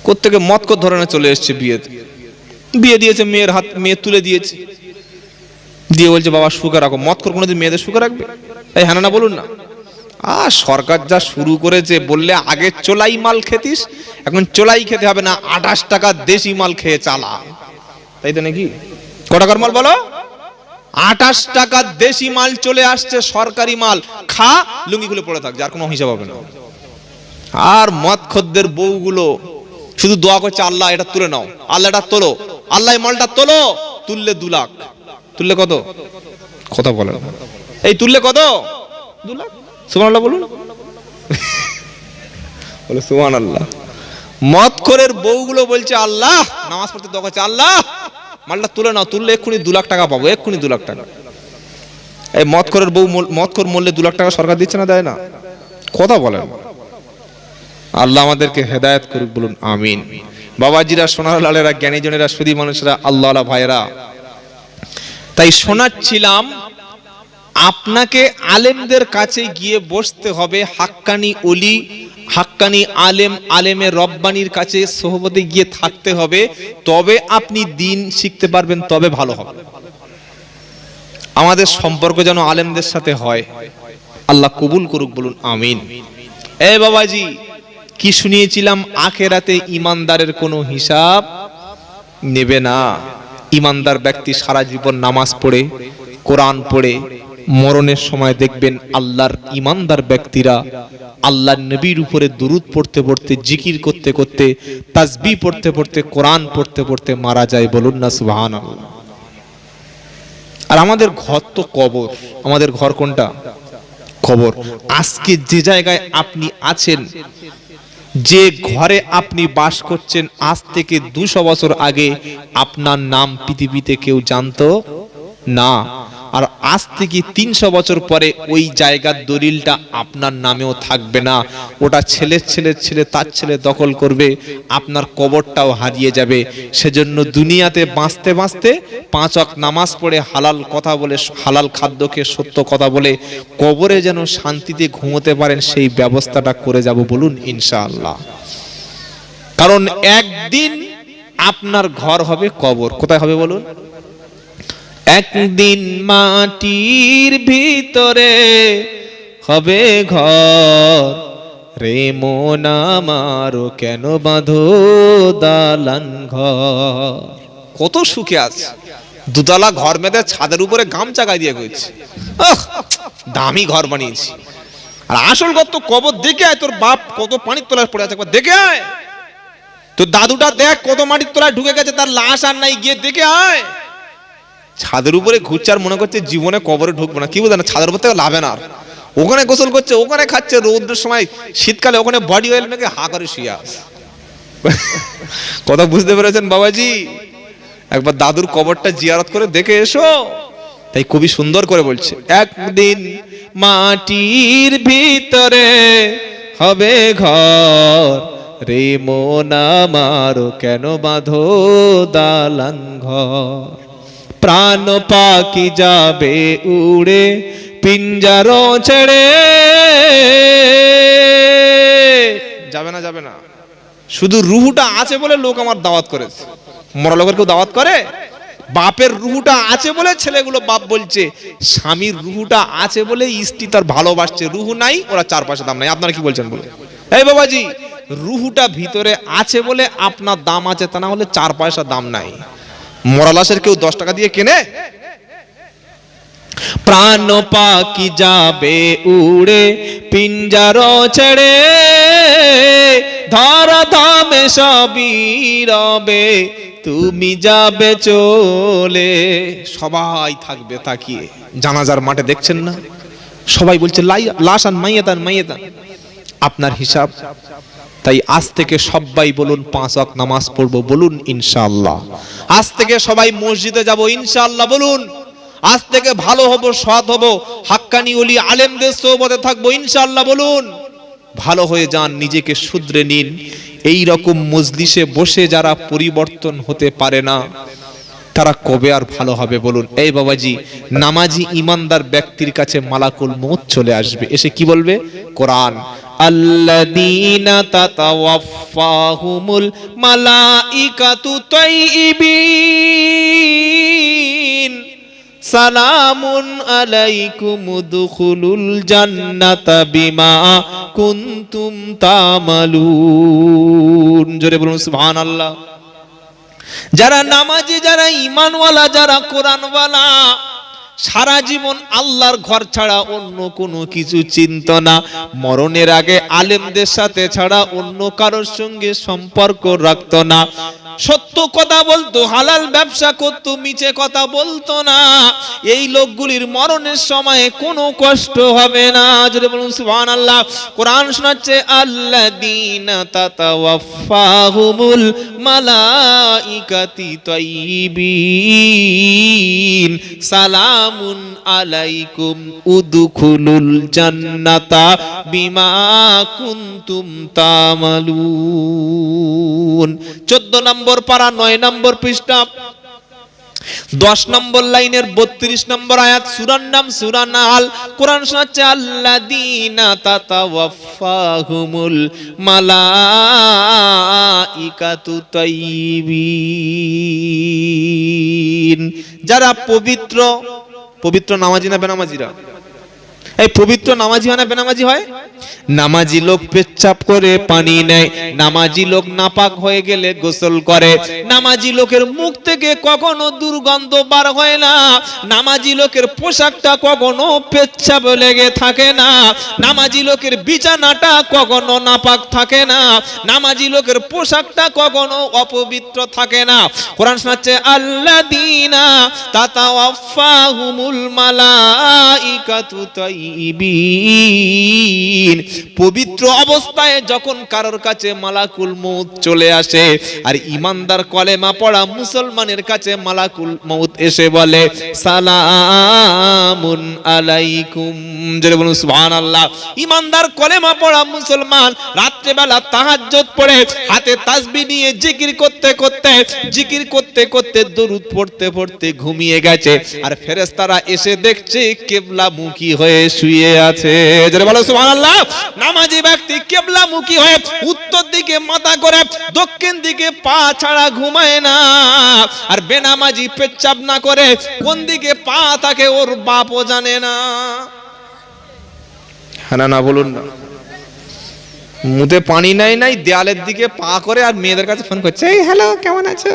কোত্থেকে মতকর ধরনের চলে এসেছে বিয়েতে, বিয়ে দিয়েছে, মেয়ের হাত মেয়ে তুলে দিয়েছে, দিয়ে বলছে বাবা সুখে রাখো। মতকর কোনোদিন মেয়েদের সুখে রাখবে? এই হ্যাঁ না বলুন না। সরকার যা শুরু করেছে, বললে আগে চোলাই মাল খেতিস, এখন চোলাই খেতে হবে না, 28 টাকা দেশি মাল খেয়ে চালা, তাই তো নাকি? ক টাকার মাল বলো? 28 টাকা দেশি মাল চলে আসছে, সরকারি মাল, খা, লুঙ্গি খুলে পড়ে থাক, যার কোনো হিসাব হবে না। আর মদ খদ্দের বউগুলো শুধু দোয়া করছে, আল্লাহ এটা তুলে নাও, আল্লাহ এটা তোলো, আল্লাহ মালটা তোলো। তুললে 2 লাখ, তুললে কত? কথা বলেন, এই তুললে কত? 2 লাখ। সুবহানাল্লাহ বলুন, বলে সুবহানাল্লাহ। মদখোরের বউগুলো বলছে আল্লাহ, নামাজ পড়তে দোয়া করছে, আল্লাহ মালটা তুলে নাও, তুললে এক্ষুনি 2 লাখ টাকা পাবো, এক্ষুনি 2 লাখ টাকা। এই মদখোরের বউ, মদখোর মরলে 2 লাখ টাকা সরকার দিচ্ছে না, দেয় না? কথা বলেন। আল্লাহ আমাদেরকে হেদায়েত করুক, বলুন আমিন। বাবাজিরা, সোনার লালেরা, জ্ঞানীজনেরা, সুধী মানুষেরা, আল্লাহওয়ালা ভাইরা, তাই শোনাচ্ছিলাম আপনাকে আলেমদের কাছে গিয়ে বসতে হবে, হাক্কানি ওলি, হাক্কানি আলেম, আলেমের রব্বানির কাছে সোহবতে গিয়ে থাকতে হবে, তবে আপনি দিন শিখতে পারবেন, তবে ভালো হবে। আমাদের সম্পর্ক যেন আলেমদের সাথে হয়, আল্লাহ কবুল করুক, বলুন আমিন। এ বাবাজি, কি শুনিয়েছিলাম? আখেরাতে ইমানদারের কোনো হিসাব নেবে না। ইমানদার ব্যক্তি সারা জীবন নামাজ পড়ে, কোরআন পড়ে, মরণের সময় দেখবেন আল্লাহর ইমানদার ব্যক্তিরা আল্লাহর নবীর উপরে দুরূদ পড়তে পড়তে, জিকির করতে করতে, তাসবিহ পড়তে পড়তে, কোরআন পড়তে পড়তে মারা যায়, বলুন না সুবহানাল্লাহ। আর আমাদের ঘর তো কবর। আমাদের ঘর কোনটা? কবর। আজকে যে জায়গায় আপনি আছেন, যে ঘরে আপনি বাস করছেন, আজ থেকে 200 বছর আগে আপনার নাম পৃথিবীতে কেউ জানতো না। আর আজ থেকে 300 বছর পরে ওই জায়গার দলিলটা আপনার নামেও থাকবে না, ওটা ছেলের ছেলের ছেলে, তার ছেলে দখল করবে, আপনার কবরটাও হারিয়ে যাবে। সেজন্য দুনিয়াতে বাঁচতে বাঁচতে 5 ওয়াক্ত নামাজ পড়ে, হালাল কথা বলে, হালাল খাদ্যকে সত্য কথা বলে, কবরে যেন শান্তিতে ঘুমোতে পারেন, সেই ব্যবস্থাটা করে যাব, বলুন ইনশাআল্লাহ। কারণ একদিন আপনার ঘর হবে কবর। কোথায় হবে বলুন? একদিন মাটির ভিতরে হবে ঘর, রে মন আমারো কেন বাঁধো দালান ঘর। কত সুখে আছে, 2 তলা ঘর মেয়েদের ছাদের উপরে গামচা গায়ে দিয়ে গেছে, দামি ঘর বানিয়েছি। আর আসল ঘর তো কবর। দেখে আয়, তোর বাপ কত পানির তলায় পড়ে আছে, একবার দেখে আয়। তোর দাদুটা দেখ কত মাটির তলায় ঢুকে গেছে, তার লাশ আর নাই, গিয়ে দেখে আয়। ছাদের উপরে ঘুরছে আর মনে করছে জীবনে কবরে ঢুকবো না। কি বুঝে না, ছাদের উপর থেকে লাভে না। ওখানে গোসল করছে, ওখানে খাচ্ছে, রৌদ্রের সময় শীতকালে ওখানে বডি অয়েল মেখে হা করে শুয়ে আছে। কথা বুঝতে পেরেছেন বাবাজি? একবার দাদুর কবরটা জিয়ারত করে দেখে এসো। তাই কবি সুন্দর করে বলছে, একদিন মাটির ভিতরে হবে ঘর, রে মন আমারো কেন বাঁধো দালান ঘর। প্রাণ পাখি যাবে উড়ে পিঞ্জার ছেড়ে, যাবে না, যাবে না। শুধু রুহুটা আছে বলে লোক আমার দাওয়াত করেছে। মরা লোকের কেউ দাওয়াত করে? বাপের রুহুটা আছে বলে ছেলেগুলো বাপ বলছে, স্বামীর রুহুটা আছে বলে স্ত্রী তার ভালোবাসছে। রুহু নাই, ওরা 4 পয়সা দাম নাই। আপনারা কি বলছেন বলে? এই বাবাজি, রুহুটা ভিতরে আছে বলে আপনার দাম আছে, তা না হলে 4 পয়সা দাম নাই। মরা লাশের কেউ 10 টাকা দিয়ে কেনে? প্রাণ পাখি যাবে উড়ে পিঞ্জার ছেড়ে, ধরা ধামে সবই রবে, তুমি যাবে চলে। সবাই থাকবে তাকিয়ে। জানাজার মাঠে দেখছেন না, সবাই বলছে লাশ আন, মাইয়াত আন, মাইয়াত আন। আপনার হিসাব। তাই আজ থেকে সবাই বলুন 5 ওয়াক্ত নামাজ পড়বো, বলুন ইনশাআল্লাহ। আজ থেকে সবাই মসজিদে যাব ইনশাআল্লাহ, বলুন। আজ থেকে ভালো হব, সৎ হব, হাক্কানি ওলি আলেমদের সোহবতে থাকবো ইনশাআল্লাহ, বলুন। ভালো হয়ে যান, নিজেকে শুধরে নিন। এই রকম মজলিসে বসে যারা পরিবর্তন হতে পারে না তারা কবে আর ভালো হবে বলুন। এই বাবাজি, নামাজি ইমানদার ব্যক্তির কাছে মালাকুল মউত চলে আসবে, এসে কি বলবে? কোরআন, আল্লাযীনা তাতাওয়াফফাহুমুল মালাইকাতু তাইয়িবিন সালামুন আলাইকুম উদখুলুল জান্নাতা বিমা কুনতুম তা'মালুন। জোরে বলুন সুবহানাল্লাহ। যারা নামাজি, যারা ঈমানওয়ালা, যারা কোরআনওয়ালা, সারা জীবন আল্লাহর ঘর ছাড়া অন্য কোনো কিছু চিন্তা না, মরণের আগে আলেমদের সাথে ছাড়া অন্য কারোর সঙ্গে সম্পর্ক রাখতো না, সত্য কথা বলতো, হালাল ব্যবসা করতো, মিছে কথা বলতো না, এই লোকগুলির মরণের সময় কোনো কষ্ট হবে না। যদি বলুন সুবহানাল্লাহ। কোরআন শোনাচ্ছে, আল্লাযীনা তাতাওয়াফফাহুমুল মালাইকাতু তাইয়িবিন সালামুন আলাইকুম উদখুলুল জান্নাতা বিমা কুনতুম তা'মালুন। 14 নম্বর পারা 9 নম্বর পৃষ্ঠা 10 নম্বর লাইনের 32 নম্বর আয়াত, সূরার নাম সূরা নাল। কোরআন শোনাচ্ছে, আল্লাযীনা তাতাওয়াফফাহুমুল মালাইকাতু তাইয়িবিন। যারা পবিত্র, পবিত্র নামাজি না বেনামাজিরা? এই পবিত্র নামাজি হয় না বেনামাজি হয়? নামাজি লোক পেচ্ছাপ করে পানি নেয়, নামাজি লোক নাপাক হয়ে গেলে গোসল করে, নামাজি লোকের মুখ থেকে কখনো দুর্গন্ধ বার হয় না, নামাজি লোকের পোশাকটা কখনো পেচ্ছাপ লেগে থাকে না, নামাজি লোকের বিছানাটা কখনো নাপাক থাকে না, নামাজি লোকের পোশাকটা কখনো অপবিত্র থাকে না। কোরআন শোনাচ্ছে, আল্লাযীনা তাতাওয়াফফাহুমুল মালাইকাতু তাইয়িবিন। পবিত্র অবস্থায় যখন কারোর কাছে মালাকুল মউত চলে আসে, আর ইমানদার কলেমা পড়া মুসলমানের কাছে মালাকুল মউত এসে বলে, সালামুন আলাইকুম। জোরে বলুন সুবহানাল্লাহ। ইমানদার কলেমা পড়া মুসলমান রাত্রে বেলা তাহাজ্জুদ পড়ে হাতে তাসবিহ নিয়ে জিকির করতে করতে দরুদ পড়তে পড়তে ঘুমিয়ে গেছে, আর ফেরেশতারা এসে দেখছে কিবলামুখী হয়ে শুয়ে আছে। জোরে বলো সুবহানাল্লাহ। নামাজি ব্যক্তি কিবলামুখী হয়ে উত্তর দিকে মাথা করে দক্ষিণ দিকে পা ছাড়া ঘুমায় না, আর বেনামাজি পেচ্ছাপ না করে কোন দিকে পা থাকে ওর বাপও জানে না। হ্যাঁ না বলুন না? মুখে পানি নাই, দেয়ালের দিকে পা করে আর মেয়েদের কাছে ফোন করছে, এই হ্যালো কেমন আছো?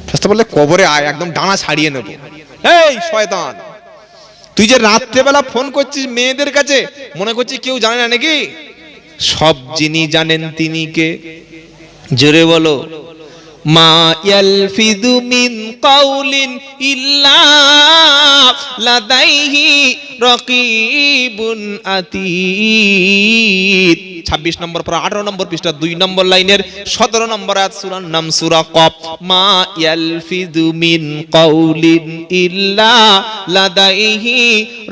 ফার্স্ট বললে কবরে আয়, একদম ডানা ছাড়িয়ে নেব। এই শয়তান, তুই যে রাত্রেবেলা ফোন করছিস মেয়েদের কাছে, মনে করছিস কেউ জানে না নাকি? সব যিনি জানেন তিনি কে? জোরে বলো। মা ইয়ালফিযু মিন কাউলিন ইল্লা লাদাইহি রাকীবুন আতীদ। 26 নম্বর পর 18 নম্বর পৃষ্ঠা 2 নম্বর লাইনের 17 নম্বর আয়াত, সূরার নাম সূরা কফ। মা ইয়ালফিযু মিন কাউলিন ইল্লা লাদাইহি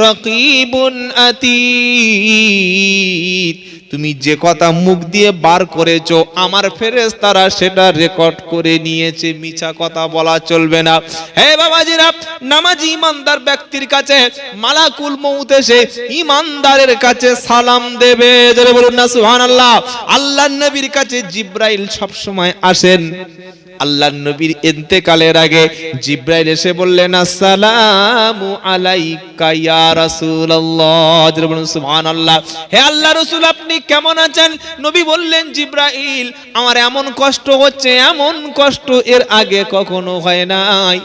রাকীবুন আতীদ। তুমি যে কথা মুখ দিয়ে বার করেছো আমার ফেরেশতারা সেটা রেকর্ড করে নিয়েছে, মিছা কথা বলা চলবে না। হে বাবাজিরা, নামাজি ইমানদার ব্যক্তির কাছে মালাকুল মউত এসে ইমানদারের কাছে সালাম দেবে। জোরে বলুন না সুবহানাল্লাহ। আল্লাহর নবীর কাছে জিবরাইল সব সময় আসেন। আল্লাহর নবীর ইন্তেকালের আগে জিবরাইল এসে বললেন, আসসালামু আলাইকা ইয়া রাসূলুল্লাহ। জোরে বলুন সুবহানাল্লাহ। হে আল্লাহর রাসূল, আপনি কেমন আছেন? নবী বললেন, জিবরাইল, আমার এমন কষ্ট হচ্ছে, এমন কষ্ট এর আগে কখনো হয় নাই।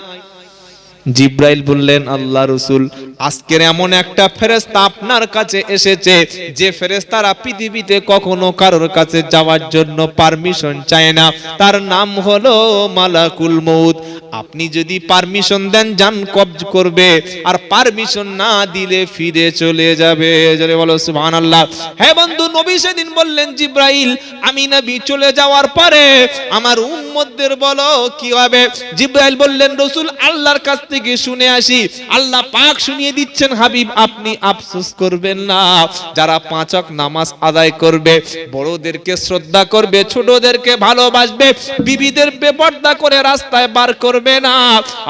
জিব্রাইল বললেন, আল্লাহ রাসূল, আজকের এমন একটা ফেরেশতা আপনার কাছে এসেছে যে ফেরেশতারা পৃথিবীতে কখনো কারোর কাছে যাওয়ার জন্য পারমিশন চায় না, তার নাম হলো মালাকুল মউত। আপনি যদি পারমিশন দেন জান কবজ করবে, আর পারমিশন না দিলে ফিরে চলে যাবে। জোরে বলো সুবহানাল্লাহ। হে বন্ধু, নবী সেদিন বললেন, জিব্রাইল, আমি নবী চলে যাওয়ার পরে আমার উম্মতদের বলো কি হবে? জিব্রাইল বললেন, রাসূল, আল্লাহর কাছ থেকে শুনে আসি। আল্লাহ পাক শুনিয়ে দিচ্ছেন, হাবিব আপনি আফসোস করবেন না। যারা 5 ওয়াক্ত নামাজ আদায় করবে, বড়দেরকে শ্রদ্ধা করবে, ছোটদেরকে ভালোবাসবে, বিবিদের বেপরদা করে রাস্তায় বার করবে না,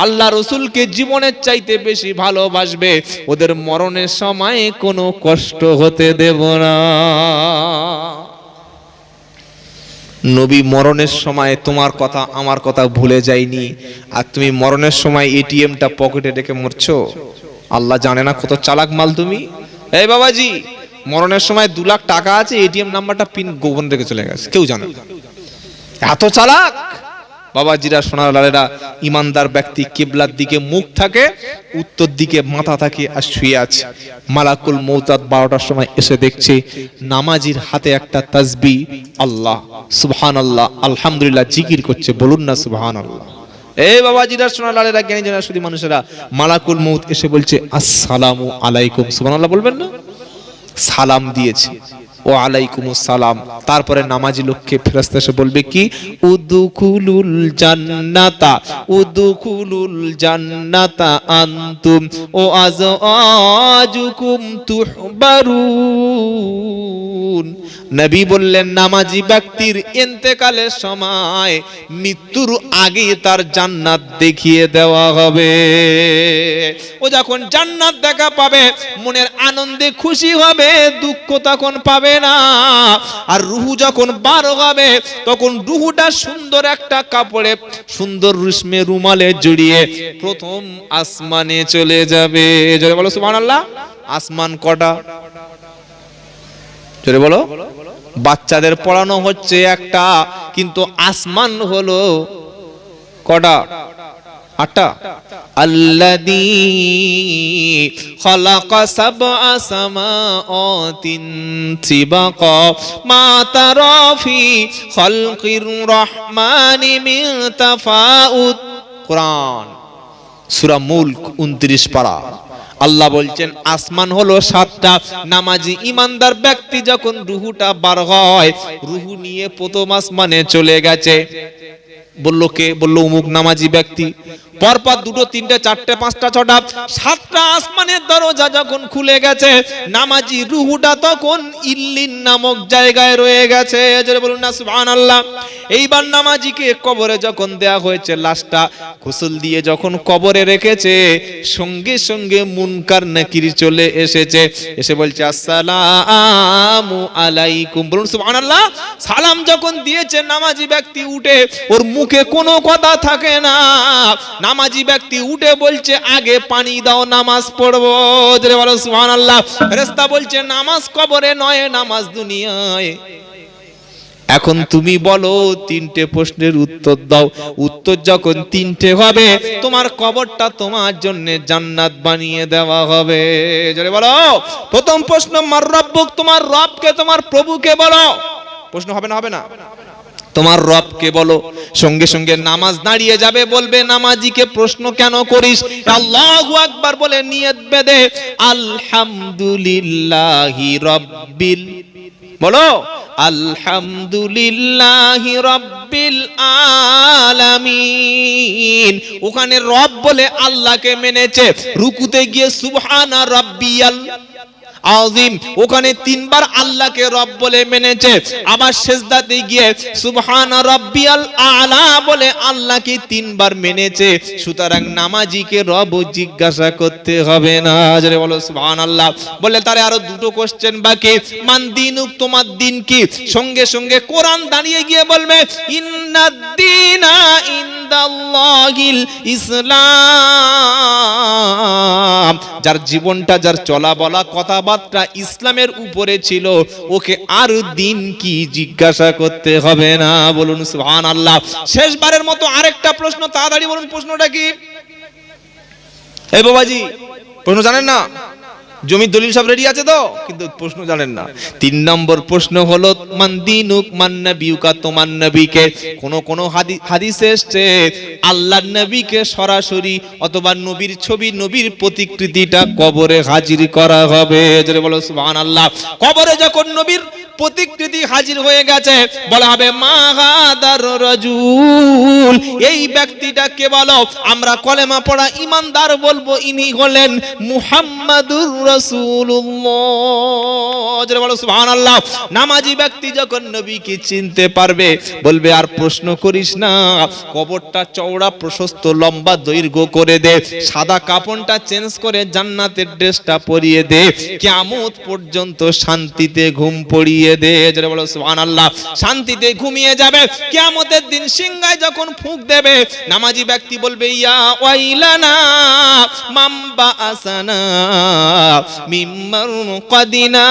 আল্লাহ রাসূলকে জীবনের চাইতে বেশি ভালোবাসবে, ওদের মরণের সময় কোনো কষ্ট হতে দেব না। নবী মরণের সময় তোমার কথা আমার কথা ভুলে যায়নি, আর তুমি মরণের সময় এটিএমটা পকেটে রেখে মরছো। আল্লাহ জানে না কত চালাক মাল তুমি। এই বাবাজি, মরণের সময় 2 লাখ টাকা আছে, এটিএম নাম্বারটা পিন গোপন রেখে চলে গেছে, কেউ জানে না। এত চালাক বাবাজিরা, সোনার লালেরা। ইমানদার ব্যক্তি কিবলার দিকে মুখ থাকে, উত্তর দিকে মাথা থাকে, আর শুয়ে আছে। মালাকুল মউত 12টার সময় এসে দেখছে নামাজির হাতে একটা তাসবিহ, আল্লাহ সুবহানাল্লাহ আলহামদুলিল্লাহ জিকির করছে। বলুন না সুবহানাল্লাহ। এই বাবাজিরা, সোনার লালেরা, জ্ঞানী জনেরা, শুধু মানুষেরা, মালাকুল মউত এসে বলছে আসসালামু আলাইকুম। সুবহানাল্লাহ বলবেন না? সালাম দিয়েছে, ও আলাইকুমুস সালাম। তারপরে নামাজি লোককে ফেরেশতা এসে বলবে কি, উদখুলুল জান্নাতা, উদখুলুল জান্নাতা আনতুম ও আজওয়াজুকুম তুহবারুন। নবী বললেন, নামাজি ব্যক্তির ইন্তেকালের সময়, মৃত্যুর আগে তার জান্নাত দেখিয়ে দেওয়া হবে। ও যখন জান্নাত দেখা পাবে, মনের আনন্দে খুশি হবে, দুঃখ তখন পাবে না। আর রুহু যখন বার হবে, তখন রুহুটা সুন্দর একটা কাপড়ে, সুন্দর রেশমে রুমালে জড়িয়ে প্রথম আসমানে চলে যাবে। জোরে বলো সুবহানাল্লাহ। আসমান কটা? জোরে বলো। বাচ্চাদের পড়ানো হচ্ছে একটা, কিন্তু আসমান হলো কটা? 8টা। আল্লাযী খালাকা সাবআ সামাওয়াতিন তিবাকা মা তারা ফি খালকির রহমানি মিন তাফাউত। কোরআন সূরা মুলক 29 পারা। আল্লাহ বলছেন আসমান হলো 7টা। নামাজি ইমানদার ব্যক্তি যখন রুহুটা বার হয়, রুহু নিয়ে প্রথম আসমানে চলে গেছে। বললো কে? বললো অমুক নামাজি ব্যক্তি। পরপর 2, 3, 4, 5, 6, 7টা আসমানের দরজা যখন খুলে গেছে, নামাজি রুহুটা তখন ইল্লিন নামক জায়গায় রয়ে গেছে। জোরে বলুন না সুবহানাল্লাহ। এইবার নামাজিকে কবরে যখন দেয়া হয়েছে, লাশটা গোসল দিয়ে যখন কবরে রেখেছে, সঙ্গে সঙ্গে মুনকার নাকির চলে এসেছে, এসে বলছে আসসালামু আলাইকুম। বলুন সুবহানাল্লাহ। সালাম যখন দিয়েছে, নামাজি ব্যক্তি উঠে, ওর মুখে কোনো কথা থাকে না। নামাজি ব্যক্তি উঠে বলছে, আগে পানি দাও, নামাজ পড়বো। জোরে বলো সুবহানাল্লাহ। ফেরেশতা বলছে, নামাজ কবরে নয়, নামাজ দুনিয়ায়। এখন তুমি বলো, 3টে প্রশ্নের উত্তর দাও। উত্তর যখন 3টে হবে, তোমার কবরটা তোমার জন্য জান্নাত বানিয়ে দেওয়া হবে। জোরে বলো। প্রথম প্রশ্ন, মার রব্বুক, তোমার রবকে, তোমার প্রভুকে বলো। প্রশ্ন হবে না? হবে না? তোমার রবকে বলো। সঙ্গে সঙ্গে নামাজ দাঁড়িয়ে যাবে, বলবে নামাজিকে প্রশ্ন কেন করিস? আল্লাহু আকবার বলে নিয়ত বেঁধে আলহামদুলিল্লাহি রাব্বিল, বলো আলহামদুলিল্লাহি রাব্বিল আলামিন। ওখানে রব বলে আল্লাহকে মেনেছে। রুকুতে গিয়ে সুবহানা রাব্বিয়াল আযীম, ওখানে 3 বার আল্লাহকে রব বলে মেনেছে। আবার সিজদাতে গিয়ে সুবহানা রাব্বিয়াল আলা বলে আল্লাহকে 3 বার মেনেছে। সুতরাং নামাজিকে রব জিজ্ঞাসা করতে হবে না। জোরে বলো সুবহানাল্লাহ। বলে তারে আরো 2টো কোশ্চেন বাকি। মান দিনুক, তোমার দিন কি? সঙ্গে সঙ্গে কোরআন দাঁড়িয়ে গিয়ে বলবে ইন্নাদ-দীনা ইনদাল্লাহিল ইসলাম। যার জীবনটা, যার চলা বলা কথাবার্তা ইসলামের উপরে ছিল, ওকে আর দিন কি জিজ্ঞাসা করতে হবে না। বলুন সুবহানাল্লাহ। শেষবারের মতো আরেকটা প্রশ্ন, তাড়াতাড়ি বলুন প্রশ্নটা কি? এই বাবাজি প্রশ্ন জানেন না? জমির দলিল সব রেডি আছে তো, কিন্তু প্রশ্ন জানেন না। 3 নম্বর প্রশ্ন হলো মান দিনুক মান নবিয়ুকা, তোমার নবীকে। কোন হাদিসে এসেছে আল্লাহর নবীকে সরাসরি অথবা নবীর ছবি, নবীর প্রতিকৃতিটা কবরে হাজির করা হবে। জোরে বলো সুবহানাল্লাহ। কবরে যখন নবীর প্রতিকৃতি হাজির হয়ে গেছে, বলা হবে মা হাদার রাজুল, এই ব্যক্তিটাকে বলো। আমরা কলেমা পড়া ঈমানদার বলবো ইনি হলেন মুহাম্মাদুর রাসূলুল্লাহ। জোরে বলো সুবহানাল্লাহ। নামাজি ব্যক্তি যখন নবীকে চিনতে পারবে, বলবে আর প্রশ্ন করিস না, কবরটা চওড়া প্রশস্ত লম্বা দৈর্ঘ্য করে দে, সাদা কাপড়টা চেঞ্জ করে জান্নাতের ড্রেসটা পরিয়ে দে, কিয়ামত পর্যন্ত শান্তিতে ঘুম পড়িয়ে দে। জোরে বলো সুবহানাল্লাহ। শান্তিতে ঘুমিয়ে যাবে। কিয়ামতের দিন সিংহায় যখন ফুঁক দেবে, নামাজি ব্যক্তি বলবে ইয়া ওয়াইলানা মাম্বা আসানা মিম্মার কদিনা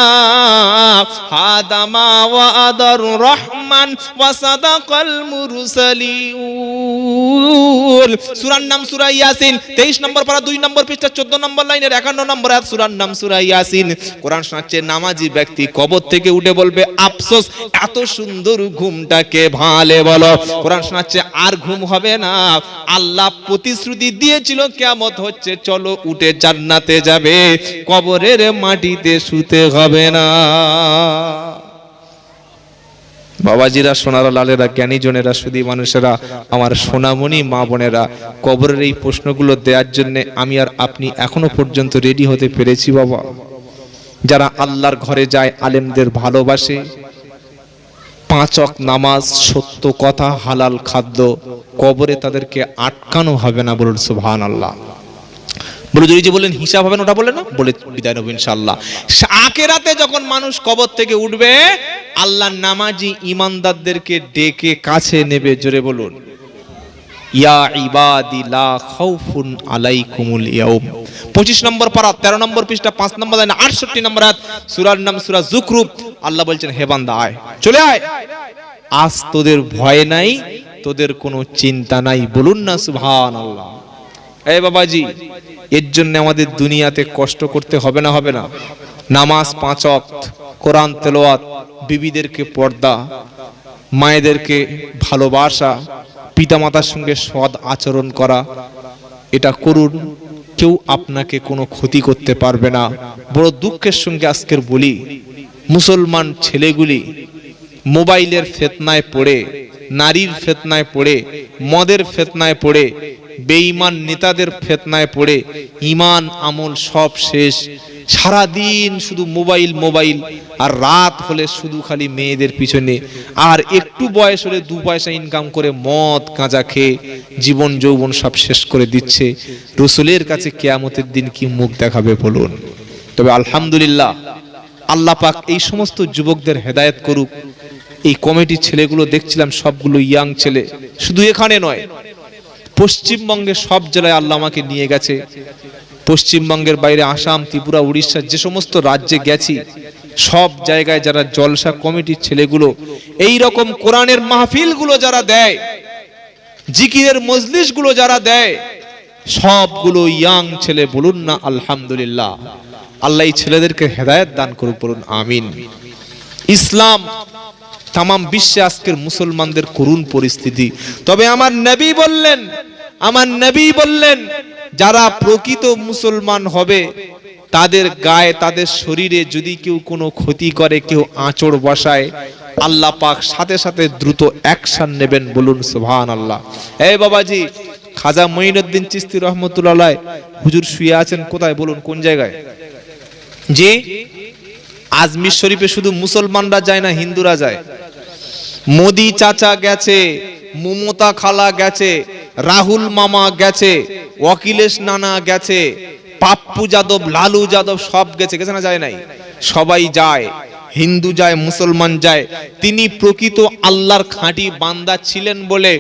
হাদামা ওয়াদার রহমান ওয়া সাদাকাল মুরসালিউন। সূরার নাম সূরা ইয়াসিন, 23 নম্বর পারা 2 নম্বর পৃষ্ঠা 14 নম্বর লাইনের 51 নম্বর আয়াত। সূরার নাম সূরা ইয়াসিন। কোরআন শোনাচ্ছে নামাজি ব্যক্তি কবর থেকে উঠে বলবে আফসোস, এত সুন্দর ঘুমটাকে ভালে বলো। কোরআন শোনাচ্ছে আর ঘুম হবে না। আল্লাহ প্রতিশ্রুতি দিয়েছিল কিয়ামত হচ্ছে, চলো উঠে জান্নাতে যাবে, কবরের মাটিতে শুতে হবে না। বাবাজিরা, সোনারা, লালেরা, জ্ঞানীজনেরা, সুধী মানুষেরা, আমার সোনামণি মা বোনেরা, কবরের এই প্রশ্নগুলো দেওয়ার জন্য আমি আর আপনি এখনো পর্যন্ত রেডি হতে পেরেছি বাবা? যারা আল্লাহর ঘরে যায়, আলেমদের ভালোবাসে, 5 ওয়াক্ত নামাজ, সত্য কথা, হালাল খাদ্য, কবরে তাদেরকে আটকানো হবে না। বলুন সুবহানাল্লাহ। বলে যদি যে বলেন হিসাব হবে না, ওটা বলে না, বলে বিদায় নেব ইনশাআল্লাহ। আখিরাতে যখন মানুষ কবর থেকে উঠবে, আল্লাহ নামাজি ঈমানদারদেরকে ডেকে কাছে নেবে। জোরে বলুন ইয়া ইবাদি লা খাউফুন আলাইকুমুল ইয়াউম। 25 নম্বর পারা 13 নম্বর পৃষ্ঠা 5 নম্বর লাইন 68 নম্বর আয়াত। সূরার নাম সূরা যুকরুফ। আল্লাহ বলছেন হে বান্দা আয়, চলে আয়, আজ তোদের ভয় নাই, তোদের কোনো চিন্তা নাই। বলুন না সুবহানাল্লাহ। এই বাবাজি, এর জন্য আমাদের দুনিয়াতে কষ্ট করতে হবে না? হবে না? নামাজ 5 ওয়াক্ত, কোরআন তেলাওয়াত, বিবিদেরকে পর্দা, মায়েদেরকে ভালোবাসা, পিতামাতার সঙ্গে সৎ আচরণ করা, এটা করুন। কেউ আপনাকে কোনো ক্ষতি করতে পারবে না। বড় দুঃখের সঙ্গে আজকের বলি, মুসলমান ছেলেগুলি মোবাইলের ফিতনায় পড়ে, নারীর ফিতনায় পড়ে, মদের ফিতনায় পড়ে, বেঈমান নেতাদের ফিতনায় পড়ে ঈমান আমল সব শেষ। সারা দিন শুধু মোবাইল মোবাইল, আর রাত হলে শুধু খালি মেয়েদের পিছনে, আর একটু বয়স হলে 2 পয়সা ইনকাম করে মদ গাঁজা খেয়ে জীবন যৌবন সব শেষ করে দিচ্ছে। রাসূলের কাছে কিয়ামতের দিন কি মুখ দেখাবে বলুন? তবে আলহামদুলিল্লাহ, আল্লাহ পাক এই সমস্ত যুবকদের হেদায়েত করুক। এই কমিটির ছেলেগুলো দেখছিলাম, সবগুলো ইয়াং ছেলে, শুধু এখানে নয়, পশ্চিমবঙ্গের সব জেলায় আল্লাহ আমাকে নিয়ে গেছে। পশ্চিমবঙ্গের বাইরে আসাম, ত্রিপুরা, উড়িষ্যা, যে সমস্ত রাজ্যে গেছি, সব জায়গায় যারা জলসা কমিটির ছেলেগুলো এই রকম কোরআনের মাহফিলগুলো যারা দেয়, জিকিরের মজলিসগুলো যারা দেয়, সবগুলো ইয়াং ছেলে। বলুন না আলহামদুলিল্লাহ। আল্লাহ এই ছেলেদেরকে হেদায়েত দান করুক, বলুন আমিন। ইসলাম তামাম বিশ্বে আজকের মুসলমানদের করুণ পরিস্থিতি। তবে আমার নবী বললেন যারা প্রকৃত মুসলমান হবে, তাদের গায়ে, তাদের শরীরে যদি কেউ কোনো ক্ষতি করে, কেউ আঁচড় বসায়, আল্লাহ পাক সাথে সাথে দ্রুত অ্যাকশন নেবেন। বলুন সুবহানাল্লাহ। এই বাবাজি, খাজা মঈনুদ্দিন চিশতি রহমতুল্লাহ আলাইহি হুজুর শুয়ে আছেন কোথায় বলুন? কোন জায়গায়? যে আজমির শরীফে শুধু মুসলমানরা যায় না, হিন্দুরা যায়। মোদি চাচা গেছে, মমতা খালা গেছে, রাহুল মামা গেছে, অখিলেশ নানা গেছে, পাপ্পু যাদব, লালু যাদব সব গেছে না? যায় নাই? সবাই যায়। হিন্দু যায়, মুসলমান যায়। তিনি প্রকৃত আল্লাহর খাঁটি বান্দা ছিলেন বলে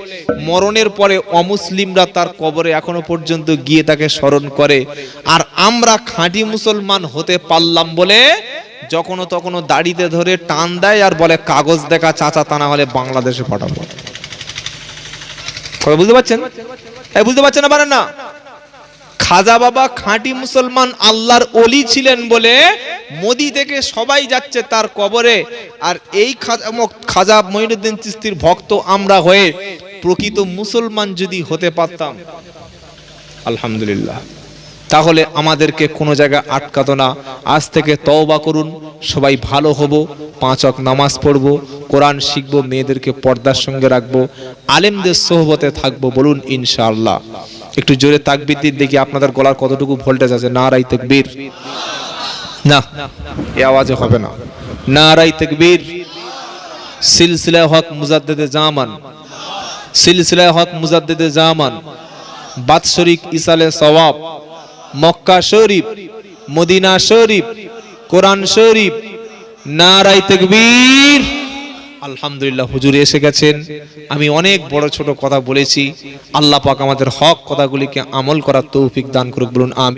মরণের পরে অমুসলিমরা তার কবরে এখনো পর্যন্ত গিয়ে তাকে স্মরণ করে। আর আমরা খাঁটি মুসলমান হতে পারলাম বলে যখন তখন দাড়িতে ধরে টান দেয় আর বলে কাগজ দেখা চাচা, তা না হলে বাংলাদেশে পাঠাবো। বুঝতে পারছেন? বুঝতে পারছেন না? পারেন না? খাজা বাবা খাঁটি মুসলমান আল্লাহর ওলি ছিলেন বলে মোদি থেকে সবাই যাচ্ছে তার কবরে, আর এই খাজা মঈনুদ্দিন চিশতির ভক্ত আমরা হয়ে প্রকৃত মুসলমান যদি হতে পারতাম, আলহামদুলিল্লাহ, তাহলে আমাদেরকে কোনো জায়গায় আটকাতো না। আজ থেকে তওবা করুন, সবাই ভালো হব, 5 ওয়াক্ত নামাজ পড়বো, কোরআন শিখবো, মেয়েদেরকে পর্দার সঙ্গে রাখবো, আলেমদের সোহবতে থাকবো। বলুন ইনশাআল্লাহ। একটু জোরে তাকবীর দিন, দেখি আপনাদের গলার কতটুকু ভোল্টেজ আছে। নারায়ে তাকবীর। না, এই আওয়াজে হবে না। নারায়ে তাকবীর। সিলসিলায়ে হক মুজাদ্দিদে জামান, সিলসিলায়ে হক মুজাদ্দিদে জামান, বাৎসরিক ইসালে সওয়াব, মক্কা শরীফ, মদিনা শরীফ, কোরআন শরীফ। নারায়ে তাকবীর। আলহামদুলিল্লাহ, হুজুর এসে গেছেন। আমি অনেক বড় ছোট কথা বলেছি, আল্লাহ পাক আমাদের হক কথাগুলিকে আমল করার তৌফিক দান করুক। বলুন আমিন।